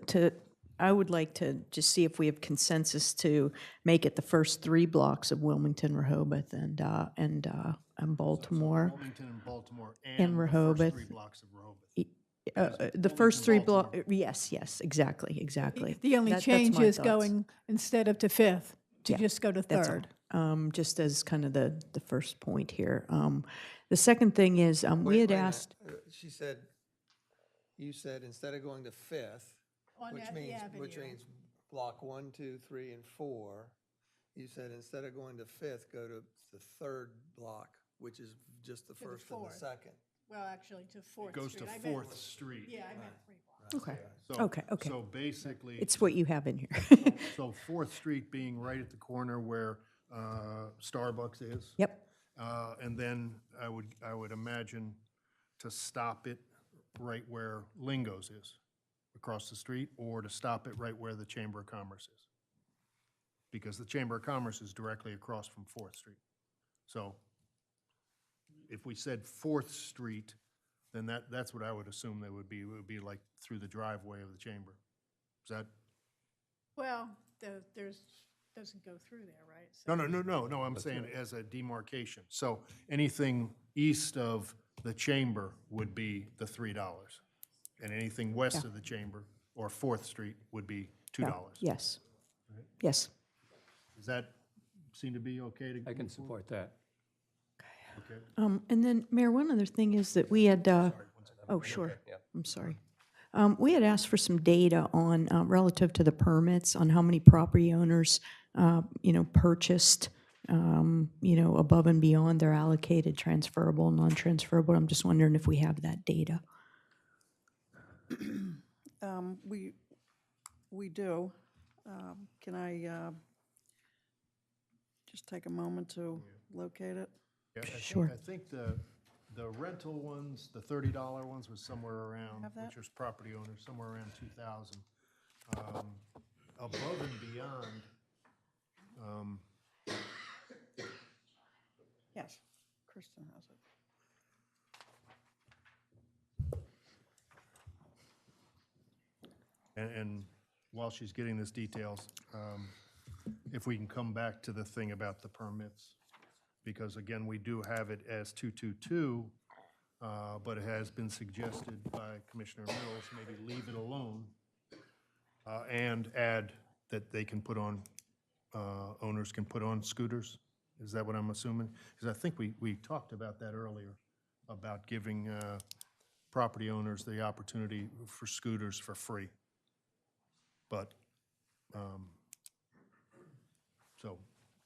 just see if we have consensus to make it the first 3 blocks of Wilmington, Rehoboth, and Baltimore. Wilmington and Baltimore and the Rehoboth. first 3 blocks of Rehoboth. The first 3 blocks. Yes, exactly. The only change my is thoughts. going, instead of to 5th, to Yeah, just go to that's 3rd. all. Just as kind of the first point here. The second thing is, we had Wait a asked. minute. You said instead of going to 5th, which means block 1, 2, 3, and 4. You said instead of going to 5th, go to the 3rd block, which is just the first and the 4th. second. Well, actually, to 4th Street. It goes to 4th Street. Yeah, I meant 3 blocks. Okay. Okay. So basically. It's what you have in here. So 4th Street being right at the corner where Starbucks is. Yep. And then I would imagine to stop it right where Lingo's is, across the street, or to stop it right where the Chamber of Commerce is. Because the Chamber of Commerce is directly across from 4th Street. So if we said 4th Street, then that's what I would assume they would be. It would be like through the driveway of the Chamber. Is that? Well, doesn't go through there, right? So No, I'm saying as a demarcation. So anything east of the Chamber would be the $3. And anything west of the Chamber or 4th Street would be $2. Yes. Right? Yes. Does that seem to be okay to? I can support that. Okay. And then, Mayor, one other thing is that we had, oh, sure, I'm sorry. We had asked for some data on, relative to the permits, on how many property owners, purchased, above and beyond their allocated transferable, non-transferable. I'm just wondering if we have that data. We do. Can I just take a moment to locate it? Yeah, Sure. I think the rental ones, the $30 ones was somewhere around, Have that? which was property owners, somewhere around 2,000. Above and beyond, Yes, Kristen has it. And while she's getting this details, if we can come back to the thing about the permits, because again, we do have it as 222, but it has been suggested by Commissioner Mills, maybe leave it alone, and add that they can put on, owners can put on scooters. Is that what I'm assuming? Because I think we talked about that earlier, about giving property owners the opportunity for scooters for free. But, so,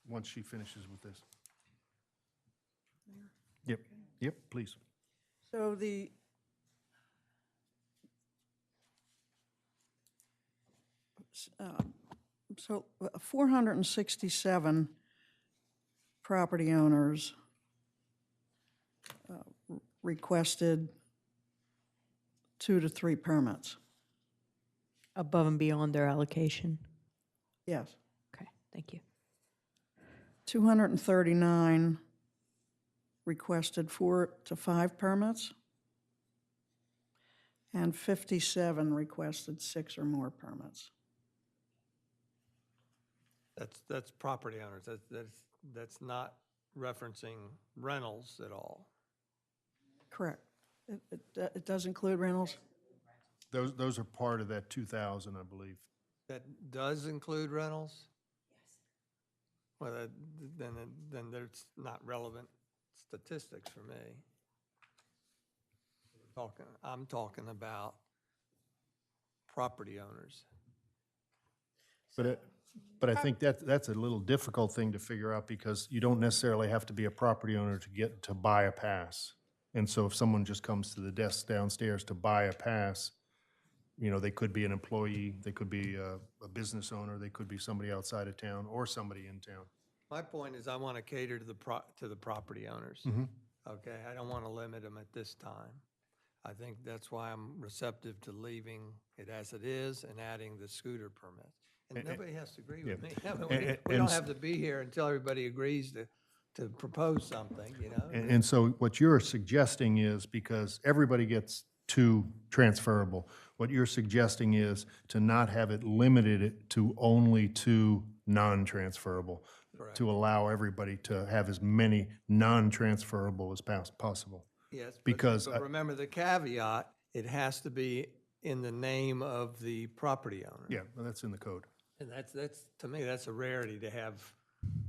once she finishes with this. Yep, please. So the, so 467 property owners requested 2 to 3 permits. Above and beyond their allocation? Yes. Okay, thank you. 239 requested 4 to 5 permits, and 57 requested 6 or more permits. That's property owners. That's not referencing rentals at all. Correct. It does include rentals? Those are part of that 2,000, I believe. That does include rentals? Yes. Well, then there's not relevant statistics for me. I'm talking about property owners. But I think that's a little difficult thing to figure out, because you don't necessarily have to be a property owner to buy a pass. And so if someone just comes to the desk downstairs to buy a pass, you know, they could be an employee, they could be a business owner, they could be somebody outside of town or somebody in town. My point is I want to cater to the property owners. Mhm. Okay, I don't want to limit them at this time. I think that's why I'm receptive to leaving it as it is and adding the scooter permits. And nobody has to agree with me. We don't have to be here until everybody agrees to propose something, you know? And so what you're suggesting is, because everybody gets 2 transferable, what you're suggesting is to not have it limited to only 2 non-transferable, Correct. to allow everybody to have as many non-transferable as possible. Yes, Because but remember the caveat, it has to be in the name of the property owner. Yeah, well, that's in the code. And that's, to me, that's a rarity to have.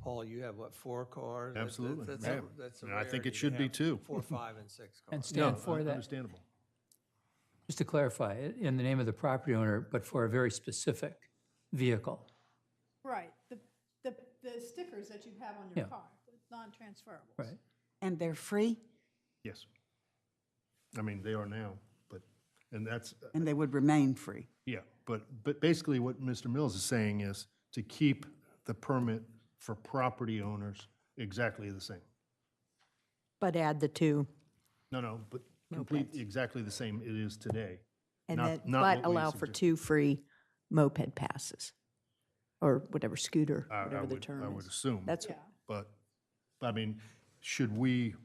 Paul, you have what, 4 cars? Absolutely, That's yeah. a And I think rarity it to should be have 2. 4, 5, and 6 cars. And stand for that. Understandable. Just to clarify, in the name of the property owner, but for a very specific vehicle. Right, the stickers that you have on your Yeah. car, non-transferable. Right. And they're free, Yes. I mean, they are now, but, and that's, and they would remain free. yeah, but basically what Mr. Mills is saying is to keep the permit for property owners exactly the same. But add the 2, No, but complete, exactly the same it is today. and Not- then, not but what we allow for suggest. 2 free moped passes, or whatever, scooter, I whatever the would- term is. I would assume. That's, Yeah. But, I mean, should we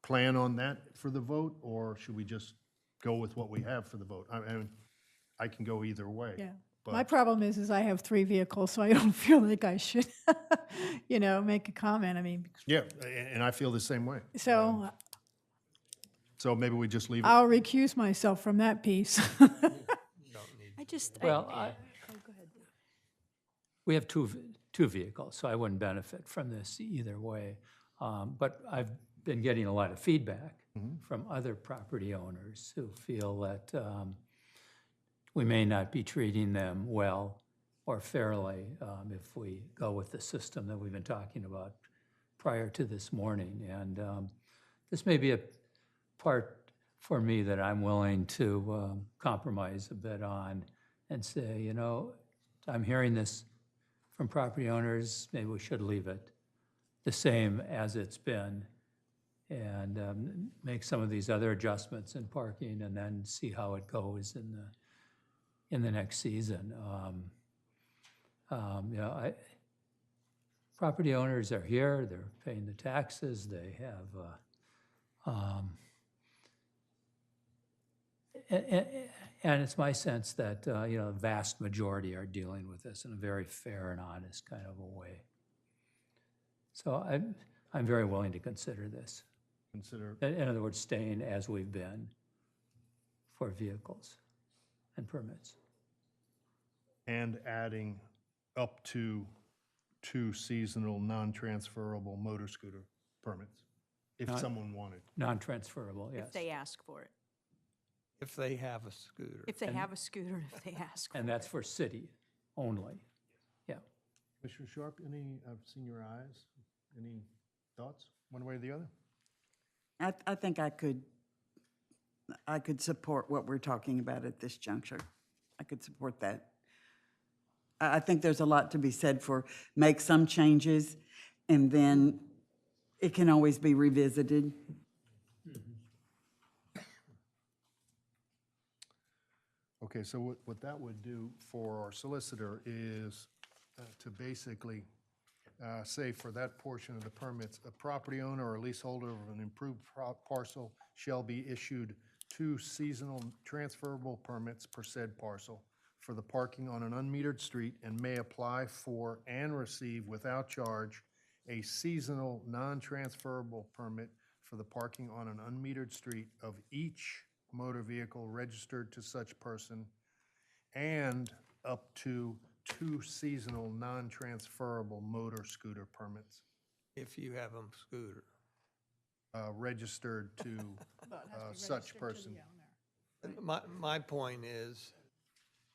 plan on that for the vote, or should we just go with what we have for the vote? I mean, I can go either way. Yeah. but- My problem is I have 3 vehicles, so I don't feel like I should, make a comment. I mean, Yeah, and I feel the same way. so So maybe we just leave it. I'll recuse myself from that piece. I just, Well, we have two vehicles, so I wouldn't benefit from this either way. But I've been getting a lot of feedback from other property owners who feel that we may not be treating them well or fairly if we go with the system that we've been talking about prior to this morning. And this may be a part for me that I'm willing to compromise a bit on and say, you know, I'm hearing this from property owners, maybe we should leave it the same as it's been and make some of these other adjustments in parking and then see how it goes in the next season. You know, property owners are here, they're paying the taxes, they have, and it's my sense that, you know, the vast majority are dealing with this in a very fair and honest kind of a way. So I'm very willing to consider this. Consider, In other words, staying as we've been for vehicles and permits. and adding up to 2 seasonal, non-transferable motor scooter permits, if Not- someone wanted. Non-transferable, yes. If they ask for it. If they have a scooter. If they have a scooter, if they ask for it. And that's for city only. Yeah. Commissioner Sharp, I've seen your eyes. Any thoughts, one way or the other? I think I could support what we're talking about at this juncture. I could support that. I think there's a lot to be said for make some changes, and then it can always be revisited. Okay, so what that would do for our solicitor is to basically say for that portion of the permits, a property owner or leaseholder of an improved parcel shall be issued 2 seasonal transferable permits per said parcel for the parking on an unmetered street, and may apply for and receive without charge a seasonal non-transferable permit for the parking on an unmetered street of each motor vehicle registered to such person, and up to 2 seasonal non-transferable motor scooter permits If you have a scooter. registered to such person. My point is,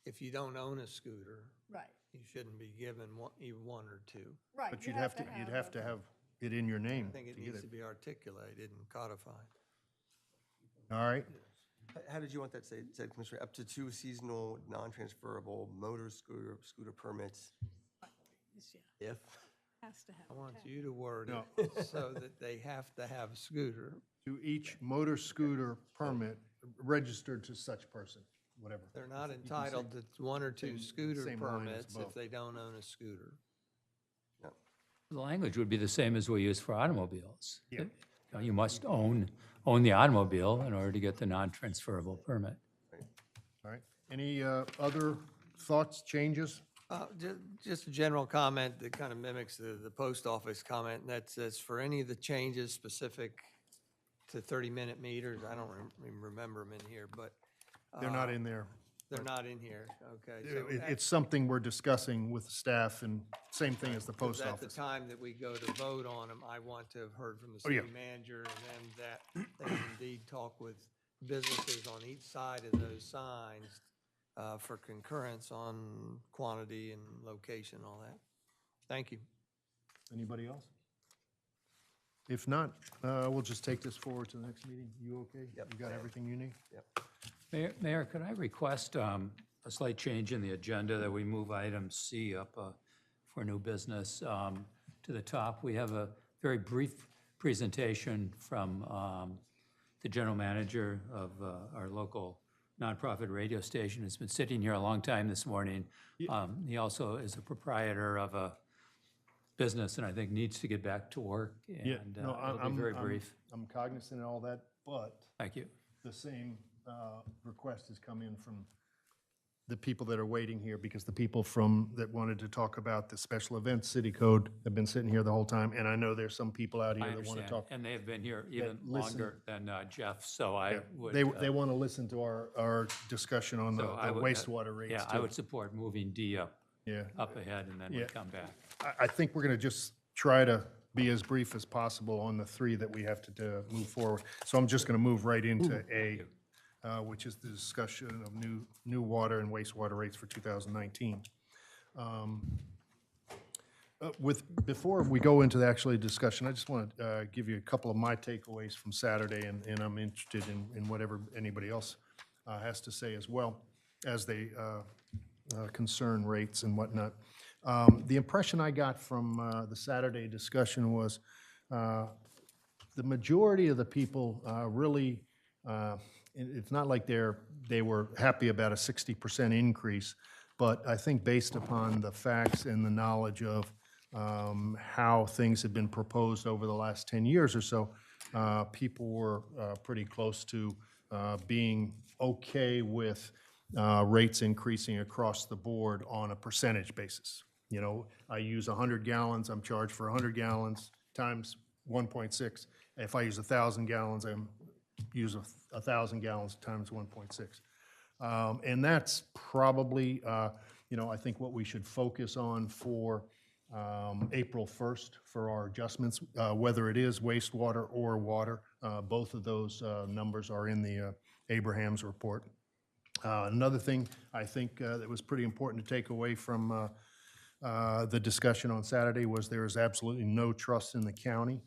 if you don't own a scooter, Right. you shouldn't be given even 1 or 2. Right. But you'd have to have it in your name I think it to get needs it. to be articulated and codified. All right, How did you want that said, Commissioner? Up to 2 seasonal, non-transferable motor scooter permits if? Has to have. I want you to word No. it so that they have to have a scooter. to each motor scooter permit registered to such person, whatever. They're not You can say entitled to 1 or 2 same- scooter same line as permits if both. they don't own a scooter. The language would be the same as we use for automobiles. Yeah. You know, you must own the automobile in order to get the non-transferable permit. All right, any other thoughts, changes? Just a general comment that kind of mimics the post office comment, and that says for any of the changes specific to 30-minute meters, I don't even remember them in here, but. They're not in there. They're not in here, okay. So It's something we're discussing with staff, and same thing as the post At the office. time that we go to vote on them, I want to have heard from the Oh, yeah. city manager, and then that they indeed talk with businesses on each side of those signs for concurrence on quantity and location, all that. Thank you. Anybody else? If not, we'll just take this forward to the next meeting. You okay? Yep. You got everything you need? Yep. Mayor, could I request a slight change in the agenda that we move item C up for new business to the top? We have a very brief presentation from the general manager of our local nonprofit radio station. Has been sitting here a long time this morning. He also is a proprietor of a business and I think needs to get back to work. Yeah, And no, it'll be very brief. I'm cognizant of all that, but Thank you. the same request has come in from the people that are waiting here, because the people that wanted to talk about the special events city code have been sitting here the whole time, and I know there's some people out I here that want to understand. talk. And they have been here even listen. longer than Jeff, so I Yeah, would. They want to listen to our discussion on the so I would- wastewater rates, Yeah, I too. would support moving D up Yeah. ahead, and then Yeah. we come back. I think we're going to just try to be as brief as possible on the 3 that we have to move forward. So I'm just going to move right into A, which is the discussion of new water and wastewater rates for 2019. Before we go into the actual discussion, I just want to give you a couple of my takeaways from Saturday, and I'm interested in whatever anybody else has to say as well, as they concern rates and whatnot. The impression I got from the Saturday discussion was the majority of the people really, it's not like they were happy about a 60% increase, but I think based upon the facts and the knowledge of how things had been proposed over the last 10 years or so, people were pretty close to being okay with rates increasing across the board on a percentage basis. You know, I use 100 gallons, I'm charged for 100 gallons times 1.6. If I use 1,000 gallons, I'm use 1,000 gallons times 1.6. And that's probably, you know, I think what we should focus on for April 1st for our adjustments, whether it is wastewater or water. Both of those numbers are in the Abraham's report. Another thing I think that was pretty important to take away from the discussion on Saturday was there is absolutely no trust in the county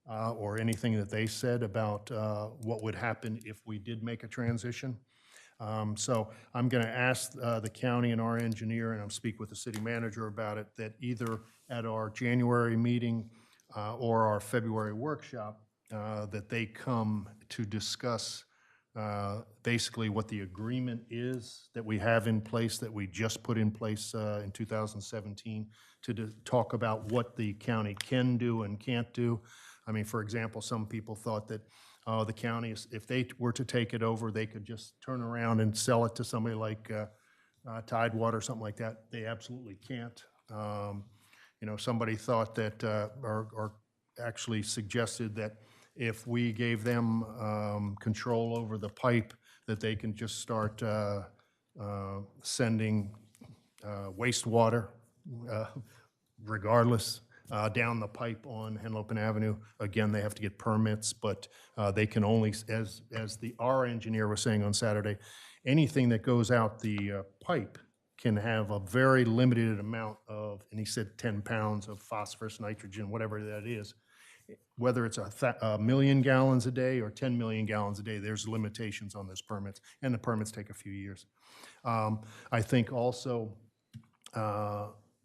or anything that they said about what would happen if we did make a transition. So I'm going to ask the county and our engineer, and I'll speak with the city manager about it, that either at our January meeting or our February workshop, that they come to discuss basically what the agreement is that we have in place, that we just put in place in 2017, to talk about what the county can do and can't do. I mean, for example, some people thought that the county, if they were to take it over, they could just turn around and sell it to somebody like Tidewater or something like that. They absolutely can't. You know, somebody thought that, or actually suggested that if we gave them control over the pipe, that they can just start sending wastewater regardless down the pipe on Henlopen Avenue. Again, they have to get permits, but they can only, as our engineer was saying on Saturday, anything that goes out the pipe can have a very limited amount of, and he said 10 pounds of phosphorus, nitrogen, whatever that is. Whether it's a million gallons a day or 10 million gallons a day, there's limitations on those permits, and the permits take a few years. I think also,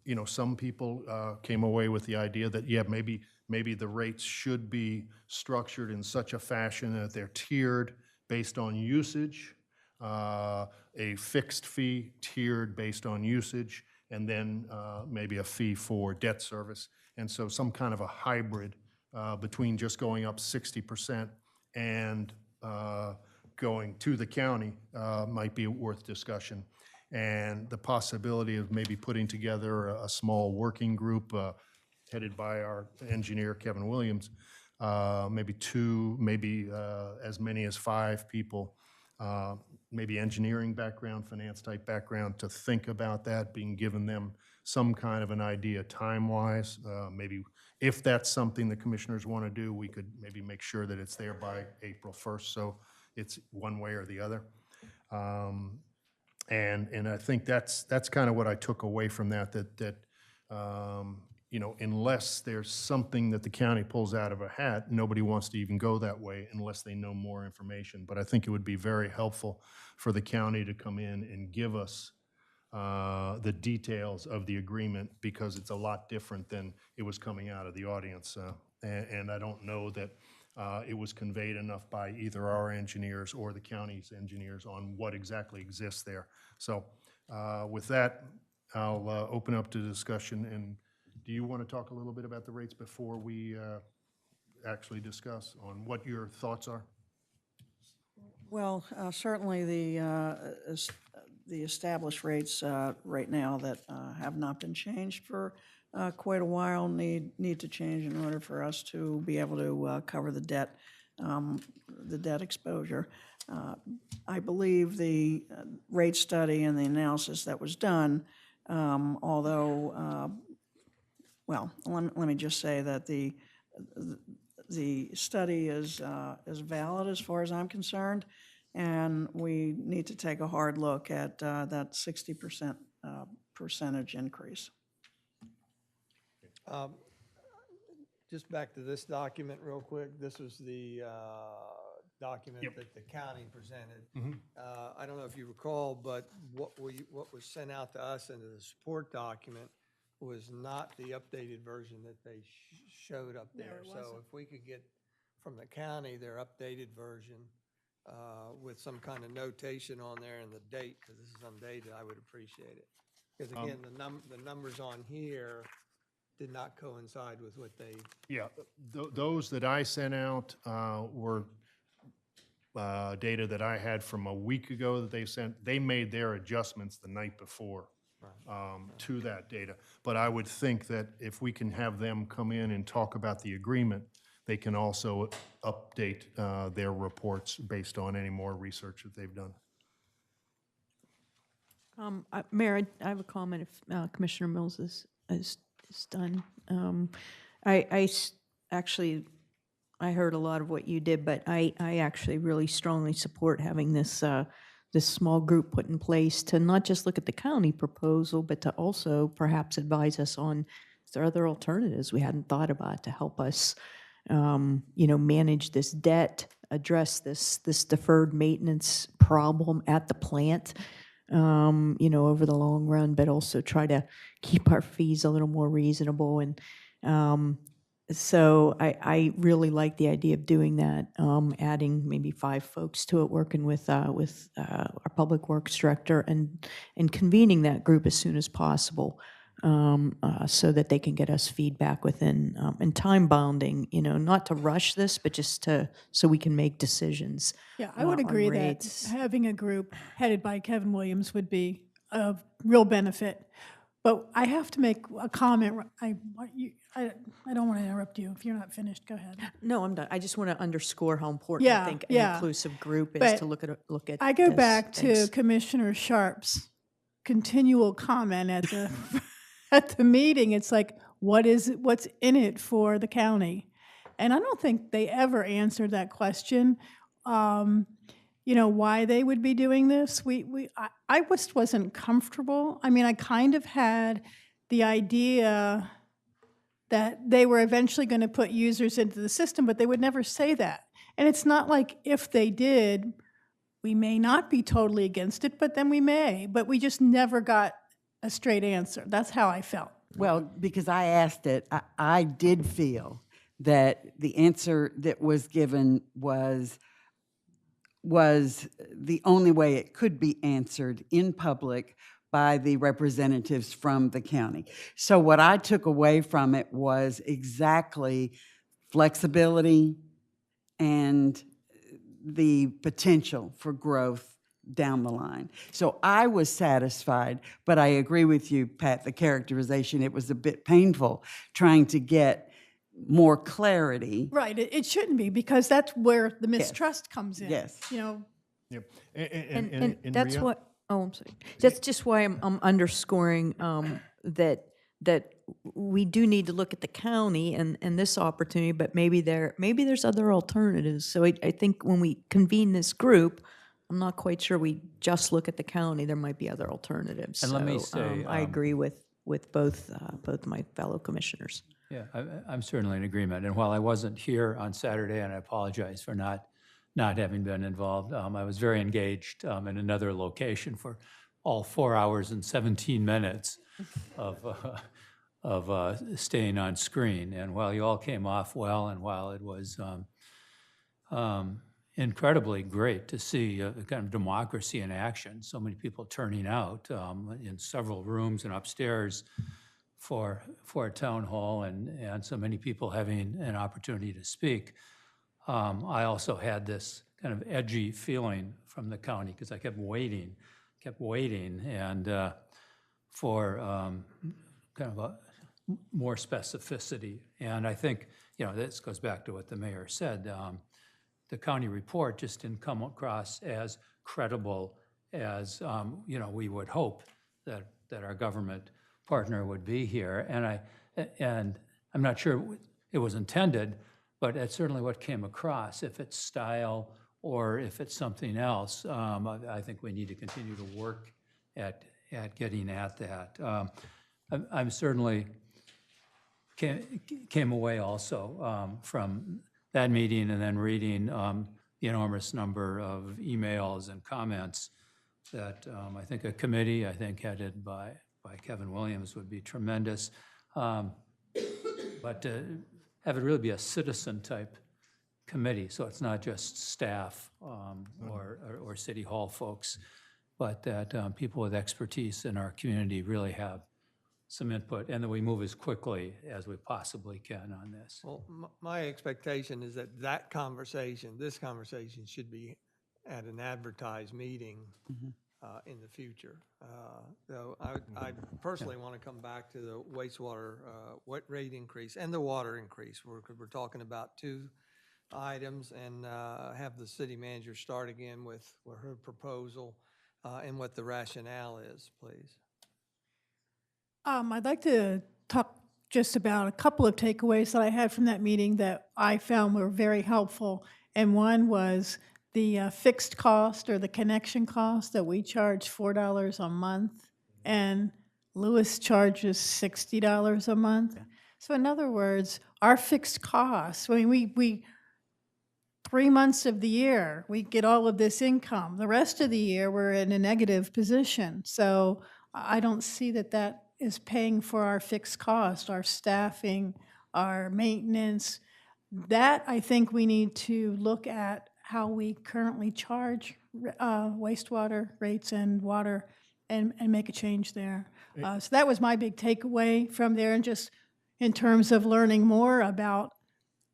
you know, some people came away with the idea that, yeah, maybe the rates should be structured in such a fashion that they're tiered based on usage, a fixed fee tiered based on usage, and then maybe a fee for debt service. And so some kind of a hybrid between just going up 60% and going to the county might be worth discussion. And the possibility of maybe putting together a small working group headed by our engineer, Kevin Williams, maybe two, maybe as many as 5 people, maybe engineering background, finance type background, to think about that, being given them some kind of an idea time-wise. Maybe if that's something the commissioners want to do, we could maybe make sure that it's there by April 1st, so it's one way or the other. And I think that's kind of what I took away from that you know, unless there's something that the county pulls out of a hat, nobody wants to even go that way unless they know more information. But I think it would be very helpful for the county to come in and give us the details of the agreement, because it's a lot different than it was coming out of the audience. And I don't know that it was conveyed enough by either our engineers or the county's engineers on what exactly exists there. So with that, I'll open up to discussion. And do you want to talk a little bit about the rates before we actually discuss on what your thoughts are? Well, certainly the established rates right now that have not been changed for quite a while need to change in order for us to be able to cover the debt exposure. I believe the rate study and the analysis that was done, although, well, let me just say that the study is valid as far as I'm concerned, and we need to take a hard look at that 60% percentage increase. Just back to this document real quick. This was the document that the county presented. I don't know if you recall, but what was sent out to us in the support document was not the updated version that they showed up there. So if we could get from the county their updated version with some kind of notation on there and the date, because this is undated, I would appreciate it. Because again, the numbers on here did not coincide with what they. Yeah, those that I sent out were data that I had from a week ago that they sent. They made their adjustments the night before to that data. But I would think that if we can have them come in and talk about the agreement, they can also update their reports based on any more research that they've done. Mayor, I have a comment if Commissioner Mills is done. Actually, I heard a lot of what you did, but I actually really strongly support having this this small group put in place to not just look at the county proposal, but to also perhaps advise us on is there other alternatives we hadn't thought about to help us, manage this debt, address this deferred maintenance problem at the plant, over the long run, but also try to keep our fees a little more reasonable. And so I really like the idea of doing that, adding maybe 5 folks to it, working with our public works director and convening that group as soon as possible, so that they can get us feedback within, and time bounding, not to rush this, but just so we can make decisions. Yeah, I would on agree that rates. having a group headed by Kevin Williams would be of real benefit. But I have to make a comment. I don't want to interrupt you. If you're not finished, go ahead. No, I'm done. I just want to underscore how important Yeah, I think yeah. an inclusive group is But to look at. I go this. back Thanks. to Commissioner Sharp's continual comment at the at the meeting. It's like, what's in it for the county? And I don't think they ever answered that question. Why they would be doing this. I just wasn't comfortable. I mean, I kind of had the idea that they were eventually going to put users into the system, but they would never say that. And it's not like if they did, we may not be totally against it, but then we may. But we just never got a straight answer. That's how I felt. Well, because I asked it, I did feel that the answer that was given was the only way it could be answered in public by the representatives from the county. So what I took away from it was exactly flexibility and the potential for growth down the line. So I was satisfied, but I agree with you, Pat, the characterization, it was a bit painful trying to get more clarity. Right. It shouldn't be, because that's where the mistrust comes in. Yes. Yep. And and that's Rhea? what. Oh, I'm sorry. That's just why I'm underscoring that we do need to look at the county and this opportunity, but maybe there's other alternatives. So I think when we convene this group, I'm not quite sure we just look at the county. There might be other alternatives. And let me So, say, I agree with both my fellow commissioners. Yeah, I'm certainly in agreement. And while I wasn't here on Saturday, and I apologize for not having been involved, I was very engaged in another location for all 4 hours and 17 minutes of staying on screen. And while you all came off well, and while it was incredibly great to see the kind of democracy in action, so many people turning out in several rooms and upstairs for a town hall, and so many people having an opportunity to speak. I also had this kind of edgy feeling from the county because I kept waiting, and for kind of a more specificity. And I think, this goes back to what the mayor said. The county report just didn't come across as credible as, we would hope that our government partner would be here. And I'm not sure it was intended, but that's certainly what came across. If it's style or if it's something else, I think we need to continue to work at getting at that. I'm certainly came away also from that meeting and then reading the enormous number of emails and comments that I think a committee, headed by Kevin Williams would be tremendous. But to have it really be a citizen-type committee, so it's not just staff or city hall folks, but that people with expertise in our community really have some input and that we move as quickly as we possibly can on this. Well, my expectation is that this conversation should be at an advertised meeting in the future. So I personally want to come back to the wastewater wet rate increase and the water increase. We're talking about two items, and have the city manager start again with her proposal and what the rationale is, please. I'd like to talk just about a couple of takeaways that I had from that meeting that I found were very helpful. And one was the fixed cost or the connection cost that we charge $4 a month, and Lewis charges $60 a month. So in other words, our fixed costs, I mean, we 3 months of the year, we get all of this income. The rest of the year, we're in a negative position. So I don't see that is paying for our fixed cost, our staffing, our maintenance. That, I think we need to look at how we currently charge wastewater rates and water and make a change there. So that was my big takeaway from there, and just in terms of learning more about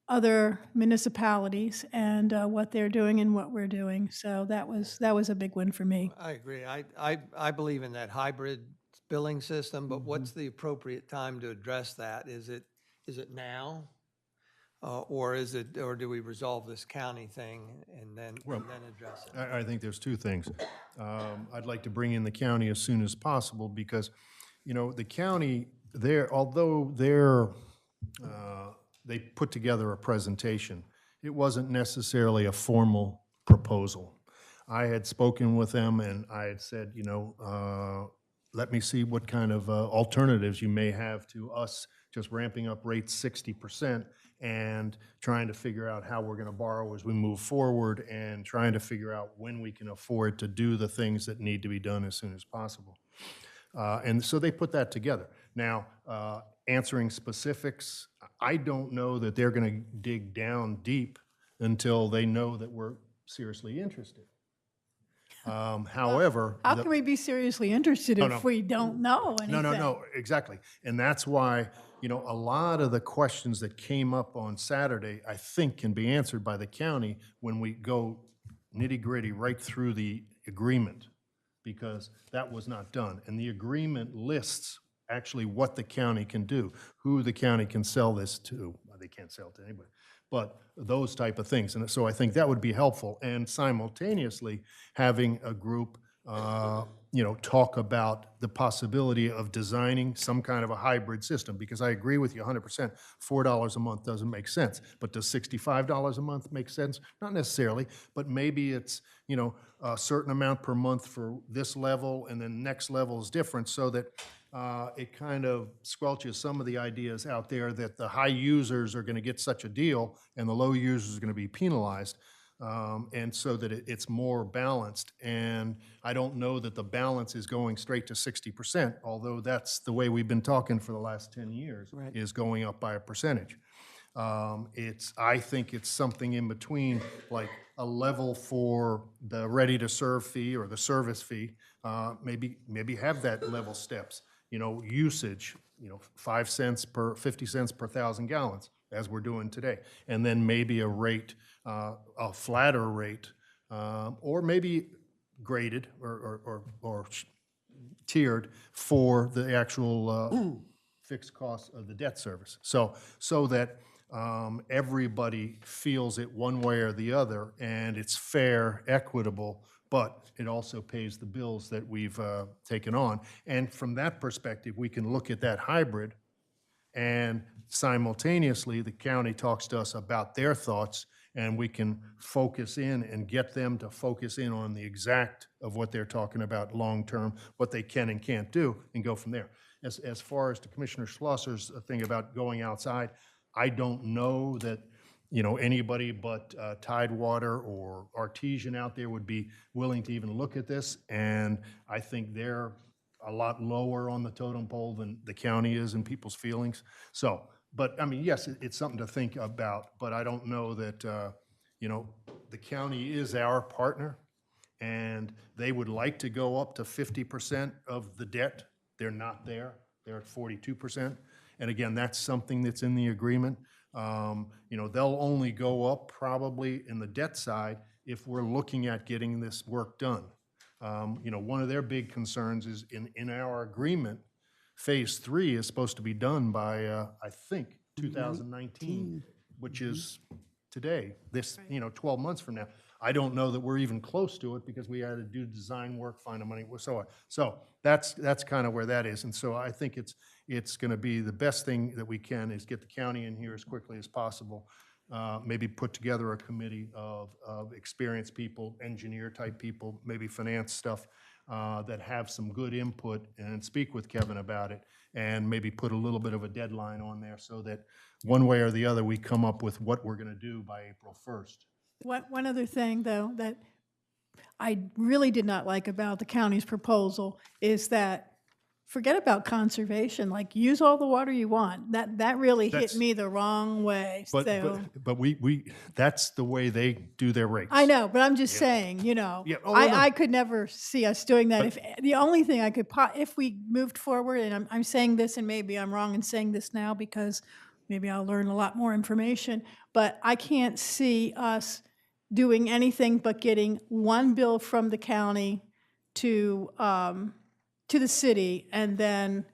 other municipalities and what they're doing and what we're doing. So that was a big win for me. I agree. I believe in that hybrid billing system, but what's the appropriate time to address that? Is it now? Or do we resolve this county thing and then address it? I think there's two things. I'd like to bring in the county as soon as possible because, the county, although they put together a presentation, it wasn't necessarily a formal proposal. I had spoken with them and I had said, let me see what kind of alternatives you may have to us just ramping up rates 60% and trying to figure out how we're going to borrow as we move forward and trying to figure out when we can afford to do the things that need to be done as soon as possible. And so they put that together. Now, answering specifics, I don't know that they're going to dig down deep until they know that we're seriously interested. However, how can we be seriously interested if we don't know anything? No, exactly. And that's why, a lot of the questions that came up on Saturday, I think can be answered by the county when we go nitty-gritty right through the agreement, because that was not done. And the agreement lists actually what the county can do, who the county can sell this to. Well, they can't sell it to anybody, but those type of things. And so I think that would be helpful. And simultaneously, having a group, talk about the possibility of designing some kind of a hybrid system, because I agree with you 100%. $4 a month doesn't make sense, but does $65 a month make sense? Not necessarily, but maybe it's, a certain amount per month for this level, and then next level is different, so that it kind of squelches some of the ideas out there that the high users are going to get such a deal and the low users are going to be penalized, and so that it's more balanced. And I don't know that the balance is going straight to 60%, although that's the way we've been talking for the last 10 years, is going up by a percentage. I think it's something in between, like a level for the ready-to-serve fee or the service fee. Maybe have that level steps. Usage, 5 cents per 50 cents per 1,000 gallons, as we're doing today, and then maybe a rate, a flatter rate, or maybe graded or tiered for the actual fixed cost of the debt service. So that everybody feels it one way or the other, and it's fair, equitable, but it also pays the bills that we've taken on. And from that perspective, we can look at that hybrid, and simultaneously, the county talks to us about their thoughts, and we can focus in and get them to focus in on the exact of what they're talking about long-term, what they can and can't do, and go from there. As far as to Commissioner Schlosser's thing about going outside, I don't know that anybody but Tidewater or Artesian out there would be willing to even look at this, and I think they're a lot lower on the totem pole than the county is in people's feelings. So, but I mean, yes, it's something to think about, but I don't know that, the county is our partner, and they would like to go up to 50% of the debt. They're not there. They're at 42%. And again, that's something that's in the agreement. You know, they'll only go up probably in the debt side if we're looking at getting this work done. You know, one of their big concerns is in our agreement, Phase 3 is supposed to be done by, I think, 2019, which is today, this, you know, 12 months from now. I don't know that we're even close to it because we had to do design work, find the money, so on. So that's kind of where that is. And so I think it's going to be the best thing that we can is get the county in here as quickly as possible. Maybe put together a committee of experienced people, engineer-type people, maybe finance stuff, that have some good input and speak with Kevin about it, and maybe put a little bit of a deadline on there so that one way or the other, we come up with what we're going to do by April 1st. One other thing, though, that I really did not like about the county's proposal is that, forget about conservation, like, use all the water you want. That really hit That's- me the wrong way, so. But we that's the way they do their rates. I know, but I'm just saying, you know, Yeah. Oh, no, no. I could never see us doing that. If the only thing I could, if we moved forward, and I'm saying this, and maybe I'm wrong in saying this now because maybe I'll learn a lot more information, but I can't see us doing anything but getting one bill from the county to the city, and then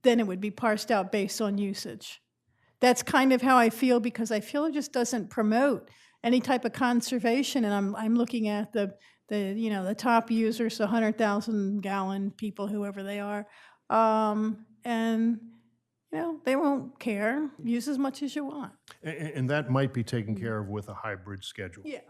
it would be parsed out based on usage. That's kind of how I feel, because I feel it just doesn't promote any type of conservation. And I'm looking at the you know, the top users, the 100,000 gallon people, whoever they are, and you know, they won't care. Use as much as you want. And that might be taken care of with a hybrid schedule. Yeah.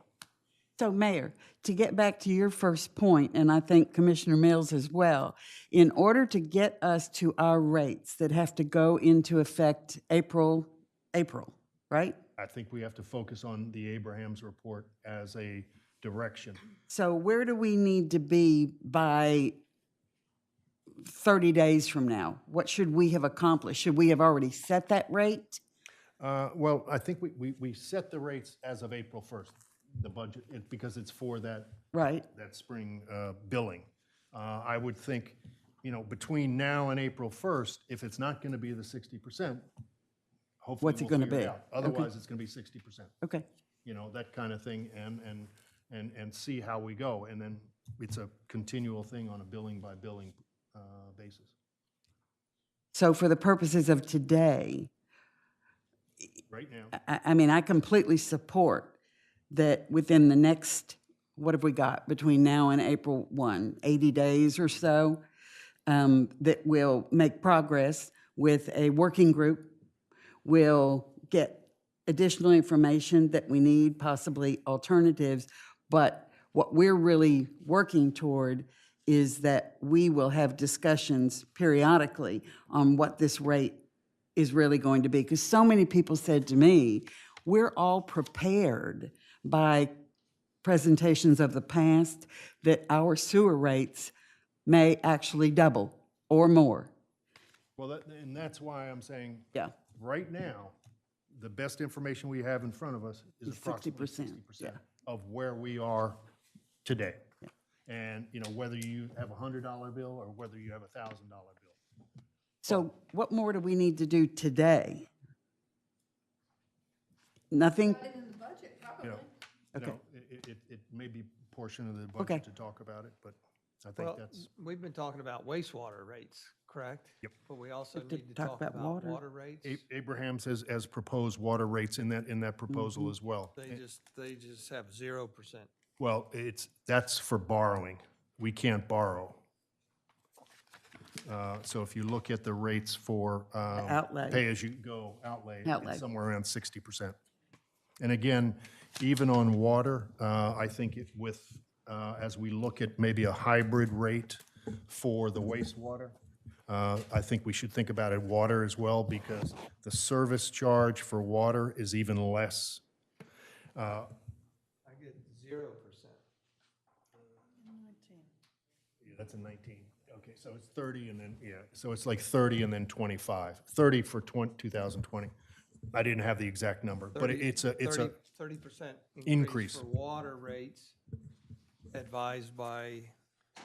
So Mayor, to get back to your first point, and I think Commissioner Mills as well, in order to get us to our rates that have to go into effect April, right? I think we have to focus on the Abraham's report as a direction. So where do we need to be by 30 days from now? What should we have accomplished? Should we have already set that rate? Well, I think we set the rates as of April 1st, the budget, because it's for that, right, that spring billing. I would think, you know, between now and April 1st, if it's not going to be the 60%, hopefully What's it we'll gonna figure be? it out. Okay. Otherwise, it's going to be 60%. Okay. You know, that kind of thing, and see how we go. And then it's a continual thing on a billing by billing basis. So for the purposes of today, Right now. I mean, I completely support that within the next, what have we got, between now and April 1, 80 days or so, that we'll make progress with a working group. We'll get additional information that we need, possibly alternatives, but what we're really working toward is that we will have discussions periodically on what this rate is really going to be. Because so many people said to me, we're all prepared by presentations of the past that our sewer rates may actually double or more. Well, and that's why I'm saying, yeah, right now, the best information we have in front of us is approximately 60% of where we are today. Yeah. And, you know, whether you have a $100 bill or whether you have a $1,000 bill. So what more do we need to do today? Nothing? You know, Okay. you know, it may be a portion of the Okay. budget to talk about it, but I think Well, that's. we've been talking about wastewater rates, correct? Yep. But we also We did need to talk talk about about water. water rates. Abraham says as proposed water rates in that proposal as well. They just have 0%. Well, that's for borrowing. We can't borrow. So if you look at the rates for outlay. pay-as-you-go outlay, Outlay. it's somewhere around 60%. And again, even on water, I think as we look at maybe a hybrid rate for the wastewater, I think we should think about it water as well, because the service charge for water is even less. I get 0%. Yeah, that's a 19. Okay, so it's 30 and then, yeah, so it's like 30 and then 25. 30 for 2020. I didn't have the exact number, but it's a 30% increase. for water rates advised by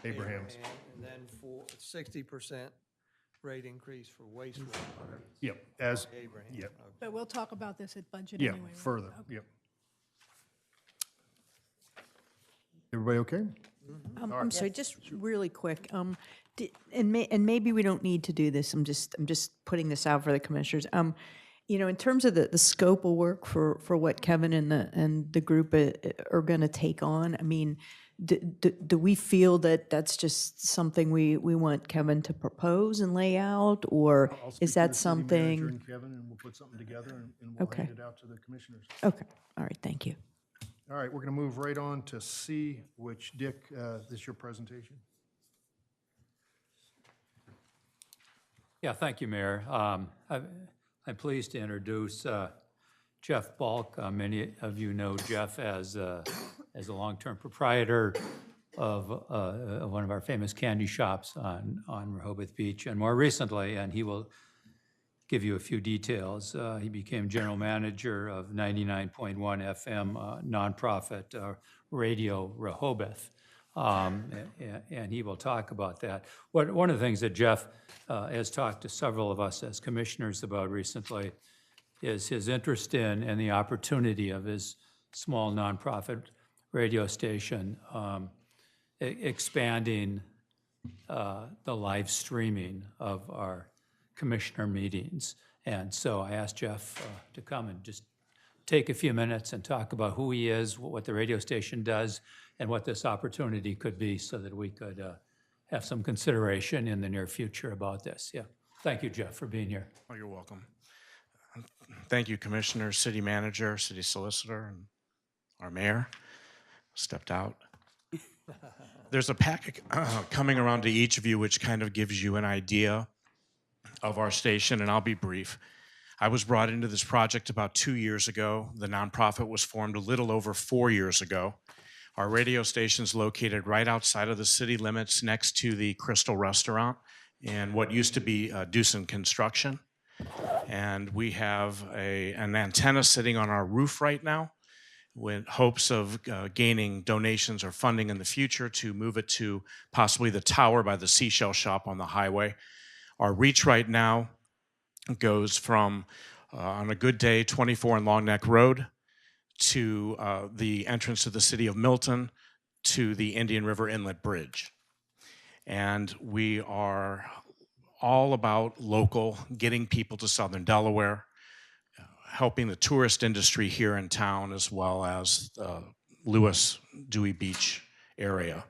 Abraham's. Abraham, and then for 60% rate increase for wastewater. Yep, as, Abraham. yep, But we'll talk about this at budget yeah, anyway, right? further, yep. Everybody okay? I'm sorry, just really quick. And maybe we don't need to do this. I'm just putting this out for the commissioners. In terms of the scope of work for what Kevin and the group are going to take on. I mean, do we feel that that's just something we want Kevin to propose and lay out, or I'll speak is to that the city something? manager and Kevin, and we'll put something together and we'll Okay. hand it out to the commissioners. Okay. All right. Thank you. All right, we're going to move right on to C, which, Dick, this is your presentation. Yeah, thank you, Mayor. I'm pleased to introduce Jeff Balk. Many of you know Jeff as a long-term proprietor of one of our famous candy shops on Rehoboth Beach, and more recently, and he will give you a few details, he became general manager of 99.1 FM nonprofit Radio Rehoboth. And he will talk about that. One of the things that Jeff has talked to several of us as commissioners about recently is his interest in and the opportunity of his small nonprofit radio station expanding the live streaming of our commissioner meetings. And so I asked Jeff to come and just take a few minutes and talk about who he is, what the radio station does, and what this opportunity could be so that we could have some consideration in the near future about this. Yeah. Thank you, Jeff, for being here. Oh, you're welcome. Thank you, Commissioner, City Manager, City Solicitor, and our Mayor. Stepped out. There's a packet coming around to each of you which kind of gives you an idea of our station, and I'll be brief. I was brought into this project about 2 years ago. The nonprofit was formed a little over 4 years ago. Our radio station's located right outside of the city limits next to the Crystal Restaurant and what used to be Deucin Construction. And we have an antenna sitting on our roof right now with hopes of gaining donations or funding in the future to move it to possibly the tower by the Seashell Shop on the highway. Our reach right now goes from, on a good day, 24 and Long Neck Road to the entrance to the city of Milton to the Indian River Inlet Bridge. And we are all about local, getting people to Southern Delaware, helping the tourist industry here in town, as well as Lewis, Dewey Beach area.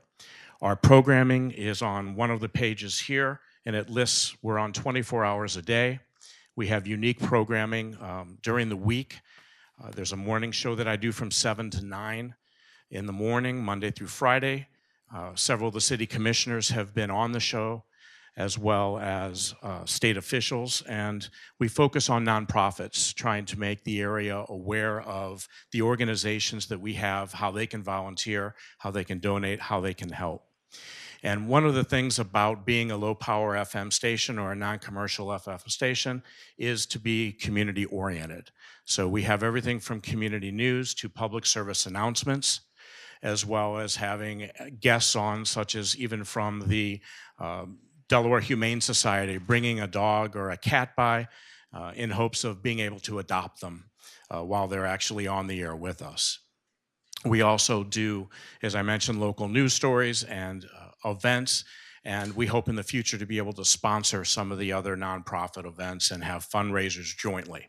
Our programming is on one of the pages here, and it lists we're on 24 hours a day. We have unique programming during the week. There's a morning show that I do from 7 to 9 in the morning, Monday through Friday. Several of the city commissioners have been on the show, as well as state officials, and we focus on nonprofits, trying to make the area aware of the organizations that we have, how they can volunteer, how they can donate, how they can help. And one of the things about being a low-power FM station or a non-commercial FM station is to be community-oriented. So we have everything from community news to public service announcements, as well as having guests on, such as even from the Delaware Humane Society, bringing a dog or a cat by in hopes of being able to adopt them while they're actually on the air with us. We also do, as I mentioned, local news stories and events, and we hope in the future to be able to sponsor some of the other nonprofit events and have fundraisers jointly.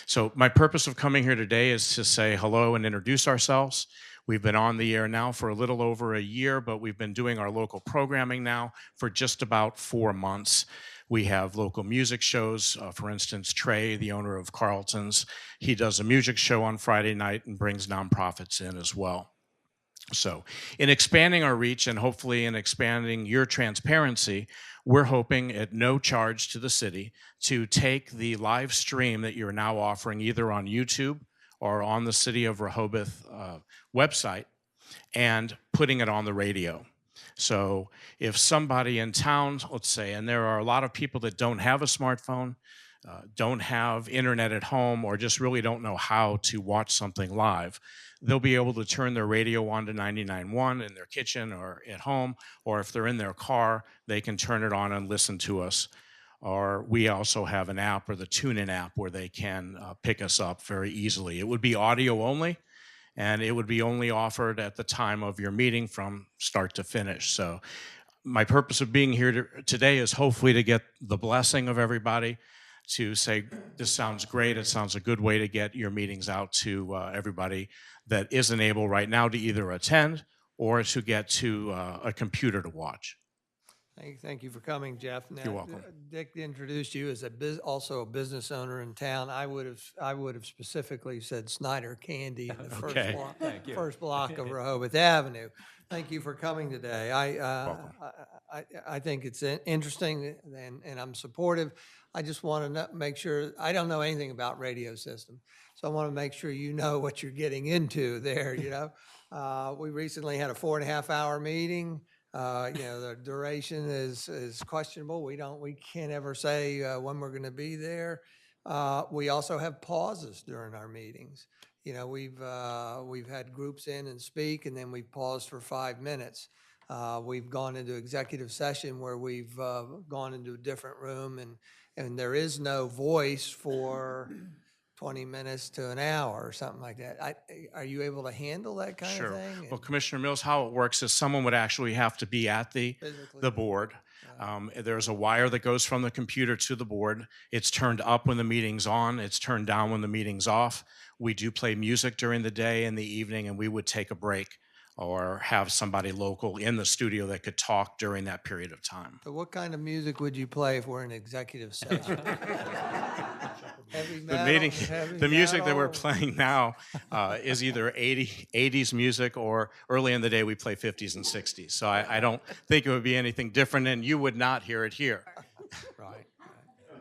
So my purpose of coming here today is to say hello and introduce ourselves. We've been on the air now for a little over a year, but we've been doing our local programming now for just about 4 months. We have local music shows. For instance, Trey, the owner of Carlton's, he does a music show on Friday night and brings nonprofits in as well. So in expanding our reach and hopefully in expanding your transparency, we're hoping at no charge to the city to take the live stream that you're now offering either on YouTube or on the City of Rehoboth website and putting it on the radio. So if somebody in town, let's say, and there are a lot of people that don't have a smartphone, don't have internet at home, or just really don't know how to watch something live, they'll be able to turn their radio on to 99.1 in their kitchen or at home, or if they're in their car, they can turn it on and listen to us or we also have an app, or the TuneIn app, where they can pick us up very easily. It would be audio only, and it would be only offered at the time of your meeting from start to finish. So my purpose of being here today is hopefully to get the blessing of everybody to say, this sounds great. It sounds a good way to get your meetings out to everybody that isn't able right now to either attend or to get to a computer to watch. Thank you for coming, Jeff. Now, You're welcome. Dick introduced you as also a business owner in town. I would have specifically said Snyder Candy in the Okay. first block of Rehoboth Avenue. Thank you for coming today. I think it's interesting and I'm supportive. I just want to make sure, I don't know anything about radio system, so I want to make sure you know what you're getting into there, you know. We recently had a 4.5-hour meeting. You know, the duration is questionable. We can't ever say when we're going to be there. We also have pauses during our meetings. You know, we've had groups in and speak, and then we've paused for 5 minutes. We've gone into executive session where we've gone into a different room, and there is no voice for 20 minutes to an hour or something like that. Are you able to handle that kind of thing? Well, Commissioner Mills, how it works is someone would actually have to be at the board. There's a wire that goes from the computer to the board. It's turned up when the meeting's on. It's turned down when the meeting's off. We do play music during the day and the evening, and we would take a break or have somebody local in the studio that could talk during that period of time. So what kind of music would you play if we're in executive session? The music that we're playing now is either 80s music, or early in the day we play 50s and 60s. So I don't think it would be anything different, and you would not hear it here. Right.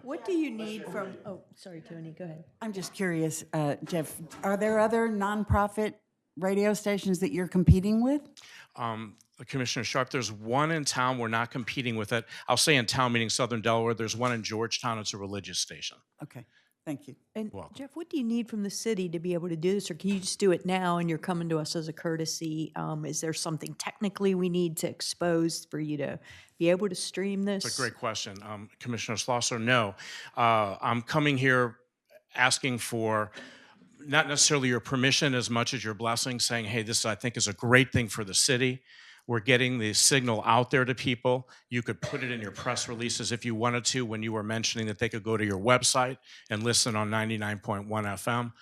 What do you need from, oh, sorry, Tony, go ahead. I'm just curious, Jeff, are there other nonprofit radio stations that you're competing with? Commissioner Sharp, there's one in town. We're not competing with it. I'll say in town, meaning Southern Delaware. There's one in Georgetown. It's a religious station. Okay, thank you. And Welcome. Jeff, what do you need from the city to be able to do this, or can you just do it now and you're coming to us as a courtesy? Is there something technically we need to expose for you to be able to stream this? It's a great question. Commissioner Schlosser, no. I'm coming here asking for not necessarily your permission as much as your blessing, saying, hey, this I think is a great thing for the city. We're getting the signal out there to people. You could put it in your press releases if you wanted to, when you were mentioning that they could go to your website and listen on 99.1 FM.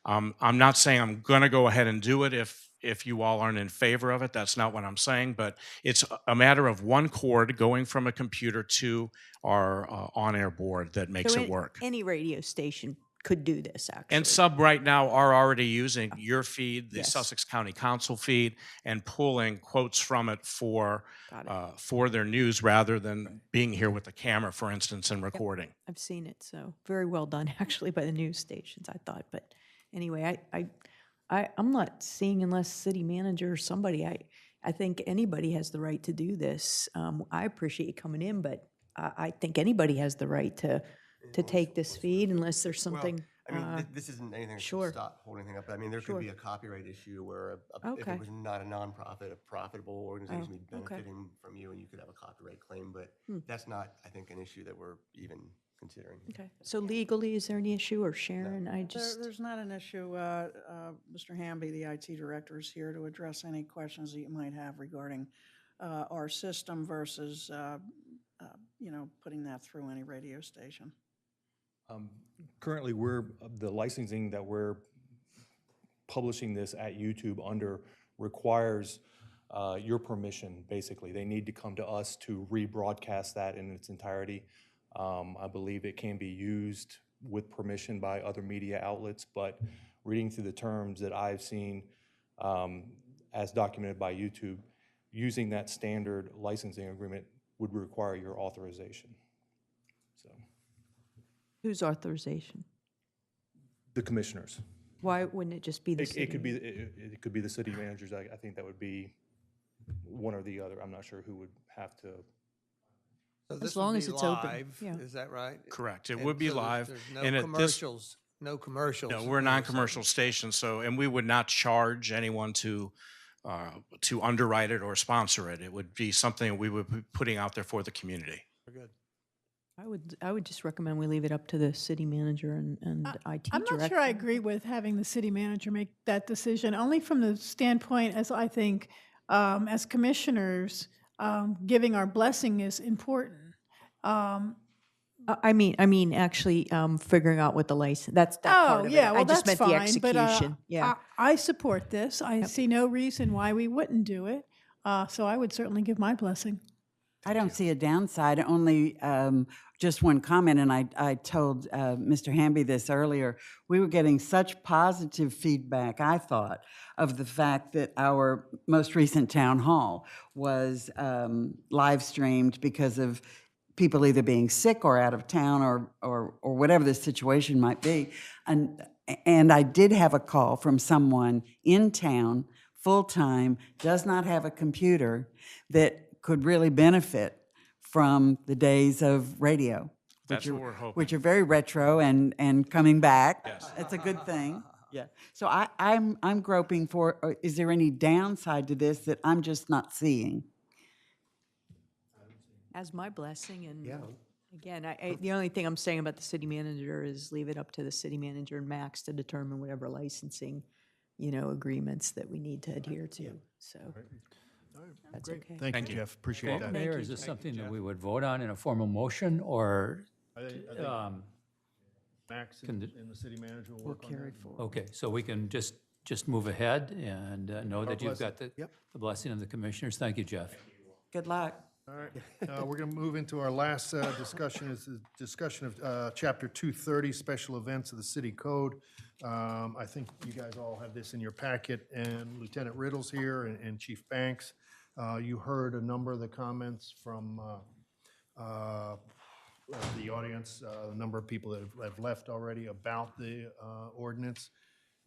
I'm not saying I'm going to go ahead and do it if you all aren't in favor of it. That's not what I'm saying, but it's a matter of one cord going from a computer to our on-air board that makes So it work. Any radio station could do this, actually. And some right now are already using your feed, the Yes. Sussex County Council feed, and pulling quotes from it for their news rather than being here with the camera, for instance, and recording. I've seen it, so very well done, actually, by the news stations, I thought. But anyway, I'm not seeing, unless city manager or somebody, I think anybody has the right to do this. I appreciate you coming in, but I think anybody has the right to take this feed unless there's something. Well, I mean, this isn't anything that should stop holding anything up. I mean, there could be a copyright issue where if it was not a nonprofit, a profitable organization would be benefiting from you, and you could have a copyright claim. But that's not, I think, an issue that we're even considering. Okay. So legally, is there any issue, or Sharon? There's not an issue. Mr. Hamby, the IT director, is here to address any questions that you might have regarding our system versus, putting that through any radio station. Currently, the licensing that we're publishing this at YouTube under requires your permission, basically. They need to come to us to rebroadcast that in its entirety. I believe it can be used with permission by other media outlets, but reading through the terms that I've seen as documented by YouTube, using that standard licensing agreement would require your authorization. Whose authorization? The commissioners. Why wouldn't it just be the city? It could be the city managers. I think that would be one or the other. I'm not sure who would have to. So As long as it's open, live, yeah. Is that right? Correct. It would be live. There's no and commercials. No commercials. No, we're a non-commercial station, and we would not charge anyone to underwrite it or sponsor it. It would be something we would be putting out there for the community. We're good. I would just recommend we leave it up to the city manager and IT I'm director. not sure I agree with having the city manager make that decision, only from the standpoint as I think, as commissioners, giving our blessing is important. I mean, actually, figuring out what the license, that's that part Oh, of it. yeah, I well, just that's meant the fine, but execution, yeah. I support this. I see no reason why we wouldn't do it, so I would certainly give my blessing. I don't see a downside, only just one comment, and I told Mr. Hamby this earlier. We were getting such positive feedback, I thought, of the fact that our most recent town hall was live streamed because of people either being sick or out of town or whatever the situation might be. And I did have a call from someone in town, full-time, does not have a computer, that could really benefit from the days of radio. That's what we're hoping. Which are very retro and coming back. Yes. It's a good thing. Yeah. So I'm groping for, is there any downside to this that I'm just not seeing? As my blessing, and Yeah. again, the only thing I'm saying about the city manager is leave it up to the city manager and Max to determine whatever licensing, agreements that we need to adhere to, so. That's Great. okay. Thank you, Jeff. Appreciate Okay, that. Mayor, is this something that we would vote on in a formal motion, or? I think Max can and the city manager will work on that. Okay, so we can just move ahead and know that you've got blessing. the blessing of the commissioners. Thank you, Jeff. Good luck. All right, we're going to move into our last discussion, is the discussion of Chapter 230, Special Events of the City Code. I think you guys all have this in your packet, and Lieutenant Riddle's here and Chief Banks. You heard a number of the comments from the audience, a number of people that have left already about the ordinance.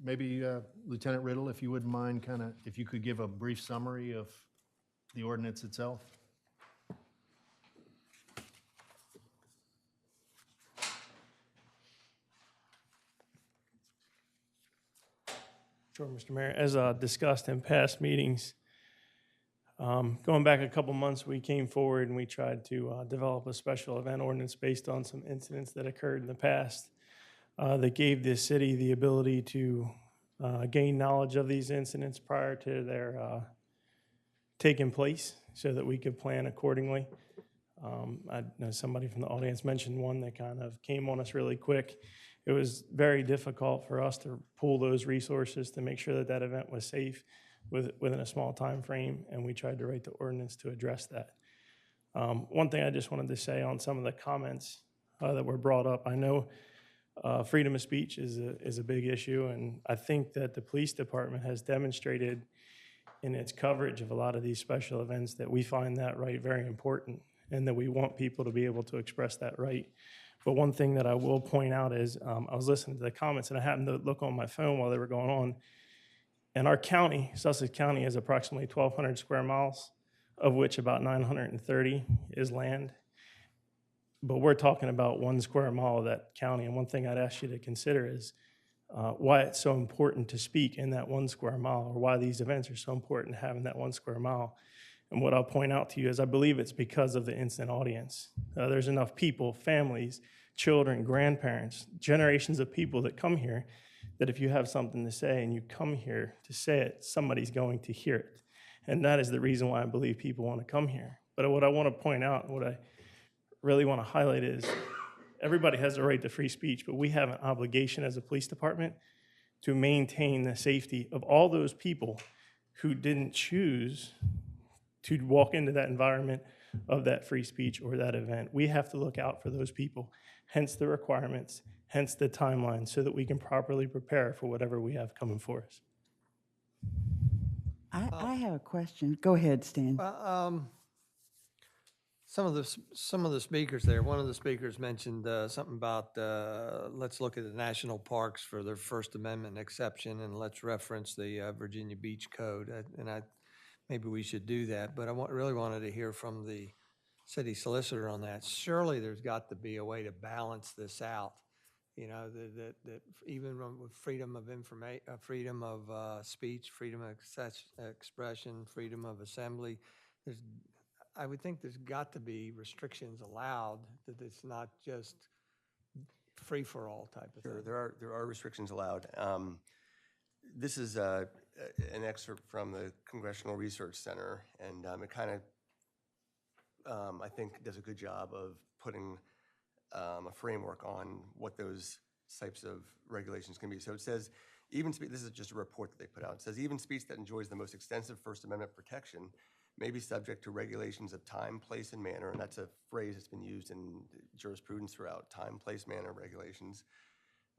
Maybe Lieutenant Riddle, if you wouldn't mind, if you could give a brief summary of the ordinance itself. Sure, Mr. Mayor. As discussed in past meetings, going back a couple months, we came forward and we tried to develop a special event ordinance based on some incidents that occurred in the past that gave the city the ability to gain knowledge of these incidents prior to their taking place so that we could plan accordingly. I know somebody from the audience mentioned one that kind of came on us really quick. It was very difficult for us to pool those resources to make sure that that event was safe within a small time frame, and we tried to write the ordinance to address that. One thing I just wanted to say on some of the comments that were brought up, I know freedom of speech is a big issue, and I think that the police department has demonstrated in its coverage of a lot of these special events that we find that right very important, and that we want people to be able to express that right. But one thing that I will point out is I was listening to the comments, and I happened to look on my phone while they were going on. And our county, Sussex County, is approximately 1,200 square miles, of which about 930 is land. But we're talking about 1 square mile of that county. And one thing I'd ask you to consider is why it's so important to speak in that 1 square mile, or why these events are so important to have in that 1 square mile. And what I'll point out to you is I believe it's because of the instant audience. There's enough people, families, children, grandparents, generations of people that come here that if you have something to say and you come here to say it, somebody's going to hear it. And that is the reason why I believe people want to come here. But what I want to point out, what I really want to highlight is everybody has a right to free speech, but we have an obligation as a police department to maintain the safety of all those people who didn't choose to walk into that environment of that free speech or that event. We have to look out for those people, hence the requirements, hence the timeline, so that we can properly prepare for whatever we have coming for us. I have a question. Go ahead, Stan. Some of the speakers there, one of the speakers mentioned something about let's look at the national parks for their First Amendment exception, and let's reference the Virginia Beach Code. Maybe we should do that, but I really wanted to hear from the city solicitor on that. Surely there's got to be a way to balance this out. You know, that even with freedom of information, freedom of speech, freedom of expression, freedom of assembly, I would think there's got to be restrictions allowed, that it's not just free-for-all type of Sure, thing. there are restrictions allowed. This is an excerpt from the Congressional Research Center, and it kind of, I think, does a good job of putting a framework on what those types of regulations can be. So it says, this is just a report that they put out. It says, even speech that enjoys the most extensive First Amendment protection may be subject to regulations of time, place, and manner, and that's a phrase that's been used in jurisprudence throughout, time, place, manner regulations,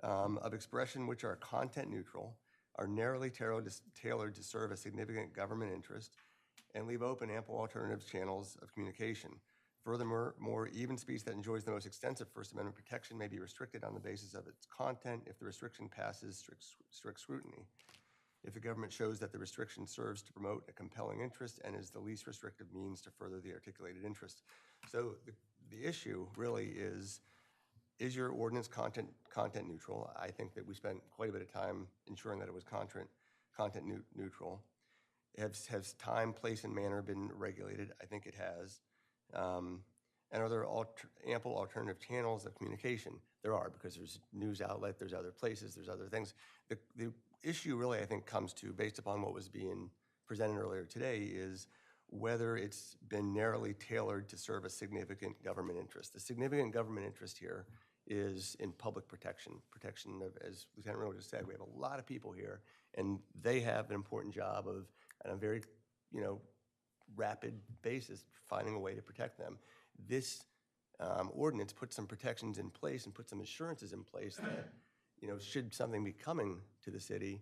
of expression which are content neutral, are narrowly tailored to serve a significant government interest, and leave open ample alternative channels of communication. Furthermore, even speech that enjoys the most extensive First Amendment protection may be restricted on the basis of its content if the restriction passes strict scrutiny. If the government shows that the restriction serves to promote a compelling interest and is the least restrictive means to further the articulated interest. So the issue really is your ordinance content neutral? I think that we spent quite a bit of time ensuring that it was content neutral. Has time, place, and manner been regulated? I think it has. And are there ample alternative channels of communication? There are, because there's news outlet, there's other places, there's other things. The issue really, I think, comes to, based upon what was being presented earlier today, is whether it's been narrowly tailored to serve a significant government interest. The significant government interest here is in public protection of, as Lieutenant Rowe just said, we have a lot of people here, and they have an important job of, on a very, rapid basis, finding a way to protect them. This ordinance puts some protections in place and puts some assurances in place that, should something be coming to the city,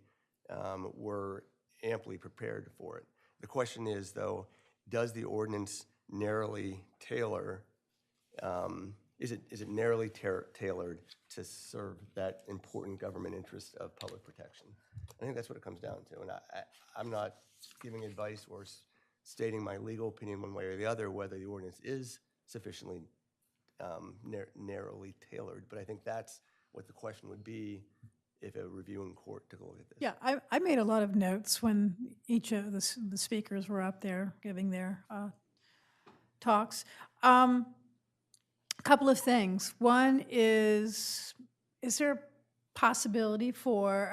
we're amply prepared for it. The question is, though, does the ordinance narrowly tailor, is it narrowly tailored to serve that important government interest of public protection? I think that's what it comes down to. And I'm not giving advice or stating my legal opinion one way or the other whether the ordinance is sufficiently narrowly tailored, but I think that's what the question would be if a reviewing court took a look at this. Yeah, I made a lot of notes when each of the speakers were up there giving their talks. A couple of things. One is there a possibility for,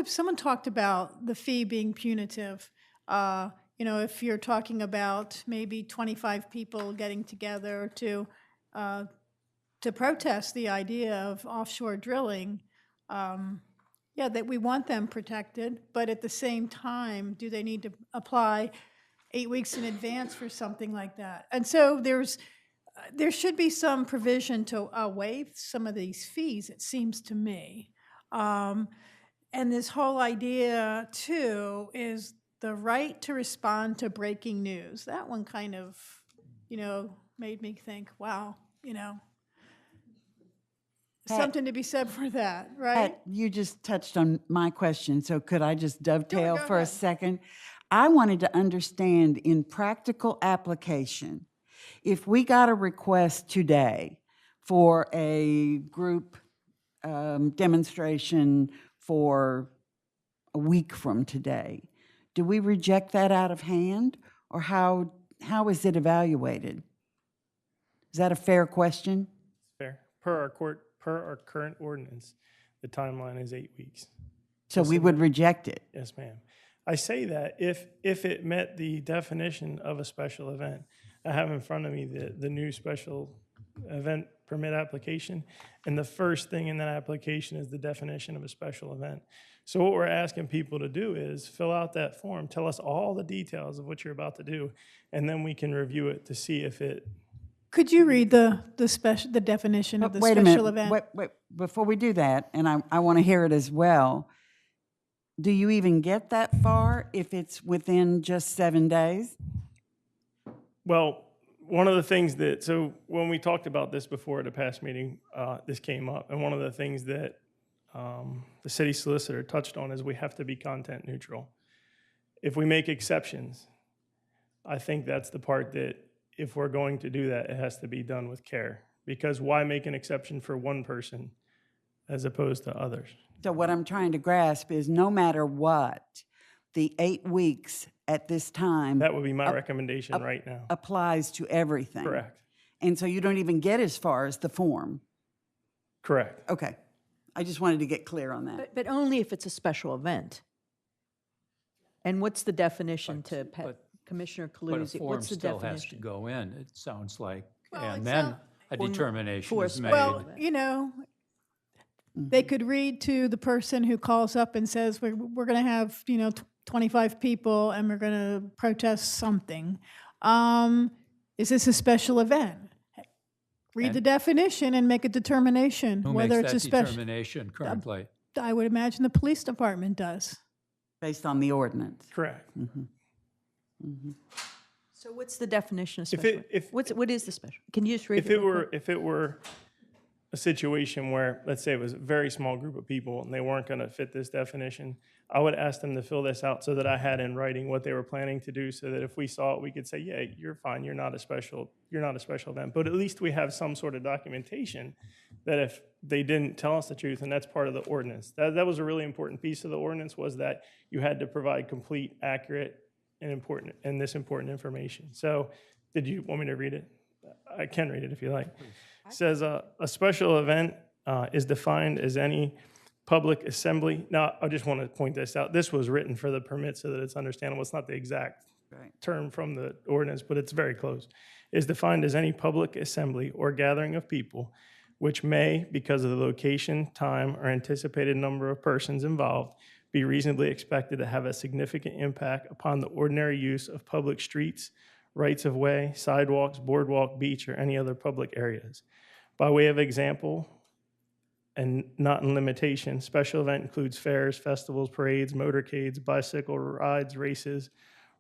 someone talked about the fee being punitive. If you're talking about maybe 25 people getting together to protest the idea of offshore drilling, that we want them protected, but at the same time, do they need to apply 8 weeks in advance for something like that? And so there should be some provision to waive some of these fees, it seems to me. And this whole idea, too, is the right to respond to breaking news. That one kind of, made me think, wow, something to be said for that, right? Pat, you just touched on my question, so could I just dovetail Go for a ahead. second? I wanted to understand in practical application, if we got a request today for a group demonstration for a week from today, do we reject that out of hand, or how is it evaluated? Is that a fair question? Fair. Per our current ordinance, the timeline is 8 weeks. So we would reject it? Yes, ma'am. I say that if it met the definition of a special event. I have in front of me the new special event permit application, and the first thing in that application is the definition of a special event. So what we're asking people to do is fill out that form, tell us all the details of what you're about to do, and then we can review it to see if it. Could you read the definition of the Wait a special minute. event? Wait, before we do that, and I want to hear it as well, do you even get that far if it's within just 7 days? Well, one of the things so when we talked about this before at a past meeting, this came up, and one of the things that the city solicitor touched on is we have to be content neutral. If we make exceptions, I think that's the part that if we're going to do that, it has to be done with care, because why make an exception for one person as opposed to others? So what I'm trying to grasp is no matter what, the 8 weeks at this time. That would be my recommendation right now. Applies to everything. Correct. And so you don't even get as far as the form. Correct. Okay. I just wanted to get clear on that. But only if it's a special event. And what's the definition to Commissioner But a Calusi? form What's the still has to definition? go in, it sounds like, Well, and it's then not- a Well, no, determination for a is made. Well, you know, they could read to the person who calls up and says, we're going to have, 25 people and we're going to protest something. Is this a special event? Read the And- definition and make a determination Who whether makes it's a that special. determination currently? I would imagine the police department does. Based on the ordinance. Correct. So what's the definition of If special? it- if- What is the special? Can you just read If it it real were, quick? if it were a situation where, let's say it was a very small group of people and they weren't going to fit this definition, I would ask them to fill this out so that I had in writing what they were planning to do, so that if we saw it, we could say, yeah, you're fine, you're not a special event. But at least we have some sort of documentation that if they didn't tell us the truth, and that's part of the ordinance. That was a really important piece of the ordinance, was that you had to provide complete, accurate, and important information. So did you want me to read it? I can read it if you like. It says, a special event is defined as any public assembly. Now, I just want to point this out. This was written for the permit so that it's understandable. It's not the exact term from the ordinance, but it's very close. Is defined as any public assembly or gathering of people which may, because of the location, time, or anticipated number of persons involved, be reasonably expected to have a significant impact upon the ordinary use of public streets, rights of way, sidewalks, boardwalk, beach, or any other public areas. By way of example, and not in limitation, special event includes fairs, festivals, parades, motorcades, bicycle rides, races,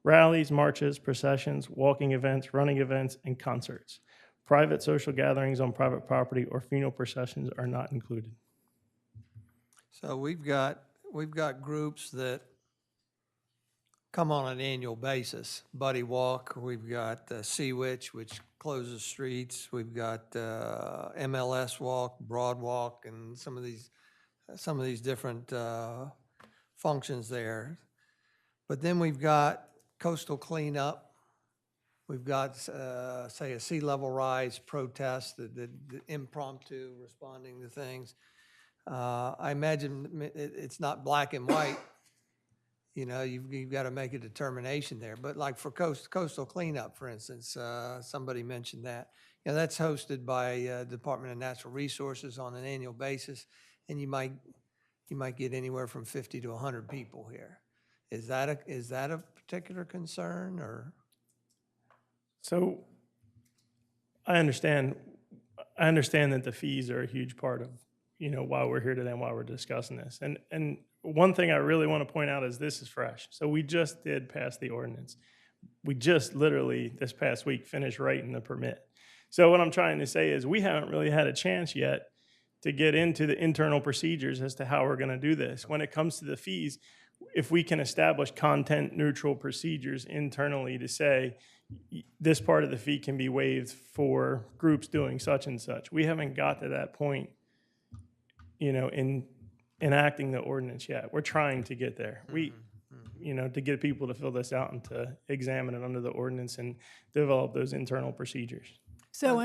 rallies, marches, processions, walking events, running events, and concerts. Private social gatherings on private property or funeral processions are not included. So we've got groups that come on an annual basis. Buddy Walk, we've got Sea Witch, which closes streets. We've got MLS Walk, Broad Walk, and some of these different functions there. But then we've got coastal cleanup. We've got, say, a sea level rise protest, the impromptu responding to things. I imagine it's not black and white. You know, you've got to make a determination there. But like for coastal cleanup, for instance, somebody mentioned that. You know, that's hosted by Department of Natural Resources on an annual basis, and you might get anywhere from 50 to 100 people here. Is that a particular concern, or? So I understand that the fees are a huge part of, why we're here today and why we're discussing this. And one thing I really want to point out is this is fresh. So we just did pass the ordinance. We just literally this past week finished writing the permit. So what I'm trying to say is we haven't really had a chance yet to get into the internal procedures as to how we're going to do this. When it comes to the fees, if we can establish content neutral procedures internally to say this part of the fee can be waived for groups doing such and such. We haven't got to that point, in enacting the ordinance yet. We're trying to get there. To get people to fill this out and to examine it under the ordinance and develop those internal procedures. So,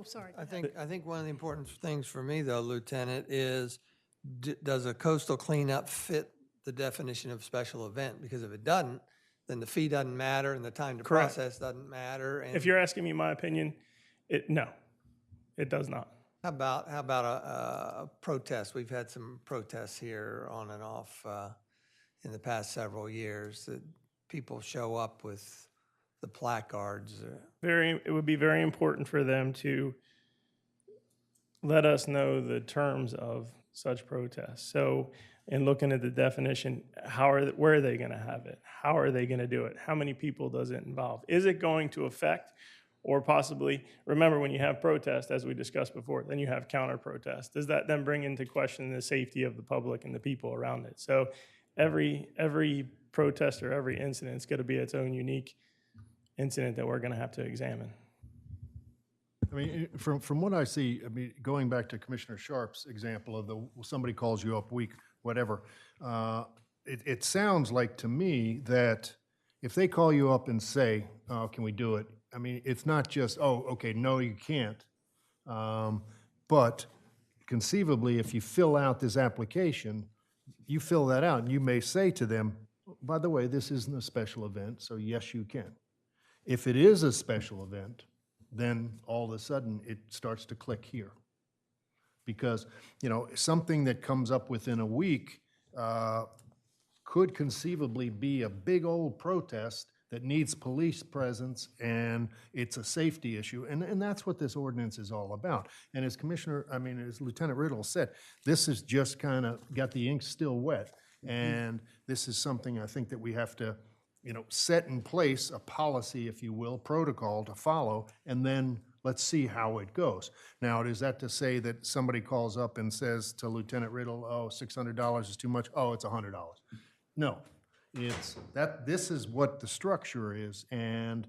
sorry. I think one of the important things for me, though, Lieutenant, is does a coastal cleanup fit the definition of special event? Because if it doesn't, then the fee doesn't matter and the time to Correct. process doesn't matter. And If you're asking me my opinion, no, it does not. how about a protest? We've had some protests here on and off in the past several years that people show up with the placards. It would be very important for them to let us know the terms of such protests. So in looking at the definition, where are they going to have it? How are they going to do it? How many people does it involve? Is it going to affect, or possibly, remember when you have protest, as we discussed before, then you have counter protest. Does that then bring into question the safety of the public and the people around it? So every protest or every incident is going to be its own unique incident that we're going to have to examine. I mean, from what I see, going back to Commissioner Sharp's example of somebody calls you up week, whatever, it sounds like to me that if they call you up and say, oh, can we do it? I mean, it's not just, oh, okay, no, you can't. But conceivably, if you fill out this application, you fill that out and you may say to them, by the way, this isn't a special event, so yes, you can. If it is a special event, then all of a sudden it starts to click here. Because, you know, something that comes up within a week could conceivably be a big old protest that needs police presence, and it's a safety issue. And that's what this ordinance is all about. And as as Lieutenant Riddle said, this is just kind of got the ink still wet. And this is something I think that we have to, you know, set in place a policy, if you will, protocol to follow, and then let's see how it goes. Now, is that to say that somebody calls up and says to Lieutenant Riddle, oh, $600 is too much? Oh, it's $100. No, it's that this is what the structure is, and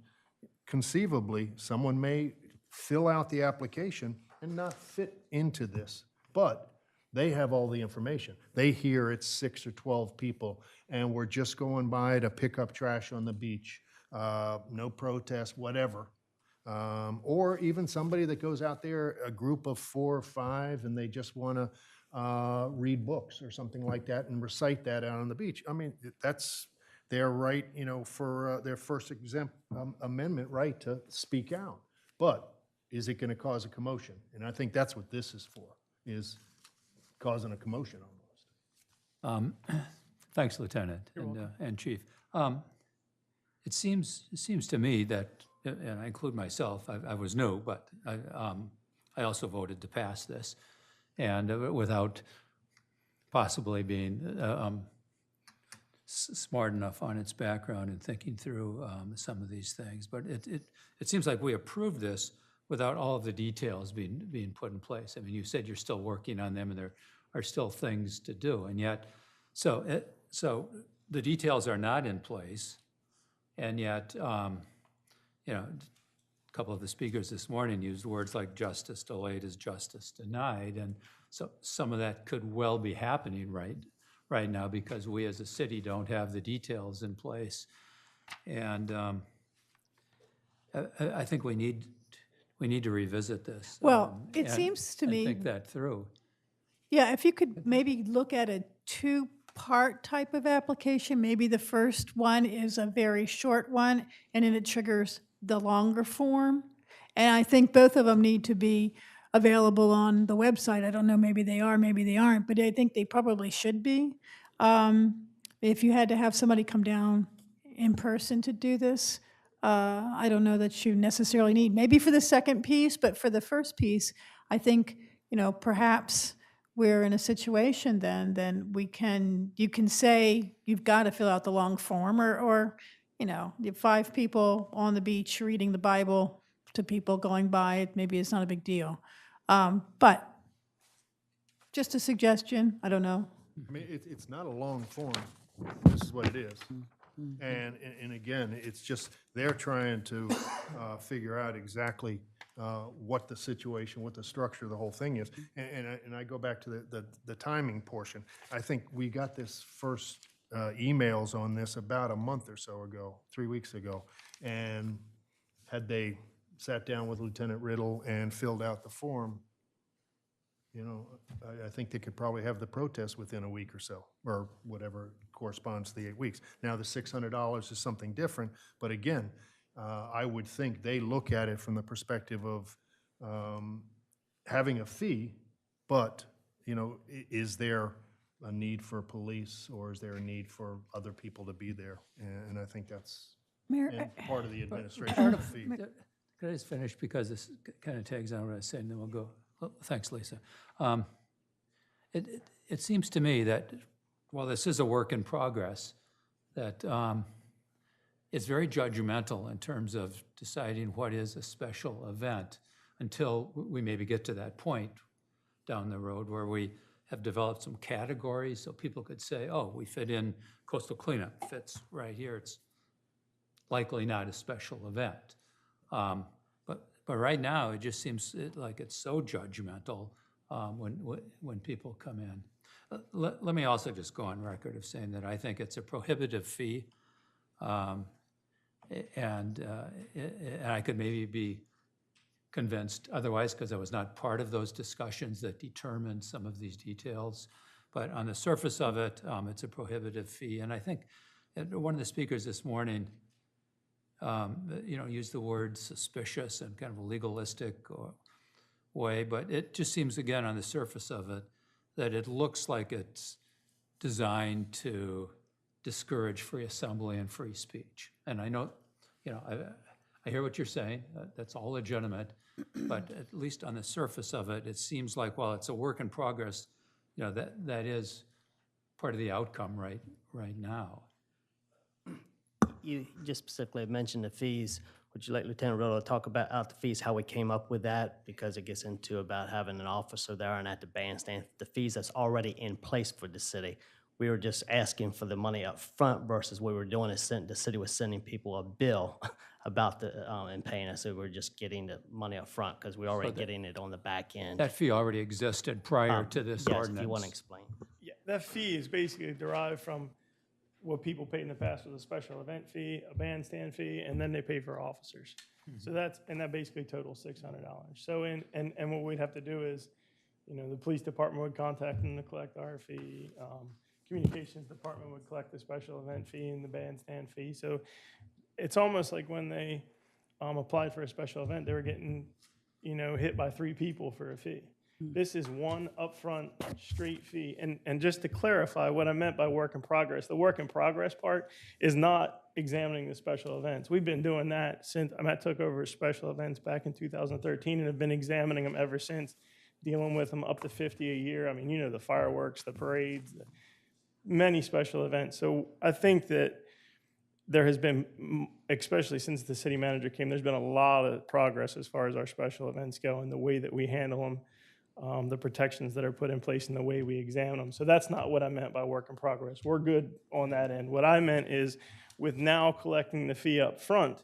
conceivably, someone may fill out the application and not fit into this, but they have all the information. They hear it's 6 or 12 people, and we're just going by to pick up trash on the beach, no protest, whatever. Or even somebody that goes out there, a group of 4 or 5, and they just want to read books or something like that and recite that out on the beach. I mean, that's their right, you know, for their First Amendment right to speak out. But is it going to cause a commotion? And I think that's what this is for, is causing a commotion almost. Thanks, Lieutenant and Chief. It seems to me that, and I include myself, I was new, but I also voted to pass this, and without possibly being smart enough on its background and thinking through some of these things. But it seems like we approved this without all of the details being put in place. I mean, you said you're still working on them, and there are still things to do, and yet, so the details are not in place, and yet, you know, a couple of the speakers this morning used words like justice delayed is justice denied, and so some of that could well be happening right now because we as a city don't have the details in place, and I think we need to revisit this. Well, it and- seems to and me. think that through. Yeah, if you could maybe look at a two-part type of application, maybe the first one is a very short one, and then it triggers the longer form. And I think both of them need to be available on the website. I don't know, maybe they are, maybe they aren't, but I think they probably should be. If you had to have somebody come down in person to do this, I don't know that you necessarily need, maybe for the second piece, but for the first piece, I think, you know, perhaps we're in a situation then you can say you've got to fill out the long form, or you know, you have 5 people on the beach reading the Bible to people going by, maybe it's not a big deal. But just a suggestion, I don't know. I mean, it's not a long form. This is what it is. And again, it's just, they're trying to figure out exactly what the situation, what the structure of the whole thing is. And I go back to the timing portion. I think we got this first emails on this about a month or so ago, 3 weeks ago. And had they sat down with Lieutenant Riddle and filled out the form, you know, I think they could probably have the protest within a week or so, or whatever corresponds to the 8 weeks. Now, the $600 is something different, but again, I would think they look at it from the perspective of having a fee, but, you know, is there a need for police, or is there a need for other people to be there? And I think that's part of the administration of the fee. Could I just finish, because this kind of tags on what I was saying, then we'll go. Well, thanks, Lisa. It seems to me that while this is a work in progress, that it's very judgmental in terms of deciding what is a special event until we maybe get to that point down the road where we have developed some categories so people could say, oh, we fit in coastal cleanup, fits right here. It's likely not a special event. But right now, it just seems like it's so judgmental when people come in. Let me also just go on record of saying that I think it's a prohibitive fee. And I could maybe be convinced otherwise because I was not part of those discussions that determined some of these details. But on the surface of it, it's a prohibitive fee. And I think one of the speakers this morning, used the word suspicious and kind of a legalistic way, but it just seems, again, on the surface of it, that it looks like it's designed to discourage free assembly and free speech. And I know, I hear what you're saying. That's all legitimate. But at least on the surface of it, it seems like, while it's a work in progress, that is part of the outcome right now. You just specifically mentioned the fees. Would you like Lieutenant Rolo to talk about the fees, how we came up with that? Because it gets into about having an officer there and at the bandstand, the fees that's already in place for the city. We were just asking for the money up front versus what we were doing is the city was sending people a bill about and paying us. So we're just getting the money up front because we're already getting it on the back end. That fee already existed prior to this ordinance. Yes, if you want to explain. Yeah, that fee is basically derived from what people paid in the past with a special event fee, a bandstand fee, and then they pay for officers. So that basically totals $600. So and what we'd have to do is, the police department would contact them to collect our fee. Communications department would collect the special event fee and the bandstand fee. So it's almost like when they applied for a special event, they were getting, hit by 3 people for a fee. This is one upfront straight fee. And just to clarify what I meant by work in progress, the work in progress part is not examining the special events. We've been doing that since I took over special events back in 2013 and have been examining them ever since, dealing with them up to 50 a year. I mean, the fireworks, the parades, many special events. So I think that there has been, especially since the city manager came, there's been a lot of progress as far as our special events go and the way that we handle them, the protections that are put in place and the way we examine them. So that's not what I meant by work in progress. We're good on that end. What I meant is, with now collecting the fee up front,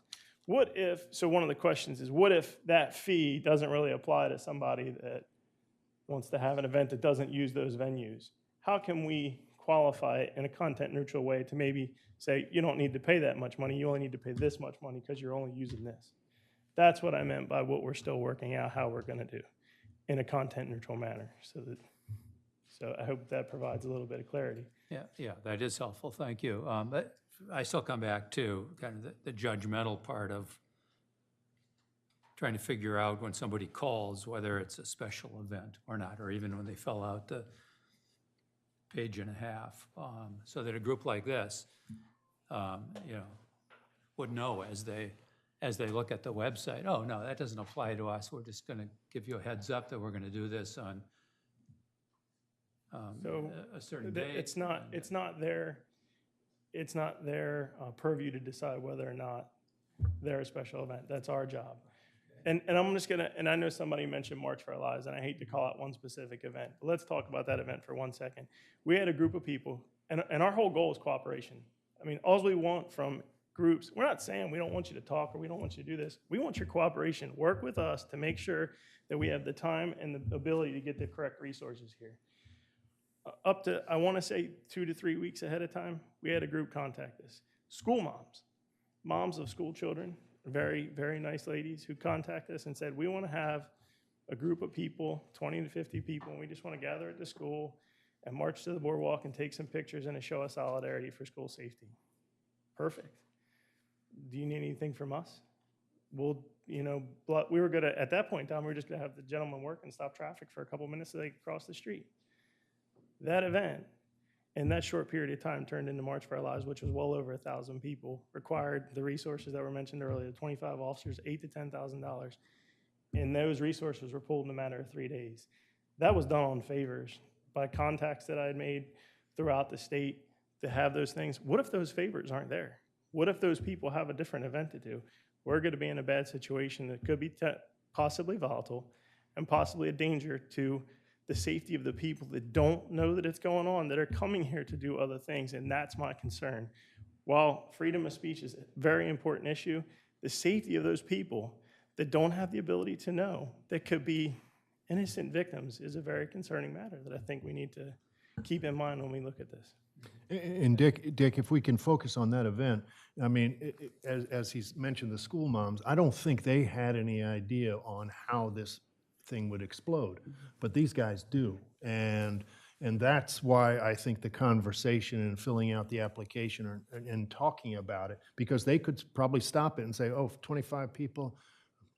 so one of the questions is, what if that fee doesn't really apply to somebody that wants to have an event that doesn't use those venues? How can we qualify it in a content neutral way to maybe say, you don't need to pay that much money, you only need to pay this much money because you're only using this? That's what I meant by what we're still working out, how we're going to do in a content neutral manner. So I hope that provides a little bit of clarity. Yeah, that is helpful. Thank you. But I still come back to kind of the judgmental part of trying to figure out when somebody calls whether it's a special event or not, or even when they fill out the page and a half, so that a group like this, would know as they look at the website, oh, no, that doesn't apply to us. We're just going to give you a heads up that we're going to do this on a certain date. It's not their purview to decide whether or not they're a special event. That's our job. And I'm just gonna, and I know somebody mentioned March for Our Lives, and I hate to call out one specific event, but let's talk about that event for 1 second. We had a group of people, and our whole goal is cooperation. I mean, all we want from groups, we're not saying we don't want you to talk or we don't want you to do this. We want your cooperation. Work with us to make sure that we have the time and the ability to get the correct resources here. Up to, I want to say 2 to 3 weeks ahead of time, we had a group contact us. School moms of school children, very, very nice ladies who contacted us and said, we want to have a group of people, 20 to 50 people, and we just want to gather at the school and march to the boardwalk and take some pictures and a show of solidarity for school safety. Perfect. Do you need anything from us? We'll, we were going to, at that point in time, we were just going to have the gentleman work and stop traffic for a couple minutes so they could cross the street. That event, in that short period of time, turned into March for Our Lives, which was well over 1,000 people, required the resources that were mentioned earlier, 25 officers, $8,000 to $10,000. And those resources were pulled in a matter of 3 days. That was done on favors by contacts that I had made throughout the state to have those things. What if those favors aren't there? What if those people have a different event to do? We're going to be in a bad situation that could be possibly volatile and possibly a danger to the safety of the people that don't know that it's going on, that are coming here to do other things, and that's my concern. While freedom of speech is a very important issue, the safety of those people that don't have the ability to know that could be innocent victims is a very concerning matter that I think we need to keep in mind when we look at this. And Dick, if we can focus on that event, I mean, as he's mentioned, the school moms, I don't think they had any idea on how this thing would explode, but these guys do. And that's why I think the conversation and filling out the application and talking about it, because they could probably stop it and say, oh, 25 people,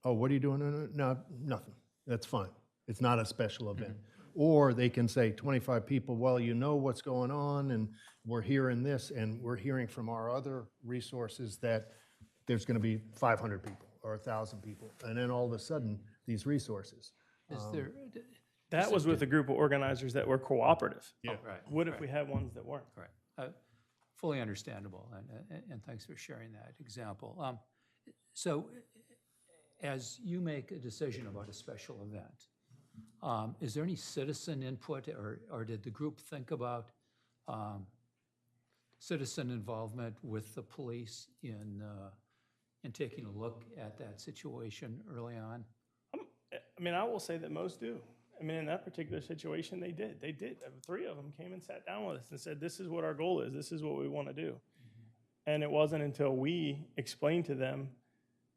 oh, what are you doing? No, nothing. That's fine. It's not a special event. Or they can say 25 people, well, you know what's going on, and we're hearing this, and we're hearing from our other resources that there's going to be 500 people or 1,000 people. And then all of a sudden, these resources. Is there? That was with a group of organizers that were cooperative. Yeah. Oh, right. What if we had ones that weren't? Right. Fully understandable, and thanks for sharing that example. So as you make a decision about a special event, is there any citizen input, or did the group think about citizen involvement with the police in taking a look at that situation early on? I mean, I will say that most do. I mean, in that particular situation, they did. They did. 3 of them came and sat down with us and said, this is what our goal is. This is what we want to do. And it wasn't until we explained to them,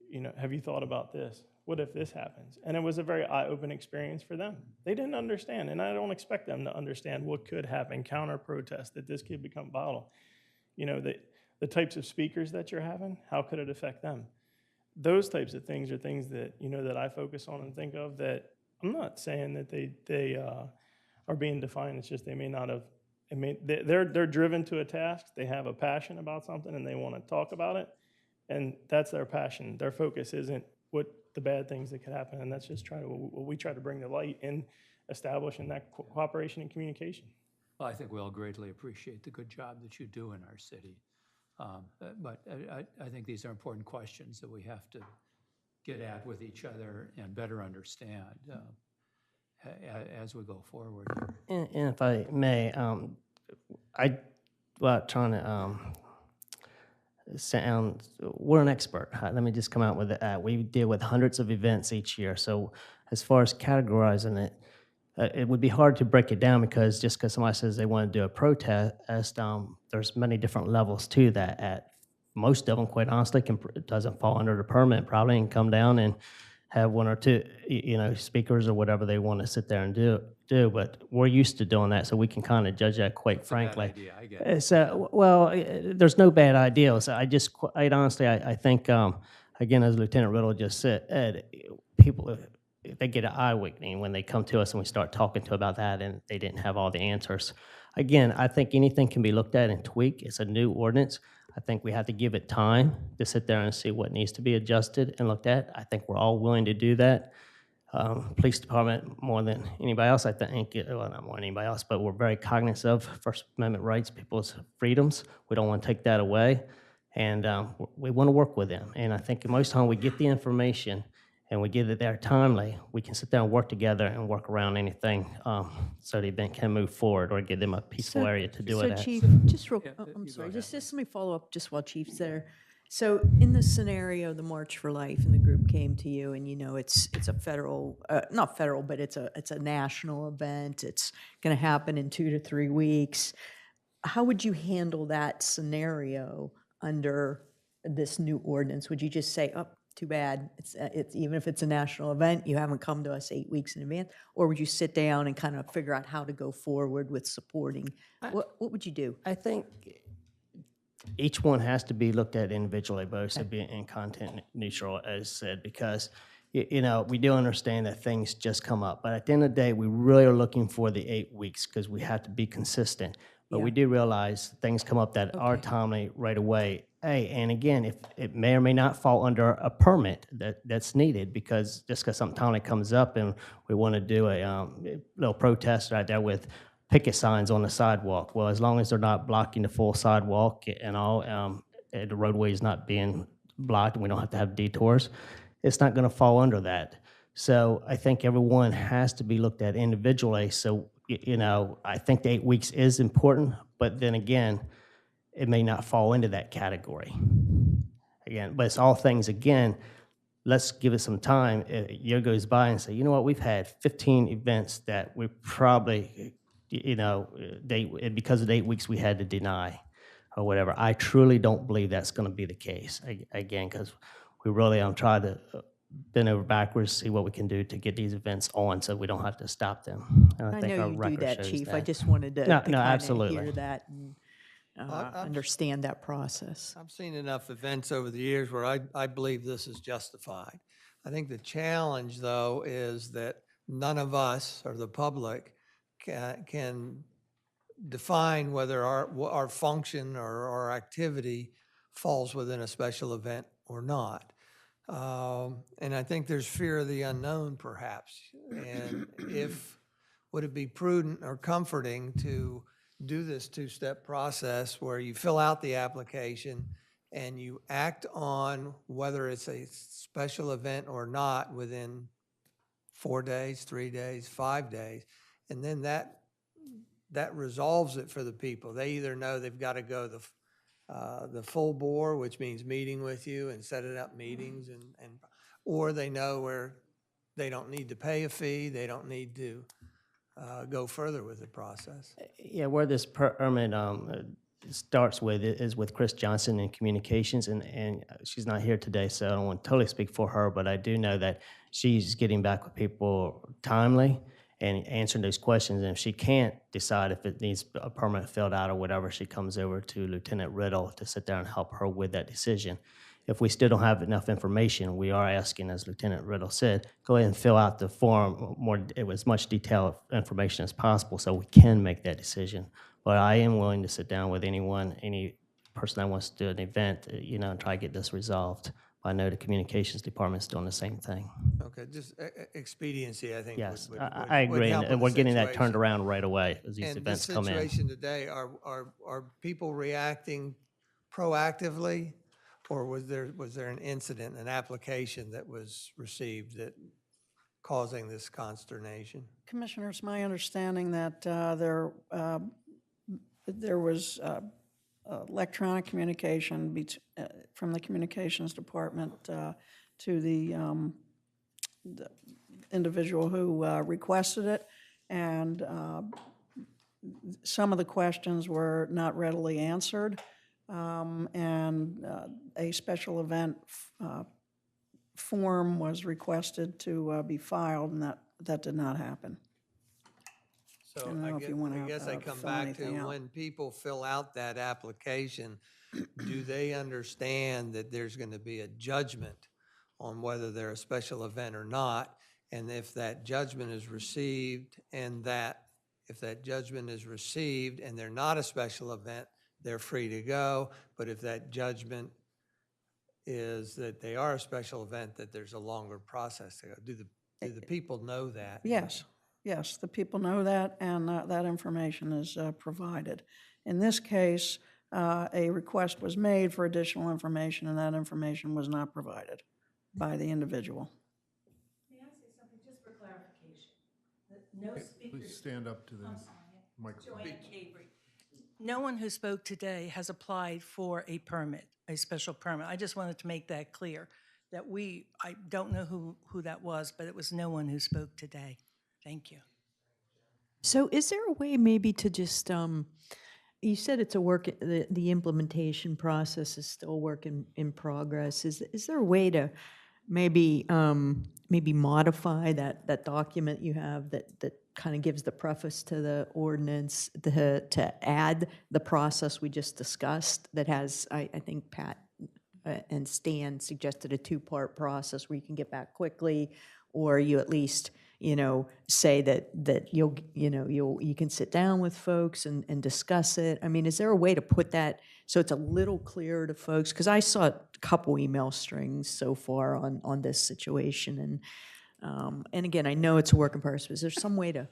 you know, have you thought about this? What if this happens? And it was a very eye-opening experience for them. They didn't understand, and I don't expect them to understand what could happen, counter-protest, that this could become volatile. You know, the types of speakers that you're having, how could it affect them? Those types of things are things that, you know, that I focus on and think of. That I'm not saying that they are being defined. It's just they may not have. They're driven to a task. They have a passion about something and they want to talk about it, and that's their passion. Their focus isn't what the bad things that could happen, and that's just what we try to bring to light in establishing that cooperation and communication. Well, I think we all greatly appreciate the good job that you do in our city. But I think these are important questions that we have to get at with each other and better understand as we go forward. And if I may, without trying to sound, we're an expert. Let me just come out with it. We deal with hundreds of events each year. So as far as categorizing it, it would be hard to break it down, because just because somebody says they want to do a protest, there's many different levels to that. At most of them, quite honestly, doesn't fall under the permit probably, and come down and have 1 or 2, you know, speakers or whatever they want to sit there and do. But we're used to doing that, so we can kind of judge that quite frankly. Bad idea, I get it. So, well, there's no bad ideas. So I just, quite honestly, I think, again, as Lieutenant Riddle just said, people, they get an eye awakening when they come to us and we start talking to about that, and they didn't have all the answers. Again, I think anything can be looked at and tweaked. It's a new ordinance. I think we have to give it time to sit there and see what needs to be adjusted and looked at. I think we're all willing to do that. Police department, more than anybody else, I think, well, not more than anybody else, but we're very cognizant of First Amendment rights, people's freedoms. We don't want to take that away, and we want to work with them. And I think most of the time we get the information and we get it there timely, we can sit down and work together and work around anything, so the event can move forward, or give them a peaceful area to do it at. So Chief, just real, I'm sorry, just let me follow up just while Chief's there. So in the scenario, the March for Life, and the group came to you, and you know it's a federal, not federal, but it's a national event. It's going to happen in 2 to 3 weeks. How would you handle that scenario under this new ordinance? Would you just say, oh, too bad, it's even if it's a national event, you haven't come to us 8 weeks in advance? Or would you sit down and kind of figure out how to go forward with supporting? What would you do? I think each one has to be looked at individually, but it should be in content neutral, as said, because you know, we do understand that things just come up. But at the end of the day, we really are looking for the 8 weeks, because we have to be consistent. But we do realize things come up that are timely right away. Hey, and again, if it may or may not fall under a permit that's needed, because just because something timely comes up and we want to do a little protest right there with picket signs on the sidewalk. Well, as long as they're not blocking the full sidewalk and all, the roadway is not being blocked, and we don't have to have detours, it's not going to fall under that. So I think everyone has to be looked at individually. So, you know, I think the 8 weeks is important, but then again, it may not fall into that category. Again, but it's all things, again, let's give it some time. A year goes by and say, you know what, we've had 15 events that we probably because of the 8 weeks we had to deny or whatever. I truly don't believe that's going to be the case, again, because we really trying to bend over backwards, see what we can do to get these events on so we don't have to stop them. And I think know our you do record that, shows Chief. I that. just wanted to No, to no, kinda absolutely. hear that and understand that process. I've seen enough events over the years where I believe this is justified. I think the challenge, though, is that none of us or the public can define whether our function or our activity falls within a special event or not. And I think there's fear of the unknown, perhaps. And would it be prudent or comforting to do this two-step process where you fill out the application and you act on whether it's a special event or not within 4 days, 3 days, 5 days, and then that resolves it for the people. They either know they've got to go the full bore, which means meeting with you and setting up meetings, or they know where they don't need to pay a fee, they don't need to go further with the process. Yeah, where this permit starts with is with Chris Johnson in communications, and she's not here today, so I don't want to totally speak for her, but I do know that she's getting back with people timely and answering those questions. And if she can't decide if it needs a permit filled out or whatever, she comes over to Lieutenant Riddle to sit there and help her with that decision. If we still don't have enough information, we are asking, as Lieutenant Riddle said, go ahead and fill out the form as much detailed information as possible so we can make that decision. But I am willing to sit down with any person that wants to do an event, and try to get this resolved. I know the communications department's doing the same thing. Okay, just expediency, I think. Yes, would I would agree, help and with we're the getting that turned situation. around right away as these And events this come in. situation today, are people reacting proactively, or was there an incident, an application that was received that causing this consternation? Commissioners, my understanding that there was electronic communication from the communications department to the individual who requested it, and some of the questions were not readily answered, and a special event form was requested to be filed, and that did not happen. So I don't know if you want to guess I come fill back to anything out. when people fill out that application, do they understand that there's going to be a judgment on whether they're a special event or not? And if that judgment is received and if that judgment is received and they're not a special event, they're free to go. But if that judgment is that they are a special event, that there's a longer process to go. Do the people know that? Yes, the people know that, and that information is provided. In this case, a request was made for additional information, and that information was not provided by the individual. May I say something just for clarification? No speakers. Please stand up to the microphone. No one who spoke today has applied for a permit, a special permit. I just wanted to make that clear, that I don't know who that was, but it was no one who spoke today. Thank you. So is there a way maybe to just, you said it's the implementation process is still a work in progress. Is there a way to maybe modify that document you have that kind of gives the preface to the ordinance to add the process we just discussed that has, I think Pat and Stan suggested a 2-part process where you can get back quickly, or you at least say that you can sit down with folks and discuss it. I mean, is there a way to put that so it's a little clearer to folks? Because I saw a couple email strings so far on this situation, and again, I know it's a work in progress, but is there some way to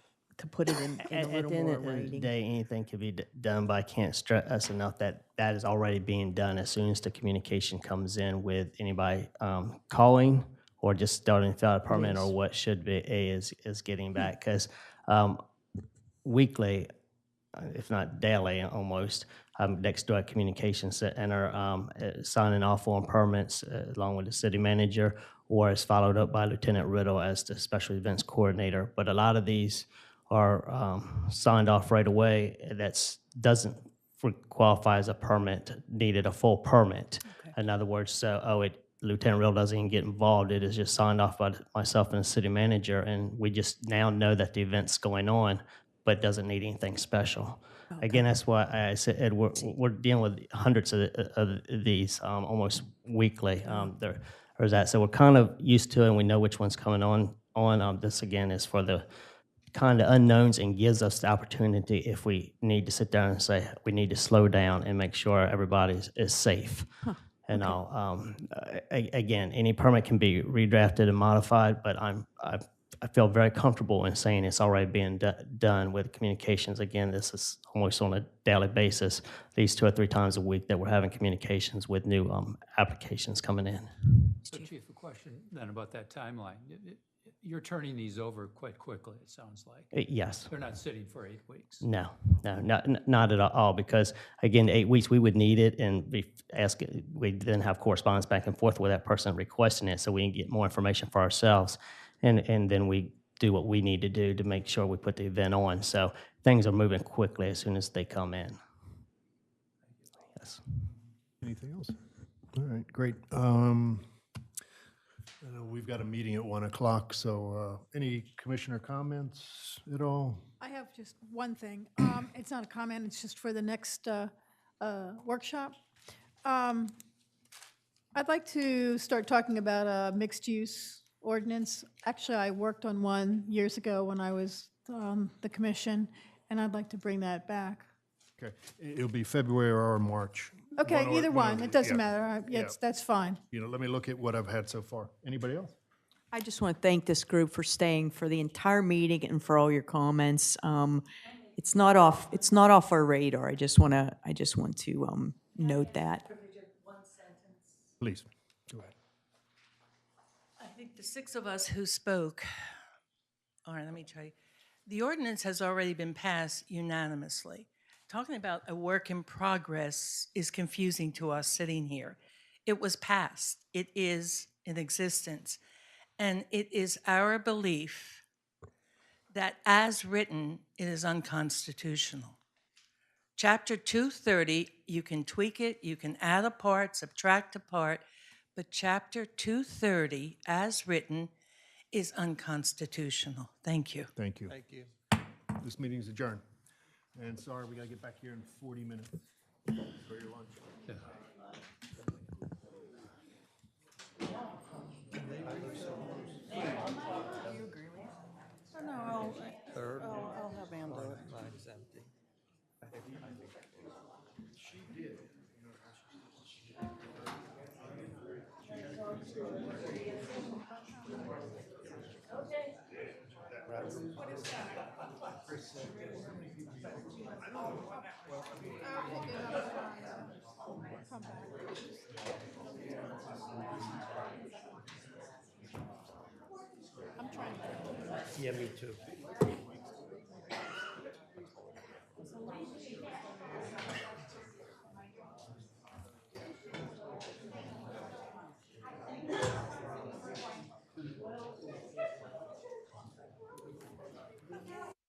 put it in a little more At the end of the writing? day, anything can be done, but I can't stress enough that is already being done as soon as the communication comes in with anybody calling or just starting to fill out a permit, or what should be is getting back. Because weekly, if not daily almost, I'm next to our communications center signing off on permits along with the city manager, or is followed up by Lieutenant Riddle as the special events coordinator. But a lot of these are signed off right away, that's doesn't qualify as a permit, needed a full permit. In other words, so, Lieutenant Real doesn't even get involved. It is just signed off by myself and the city manager, and we just now know that the event's going on, but doesn't need anything special. Again, that's why I said, Ed, we're dealing with hundreds of these almost weekly. There's that. So we're kind of used to it, and we know which one's coming on. This, again, is for the kind of unknowns and gives us the opportunity if we need to sit down and say, we need to slow down and make sure everybody is safe. And again, any permit can be redrafted and modified, but I feel very comfortable in saying it's already being done with communications. Again, this is almost on a daily basis, at least 2 or 3 times a week that we're having communications with new applications coming in. So Chief, a question then about that timeline. You're turning these over quite quickly, it sounds like. Yes. They're not sitting for 8 weeks. No, not at all, because again, 8 weeks, we would need it, and we then have correspondence back and forth with that person requesting it, so we can get more information for ourselves, and then we do what we need to do to make sure we put the event on. So things are moving quickly as soon as they come in. Yes. Anything else? All right, great. We've got a meeting at 1 o'clock, so any commissioner comments at all? I have just one thing. It's not a comment, it's just for the next workshop. I'd like to start talking about a mixed-use ordinance. Actually, I worked on one years ago when I was on the commission, and I'd like to bring that back. Okay, it'll be February or March. Okay, either one, it doesn't matter. Yeah. That's fine. Let me look at what I've had so far. Anybody else? I just want to thank this group for staying for the entire meeting and for all your comments. It's not off our radar. I just want to note that. Please, go ahead. I think the 6 of us who spoke, all right, let me tell you, the ordinance has already been passed unanimously. Talking about a work in progress is confusing to us sitting here. It was passed. It is in existence. And it is our belief that as written, it is unconstitutional. Chapter 230, you can tweak it, you can add a part, subtract a part, but Chapter 230, as written, is unconstitutional. Thank you. Thank you. Thank you. This meeting is adjourned. And sorry, we got to get back here in 40 minutes for your lunch. Yeah. No, Third. I'll have Ann do it. Mine's empty. She did. I'm trying to. Yeah, me too.